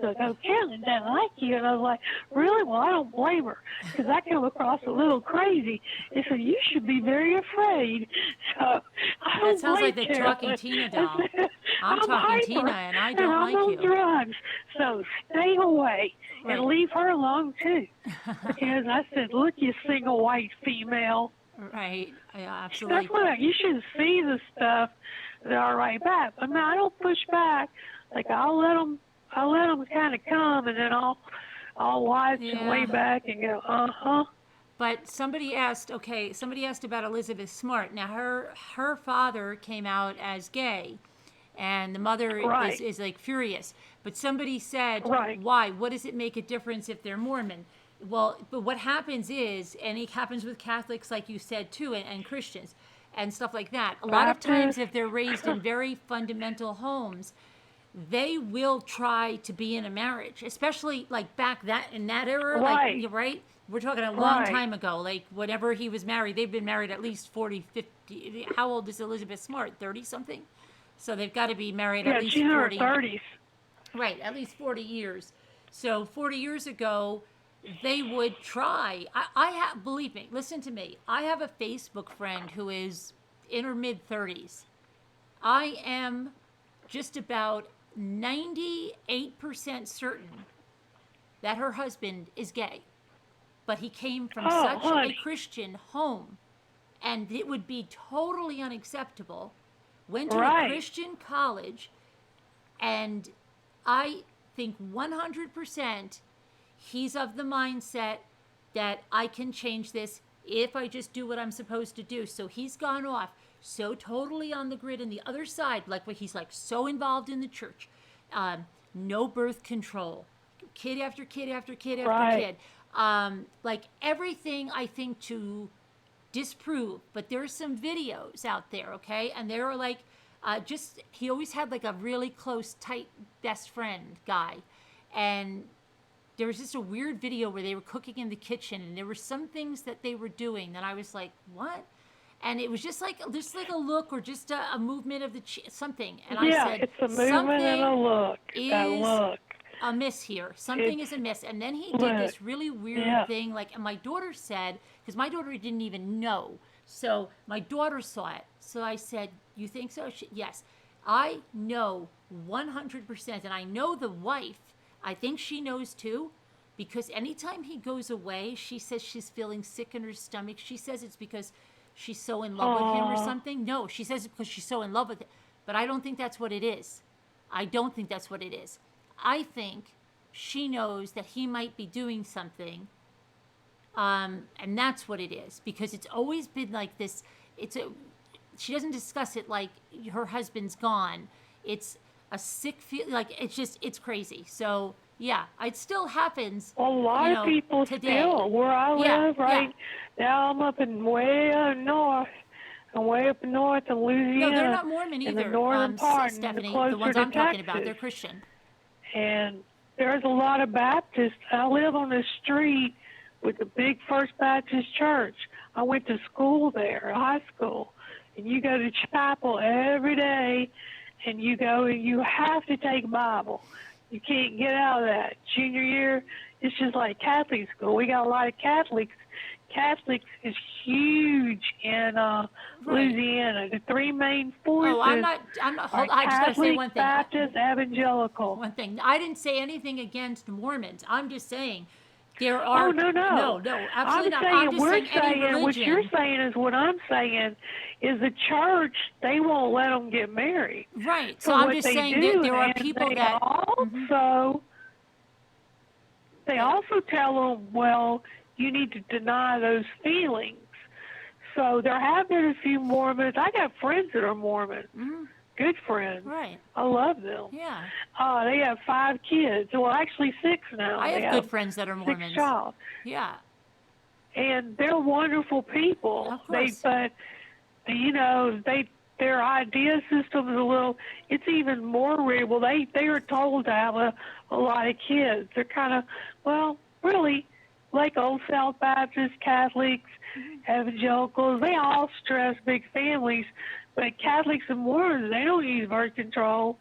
C: So I go, Carolyn doesn't like you. And I was like, really? Well, I don't blame her because I come across a little crazy. And so you should be very afraid. So I don't
A: That sounds
C: blame
A: like the
C: Carolyn.
A: Talking Tina
C: I
A: doll.
C: said,
A: I'm talking Tina,
C: hyper,
A: and I
C: and
A: don't
C: I'm
A: like
C: on
A: you.
C: drugs. So stay away
A: Right.
C: and leave her alone, too. Because I said, look, you single white female.
A: Right. Yeah, absolutely.
C: That's what you should see the stuff that are right back. I mean, I don't push back. Like I'll let them kind of come, and then I'll watch and lay
A: Yeah.
C: back and go,
A: But somebody asked about Elizabeth Smart. Now her father came out as gay, and the mother
C: right,
A: is like furious. But somebody said,
C: right,
A: why? What does it make a difference if they're Mormon? Well, but what happens is, and it happens with Catholics, like you said too, and Christians and stuff like that. A lot of times,
C: Baptist,
A: if they're raised in very fundamental homes, they will try to be in a marriage, especially like back in that era, like
C: right,
A: you're right. We're talking a long
C: right.
A: time ago, like whenever he was married, they've been married at least 40, 50. How old is Elizabeth Smart? 30 something? So they've got to be married at
C: Yeah,
A: least
C: she's in her
A: 40.
C: 30s.
A: Right, at least 40 years. So 40 years ago, they would try. Believe me, listen to me. I have a Facebook friend who is in her mid 30s. I am just about 98% certain that her husband is gay, but he came from
C: Oh,
A: such a
C: honey,
A: Christian home, and it would be totally unacceptable. Went to a
C: right.
A: Christian college, and I think 100% he's of the mindset that I can change this if I just do what I'm supposed to do. So he's gone off so totally on the grid and the other side, like where he's like so involved in the church. No birth control, kid after kid after kid after
C: Right.
A: kid. Like everything I think to disprove, but there's some videos out there, okay? And they were like, he always had like a really close, tight best friend guy. And there was just a weird video where they were cooking in the kitchen and there were some things that they were doing that I was like, what? And it was just like a look or just a movement of the something. And
C: Yeah,
A: I said,
C: it's a movement and a look. That
A: is
C: look.
A: amiss here. Something is amiss. And then he did
C: Look.
A: this really weird
C: Yeah.
A: thing. Like, and my daughter said, because my daughter didn't even know. So my daughter saw it. So I said, you think so? Yes. I know 100%. And I know the wife, I think she knows too. Because anytime he goes away, she says she's feeling sick in her stomach. She says it's because she's so in love with him or something. No, she says it's because she's so in love with him. But I don't think that's what it is. I don't think that's what it is. I think she knows that he might be doing something. And that's what it is. Because it's always been like this. She doesn't discuss it like her husband's gone. It's a sick feel. Like, it's crazy. So, yeah, it still happens.
C: A lot of people
A: today.
C: still, where I live,
A: Yeah,
C: right now, I'm up in way up north. I'm way up north in Louisiana.
A: No, they're not Mormon either.
C: In the northern part,
A: Stephanie,
C: closer
A: the ones
C: to
A: I'm talking
C: Texas.
A: about, they're Christian.
C: And there's a lot of Baptists. I live on the street with the big First Baptist Church. I went to school there, high school. And you go to chapel every day, and you go and you have to take a Bible. You can't get out of that. Junior year, it's just like Catholic school. We got a lot of Catholics. Catholics is huge in Louisiana. The three main forces
A: I'm not, hold on, I just got to say one thing.
C: Baptist, evangelical.
A: One thing. I didn't say anything against Mormons. I'm just saying there are.
C: Oh, no.
A: No, absolutely not. I'm just saying any religion.
C: What you're saying is what I'm saying is the church, they won't let them get married.
A: Right. So I'm just saying that there are people that.
C: They also tell them, well, you need to deny those feelings. So there have been a few Mormons. I got friends that are Mormons.
A: Mm-hmm.
C: Good friends.
A: Right.
C: I love them.
A: Yeah.
C: They have 5 kids. Well, actually 6 now.
A: I have good friends that are Mormons.
C: 6 child.
A: Yeah.
C: And they're wonderful people.
A: Of course.
C: Their idea system is it's even more real. Well, they are told to have a lot of kids. They're kind of, really, like Old South Baptists, Catholics, evangelicals, they all stress big families. But Catholics and Mormons, they don't use birth control.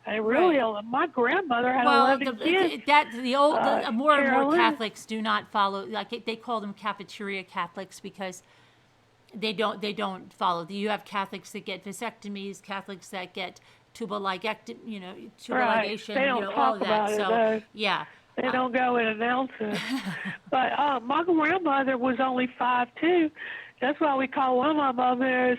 C: They really don't. My grandmother had 11 kids.
A: More and more Catholics do not follow. Like, they call them cafeteria Catholics because they don't follow. You have Catholics that get vasectomies, Catholics that get tubal ligation,
C: They don't talk
A: all of that.
C: about it,
A: yeah.
C: They don't go and announce it. But my grandmother was only 5'2". That's why we call one of my mothers,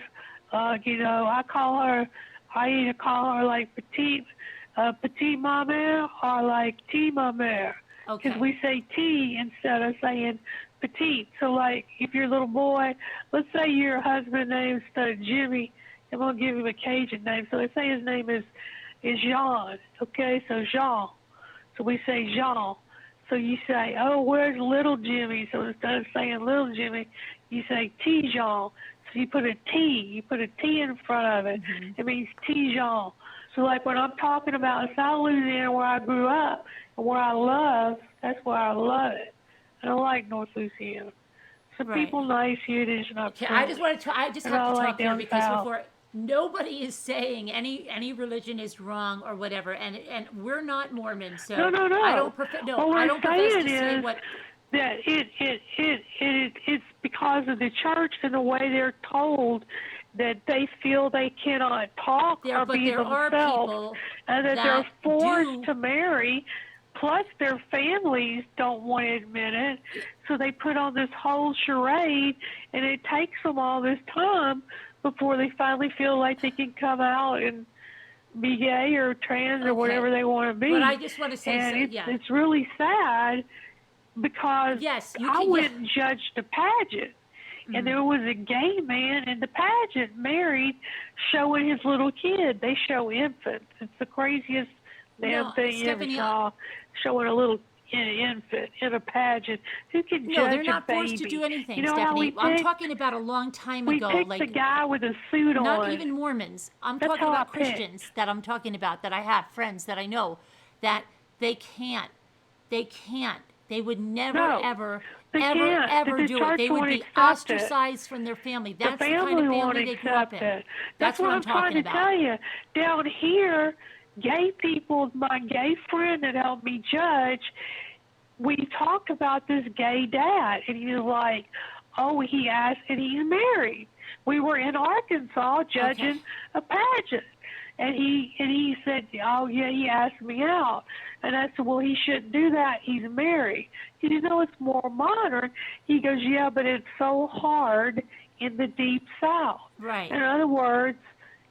C: I either call her like petite ma mère or like tea ma mère. Because we say tea instead of saying petite. So, like, if your little boy, let's say your husband name instead of Jimmy, I'm going to give him a Cajun name. So let's say his name is Jean, okay? So Jean. So we say Jean. So you say, oh, where's little Jimmy? So instead of saying little Jimmy, you say T Jean. So you put a T in front of it. Mm-hmm. It means T Jean. So like when I'm talking about South Louisiana where I grew up and where I love, that's where I love it. I don't like North Louisiana. Some people nice here, it is not.
A: Okay, I just have to talk here because before nobody is saying any religion is wrong or whatever, and we're not Mormon, so
C: no.
A: I don't profess to say what.
C: That it's because of the church and the way they're told that they feel they cannot talk or be themselves, and that they're forced to marry. Plus, their families don't want to admit it, so they put on this whole charade, and it takes them all this time before they finally feel like they can come out and be gay or trans or whatever they want to be.
A: But I just want to say,
C: it's really sad because I went and judged a pageant, and there was a gay man in the pageant married, showing his little kid. They show infants. It's the craziest damn thing you ever saw, showing a little infant in a pageant. Who can judge a baby?
A: No, they're not forced to do anything, Stephanie. I'm talking about a long time ago.
C: We picked the guy with a suit on.
A: Not even Mormons. I'm talking about Christians that I'm talking about, that I have friends that I know, that they can't. They would never,
C: No,
A: ever,
C: they
A: ever,
C: can't.
A: ever
C: The
A: do it.
C: church
A: They would
C: won't
A: be
C: accept it.
A: ostracized from their family.
C: The
A: That's the kind
C: family
A: of
C: won't
A: family they grew up
C: accept
A: in.
C: it.
A: That's
C: what
A: what
C: I'm trying
A: talking
C: to
A: about.
C: tell you. Down here, gay people, my gay friend that helped me judge, we talked about this gay dad, and he was like, oh, he asked, and he's married. We were in Arkansas judging a pageant, and he said, oh, yeah, he asked me out. And I said, well, he shouldn't do that. He's married. He said, no, it's more modern. He goes, yeah, but it's so hard in the Deep South.
A: Right.
C: In other words,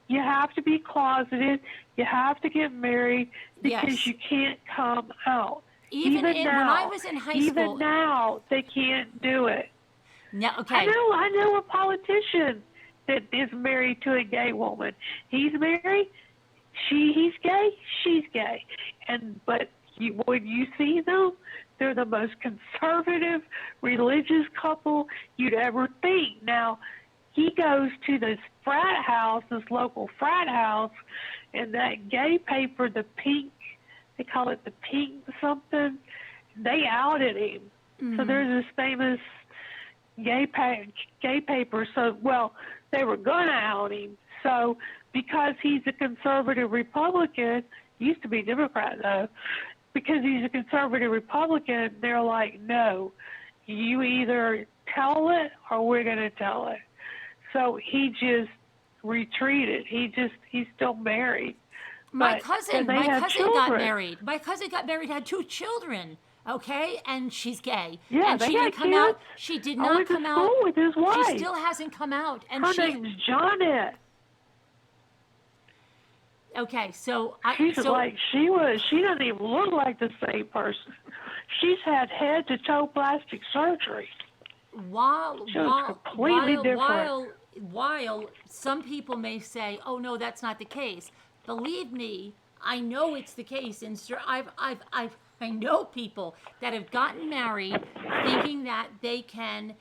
C: you have to be closeted. You have to get married because
A: Yes.
C: you can't come out.
A: Even
C: now,
A: when I was in high
C: even
A: school.
C: now, they can't do it.
A: No, okay.
C: I know a politician that is married to a gay woman. He's married. He's gay. She's gay. But when you see them, they're the most conservative, religious couple you'd ever think. Now, he goes to this frat house, this local frat house, and that gay paper, the Pink, they call it the Pink something, they outed him.
A: Mm-hmm.
C: So there's this famous gay paper. So, well, they were going to out him. So because he's a conservative Republican, used to be Democrat though, because he's a conservative Republican, they're like, no, you either tell it or we're going to tell it. So he just retreated. He's still married.
A: My cousin got married. My cousin got married, had 2 children. Okay, and she's gay.
C: Yeah,
A: and
C: they
A: she
C: got
A: didn't come
C: kids.
A: out. She did
C: I
A: not
C: went
A: come
C: to
A: out.
C: school with his wife.
A: She still hasn't come out. And
C: her name's Janet.
A: Okay, so
C: she doesn't even look like the same person. She's had head to toe plastic surgery.
A: While some people may say, "Oh no, that's not the case," believe me, I know it's the case. And I know people that have gotten married thinking that they can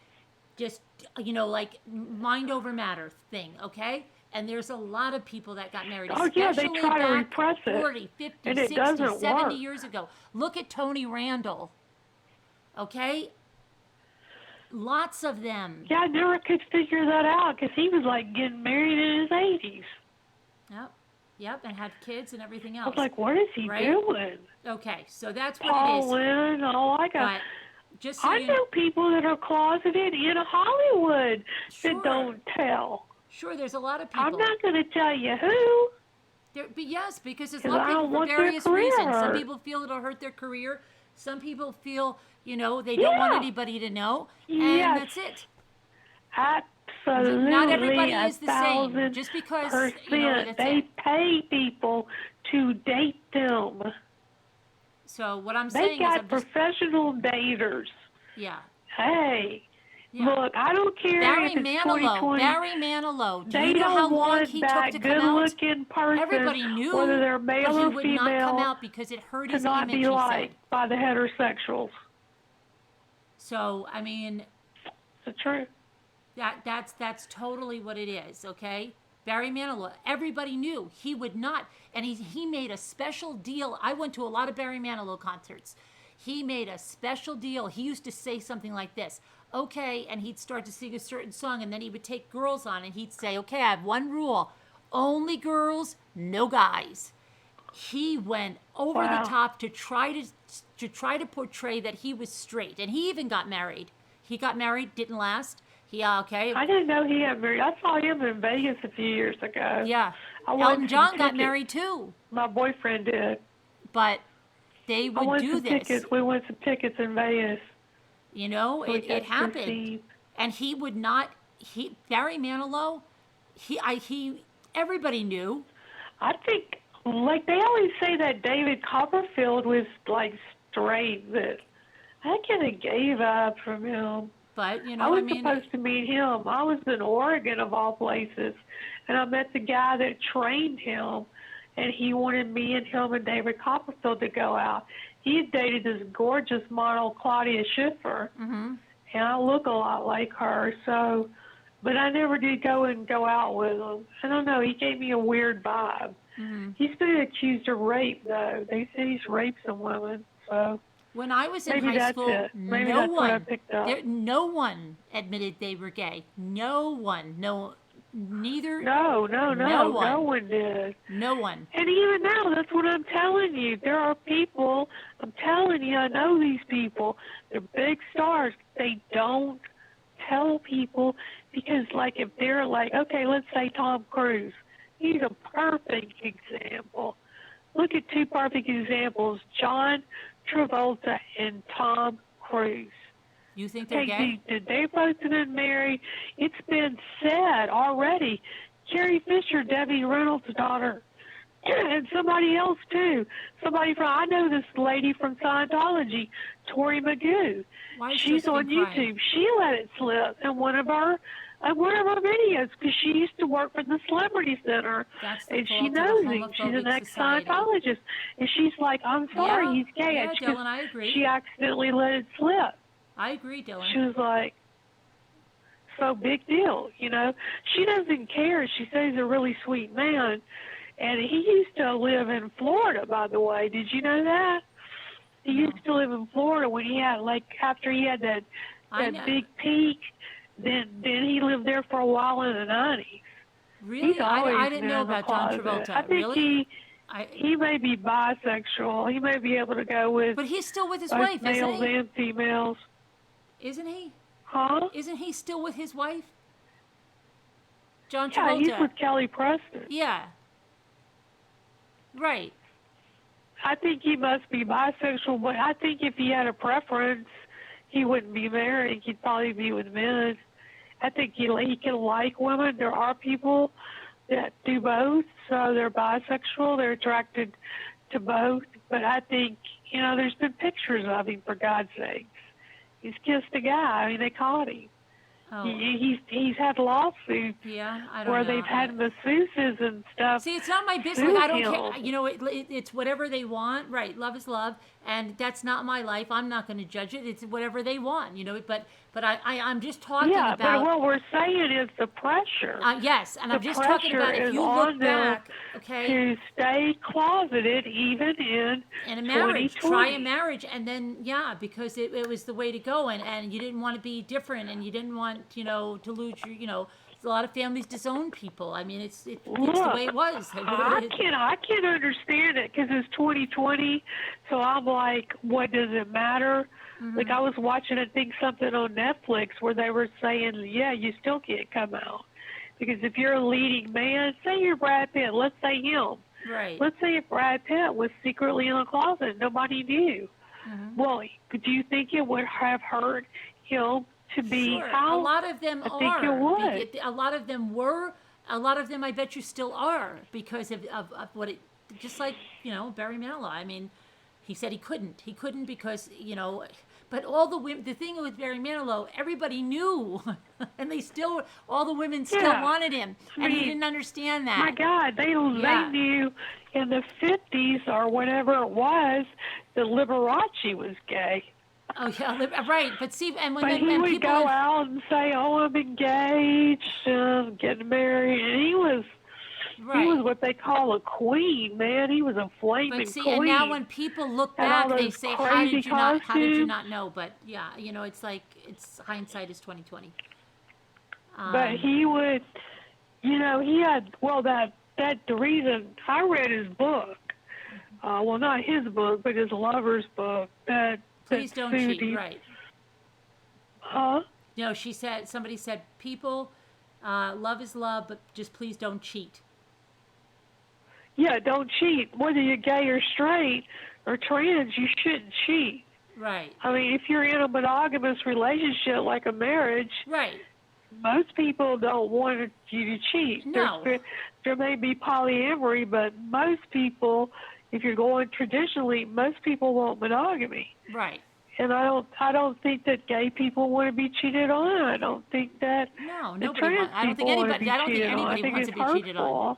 A: just, like mind over matter thing, okay? And there's a lot of people that got married, especially
C: they try to repress it,
A: 40, 50,
C: and it
A: 60,
C: doesn't
A: 70
C: work.
A: years ago. Look at Tony Randall, okay? Lots of them.
C: Yeah, I never could figure that out because he was like getting married in his 80s.
A: Yep, and had kids and everything else.
C: I was like, what is he doing?
A: Okay, so that's what
C: Paul
A: it is.
C: Lynn, I
A: know
C: people that are closeted in Hollywood that don't tell.
A: Sure, there's a lot of people.
C: I'm not going to tell you who.
A: But yes, because there's a lot of people for various reasons. Some people feel it'll hurt their career. Some people feel, they don't want anybody to know. And that's it.
C: Absolutely.
A: Not everybody is the same. Just because,
C: they pay people to date them.
A: So what I'm saying is,
C: they got professional daters.
A: Yeah.
C: Hey. Yeah. Look, I don't care if it's 2020.
A: Barry Manilow. Do
C: they
A: you know
C: don't
A: how long
C: want
A: he
C: that
A: took to come out?
C: good-looking person,
A: Everybody knew,
C: whether they're male or
A: would
C: female,
A: not come out because it hurt his
C: not
A: image.
C: be liked by the heterosexuals.
A: So I mean,
C: it's the truth.
A: That's totally what it is. Okay, Barry Manilow. Everybody knew he would not, and he made a special deal. I went to a lot of Barry Manilow concerts. He made a special deal. He used to say something like this. Okay, and he'd start to sing a certain song, and then he would take girls on, and he'd say, okay, I have one rule. Only girls, no guys. He went over the top to try to portray that he was straight, and he even got married. He got married, didn't last. I
C: didn't know he got married. I saw him in Vegas a few years ago.
A: Yeah. Elton John got married, too.
C: My boyfriend did.
A: But they would do this.
C: Tickets. We won some tickets in Vegas.
A: It happened. And he would not, Barry Manilow, everybody knew.
C: I think, like they always say that David Copperfield was like straight, but I get a gay vibe from him.
A: But,
C: I was supposed to meet him. I was in Oregon, of all places, and I met the guy that trained him, and he wanted me and him and David Copperfield to go out. He had dated this gorgeous model, Claudia Schiffer, and I look a lot like her, so, but I never did go out with him. I don't know, he gave me a weird vibe. He's been accused of rape, though. They say he's raped some women, so.
A: When I was in
C: Maybe
A: high
C: that's
A: school,
C: it. Maybe that's what I picked up.
A: no one admitted they were gay. No one. No, neither.
C: No
A: one.
C: one did.
A: No one.
C: And even now, that's what I'm telling you. There are people, I'm telling you, I know these people. They're big stars. They don't tell people because, like, if they're like, okay, let's say Tom Cruise. He's a perfect example. Look at two perfect examples, John Travolta and Tom Cruise.
A: You think they're gay?
C: Did they both been married? It's been said already. Carrie Fisher, Debbie Reynolds' daughter, and somebody else too. I know this lady from Scientology, Tori Magoo.
A: Why is
C: She's on YouTube.
A: Crying?
C: She let it slip in one of our videos because she used to work for the Celebrity Center, and she knows him. She's an ex-Scientologist, and she's like, "I'm sorry, he's gay."
A: Yeah, Dylan, I agree.
C: She accidentally let it slip.
A: I agree, Dylan.
C: She was like, "So big deal, you know." She doesn't care. She says he's a really sweet man, and he used to live in Florida. By the way, did you know that? He used to live in Florida when he had after he had that big peak. Then he lived there for a while in the 90s.
A: Really? I didn't know about John Travolta.
C: I think
A: really?
C: He may be bisexual. He may be able to go with.
A: But he's still with his wife, isn't he?
C: Males and females.
A: Isn't he?
C: Huh?
A: Isn't he still with his wife? John
C: Yeah,
A: Travolta.
C: he's with Kelly Preston.
A: Yeah. Right.
C: I think he must be bisexual, but I think if he had a preference, he wouldn't be married. He'd probably be with men. I think he can like women. There are people that do both, so they're bisexual. They're attracted to both. But I think, there's been pictures of him, for God's sakes. He's kissed a guy. I mean, they caught him.
A: Oh.
C: He's had lawsuits where they've had masseuses and stuff.
A: See, it's not my business. I don't care. It's whatever they want. Right. Love is love. And that's not my life. I'm not going to judge it. It's whatever they want, But I'm just talking about...
C: Yeah, but what we're saying is the pressure.
A: Yes, and I'm just talking about if you look back, okay...
C: to stay closeted even in
A: a marriage.
C: 2020.
A: Try a marriage, and then, because it was the way to go, and you didn't want to be different, and you didn't want, to lose your, a lot of families disown people. I mean, it's the way it was.
C: I can't understand it because it's 2020, so I'm like, what does it matter? Mm-hmm. Like, I was watching, I think, something on Netflix where they were saying, you still can't come out. Because if you're a leading man, say you're Brad Pitt, let's say him.
A: Right.
C: Let's say if Brad Pitt was secretly in a closet, nobody knew. Mm-hmm. Well, do you think it would have hurt him to be out?
A: A lot of them
C: I think it would.
A: A lot of them were. A lot of them, I bet you, still are because of what it. Just like Barry Manilow. I mean, he said he couldn't. He couldn't because But all the women. The thing with Barry Manilow, everybody knew, and all the women still wanted him, and he didn't understand that.
C: My God, they knew in the 50s or whenever it was that Liberace was gay.
A: Oh yeah, right. But see, and when
C: he would go out and say, "Oh, I'm engaged, I'm getting married," and he was what they call a queen, man. He was a flaming queen.
A: And now when people look back, they say, "How did you not know?" But it's like hindsight is 20/20.
C: But he would, he had the reason I read his book. Well, not his book, but his lover's book.
A: Please don't cheat, right?
C: Huh?
A: No, somebody said, people, love is love, but just please don't cheat.
C: Yeah, don't cheat. Whether you're gay or straight or trans, you shouldn't cheat.
A: Right.
C: I mean, if you're in a monogamous relationship like a marriage,
A: right,
C: most people don't want you to cheat.
A: No.
C: There may be polyamory, but most people, if you're going traditionally, most people want monogamy.
A: Right.
C: And I don't think that gay people want to be cheated on. I don't think that
A: nobody wants. I don't think anybody wants to be cheated on.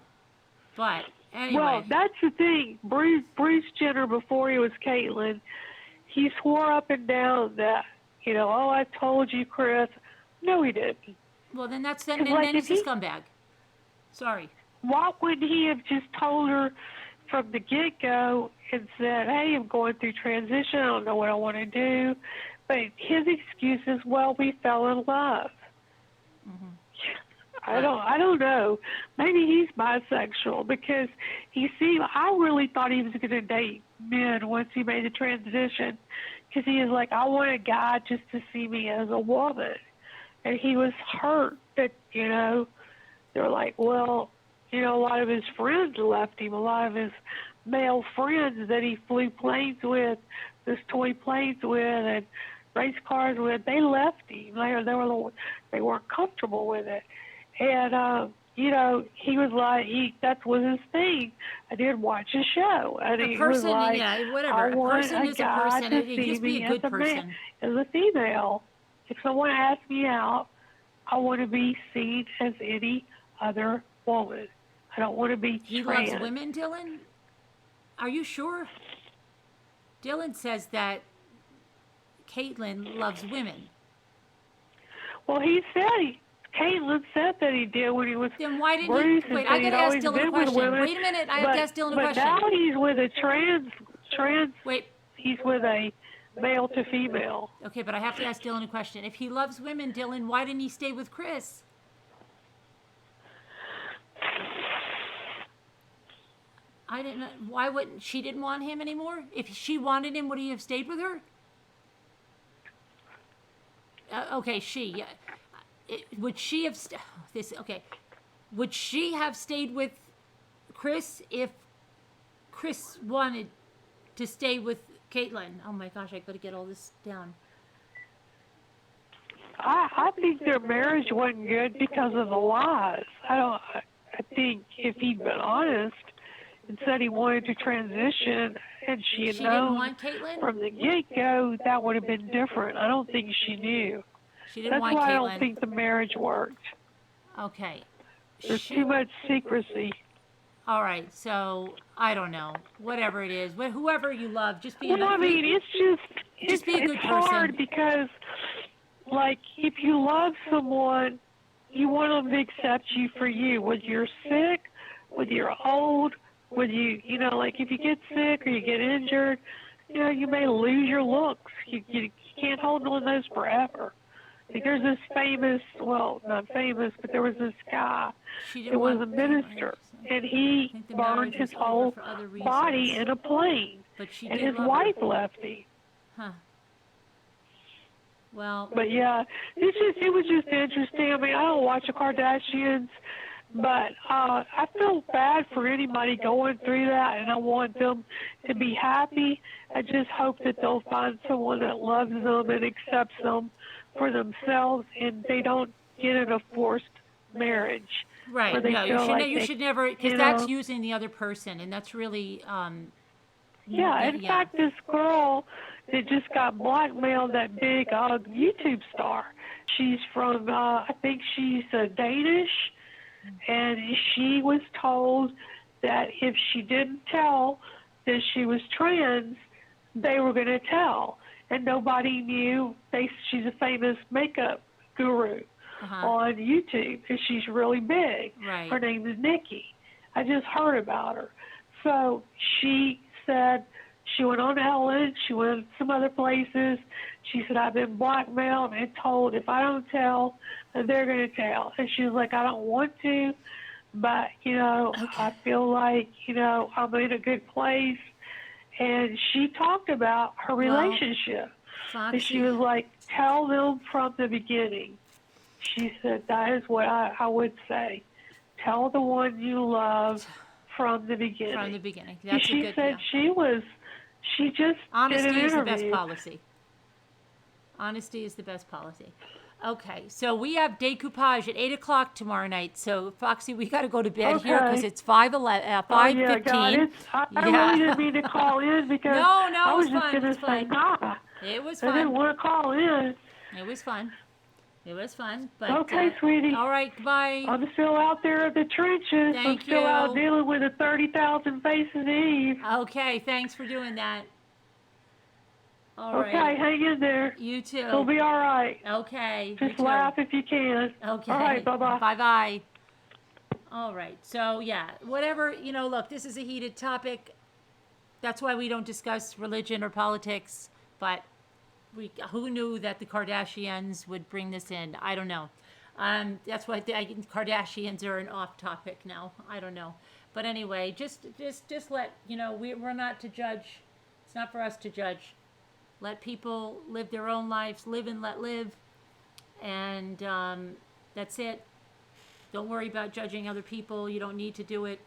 A: But anyway.
C: Well, that's the thing. Bruce Jenner, before he was Caitlyn, he swore up and down that, I told you, Chris. No, he didn't.
A: Well, then he's a scumbag. Sorry.
C: Why wouldn't he have just told her from the get-go
D: and said, hey, I'm going through transition. I don't know what I want to do. But his excuse is, well, we fell in love. I don't know. Maybe he's bisexual because I really thought he was going to date men once he made the transition, because he was like, I want a guy just to see me as a woman. And he was hurt that, they're like, well, a lot of his friends left him. A lot of his male friends that he flew planes with, those toy planes with, and race cars with, they left him. They weren't comfortable with it. And, he was like, that was his thing. I did watch a show. And
A: A person, whatever. A person is a person. Just be a good person.
D: As a female, if someone asks me out, I want to be seen as any other woman. I don't want to be trans.
A: He loves women, Dylan? Are you sure? Dylan says that Caitlin loves women.
D: Well, Caitlin said that he did when he was.
A: Then why didn't he? Wait, I gotta ask Dylan a question. Wait a minute, I have to ask Dylan a question.
D: But now he's with a trans.
A: Wait.
D: He's with a male to female.
A: Okay, but I have to ask Dylan a question. If he loves women, Dylan, why didn't he stay with Chris? I didn't. Why wouldn't she didn't want him anymore? If she wanted him, would he have stayed with her? Okay, would she have Would she have stayed with Chris if Chris wanted to stay with Caitlin? Oh my gosh, I got to get all this down.
D: I think their marriage wasn't good because of the lies. I think if he'd been honest and said he wanted to transition and she had known
A: didn't want Caitlin?
D: From the get-go, that would have been different. I don't think she knew.
A: She didn't want Caitlin.
D: That's why I don't think the marriage worked.
A: Okay.
D: There's too much secrecy.
A: All right, so I don't know. Whatever it is, whoever you love, just be.
D: Well, I mean, it's
A: be a good
D: hard
A: person.
D: Because, like, if you love someone, you want them to accept you for you. Whether you're sick, whether you're old, whether like if you get sick or you get injured, you may lose your looks. You can't hold on to those forever. Like there's this famous, well, not famous, but there was this guy. It was a minister, and he burned his whole body in a plane, and his wife left him.
A: Huh. Well.
D: But yeah, it was just interesting. I mean, I don't watch the Kardashians, but I feel bad for anybody going through that, and I want them to be happy. I just hope that they'll find someone that loves them and accepts them for themselves, and they don't get in a forced marriage.
A: Right. No, you should never, because that's using the other person, and that's really.
D: In fact, this girl that just got blackmailed, that big YouTube star, she's from, I think she's Danish, and she was told that if she didn't tell that she was trans, they were going to tell. And nobody knew. She's a famous makeup guru on YouTube, and she's really big.
A: Right.
D: Her name is Nikki. I just heard about her. So she said she went on Ellen. She went some other places. She said, I've been blackmailed and told if I don't tell, they're going to tell. And she was like, I don't want to, but, I feel like, I'm in a good place. And she talked about her relationship.
A: Foxy.
D: And she was like, tell them from the beginning. She said, that is what I would say. Tell the one you love from the beginning.
A: From the beginning. That's
D: she
A: good,
D: said she just
A: honesty
D: did an
A: is the
D: interview.
A: best policy. Honesty is the best policy. Okay, so we have decoupage at 8 o'clock tomorrow night. So, Foxy, we got to go to bed here because it's 5:15.
D: Yeah, God, I really didn't mean to call in because I was just going to say, nah.
A: It was fun.
D: I didn't want to call in.
A: It was fun. It was fun. But,
D: okay, sweetie.
A: All right, goodbye.
D: I'm still out there at the trenches. I'm still out dealing with the 30,000 faces Eve.
A: Okay, thanks for doing that. All right.
D: Okay, hang in there.
A: You too.
D: It'll be all right.
A: Okay.
D: Just laugh if you can.
A: Okay.
D: All right, bye-bye.
A: Bye-bye. All right. So, yeah, whatever, look, this is a heated topic. that's why we don't discuss religion or politics. But who knew that the Kardashians would bring this in? I don't know. That's why the Kardashians are an off topic now. I don't know. But anyway, just let, we're not to judge. It's not for us to judge. Let people live their own lives, live and let live. And that's it. Don't worry about judging other people. You don't need to do it.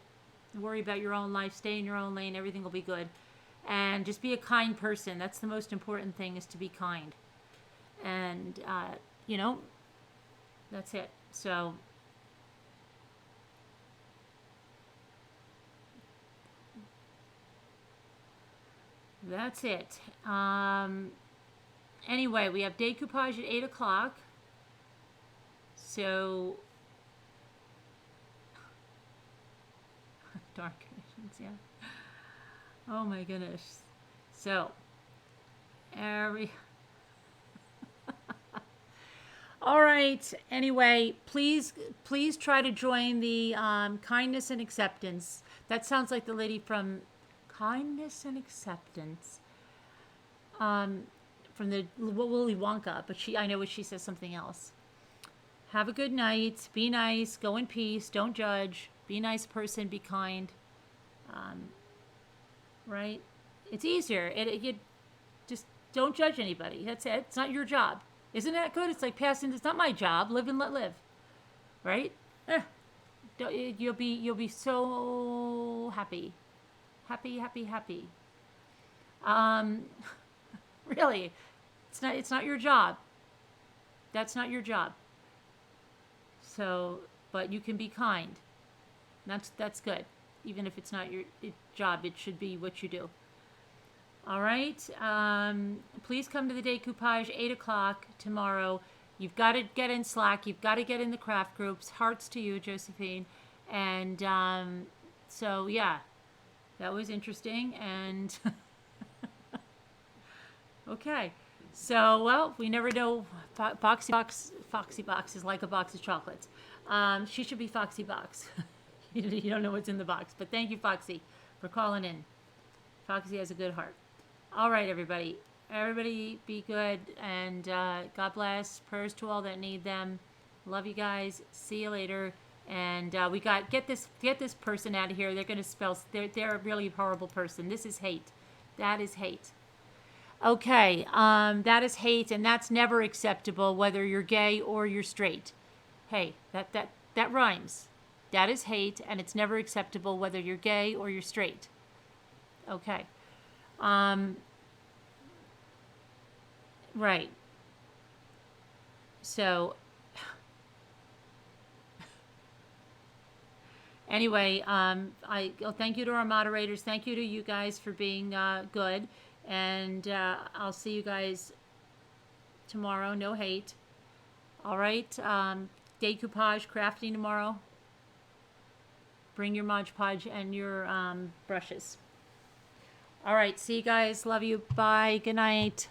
A: Worry about your own life. Stay in your own lane. Everything will be good. And just be a kind person. That's the most important thing, is to be kind. And, that's it. So, that's it. Anyway, we have decoupage at 8 o'clock. So, dark conditions, yeah. Oh my goodness. So, all right. Anyway, please try to join the Kindness and Acceptance. That sounds like the lady from Kindness and Acceptance. From the Willy Wonka, but I know what she says, something else. Have a good night. Be nice. Go in peace. Don't judge. Be a nice person. Be kind. Right? It's easier. You just don't judge anybody. That's it. It's not your job. Isn't that good? It's like passing. It's not my job. Live and let live. Right? You'll be so happy. Happy. Really, it's not your job. That's not your job. So, but you can be kind. That's good. Even if it's not your job, it should be what you do. All right. Please come to the decoupage, 8 o'clock tomorrow. You've got to get in Slack. You've got to get in the craft groups. Hearts to you, Josephine. And so, yeah, that was interesting. And okay. So, well, we never know. Foxy Box is like a box of chocolates. She should be Foxy Box. You don't know what's in the box. But thank you, Foxy, for calling in. Foxy has a good heart. All right, everybody. Everybody be good. And God bless. Prayers to all that need them. Love you guys. See you later. And we got get this person out of here. They're going to spell. They're a really horrible person. This is hate. That is hate. Okay, that is hate, and that's never acceptable, whether you're gay or you're straight. Hey, that rhymes. That is hate, and it's never acceptable, whether you're gay or you're straight. Okay. Right. So, anyway, thank you to our moderators. Thank you to you guys for being good. And I'll see you guys tomorrow. No hate. All right. Decoupage, crafting tomorrow. Bring your Mod Podge and your brushes. All right. See you guys. Love you. Bye. Good night.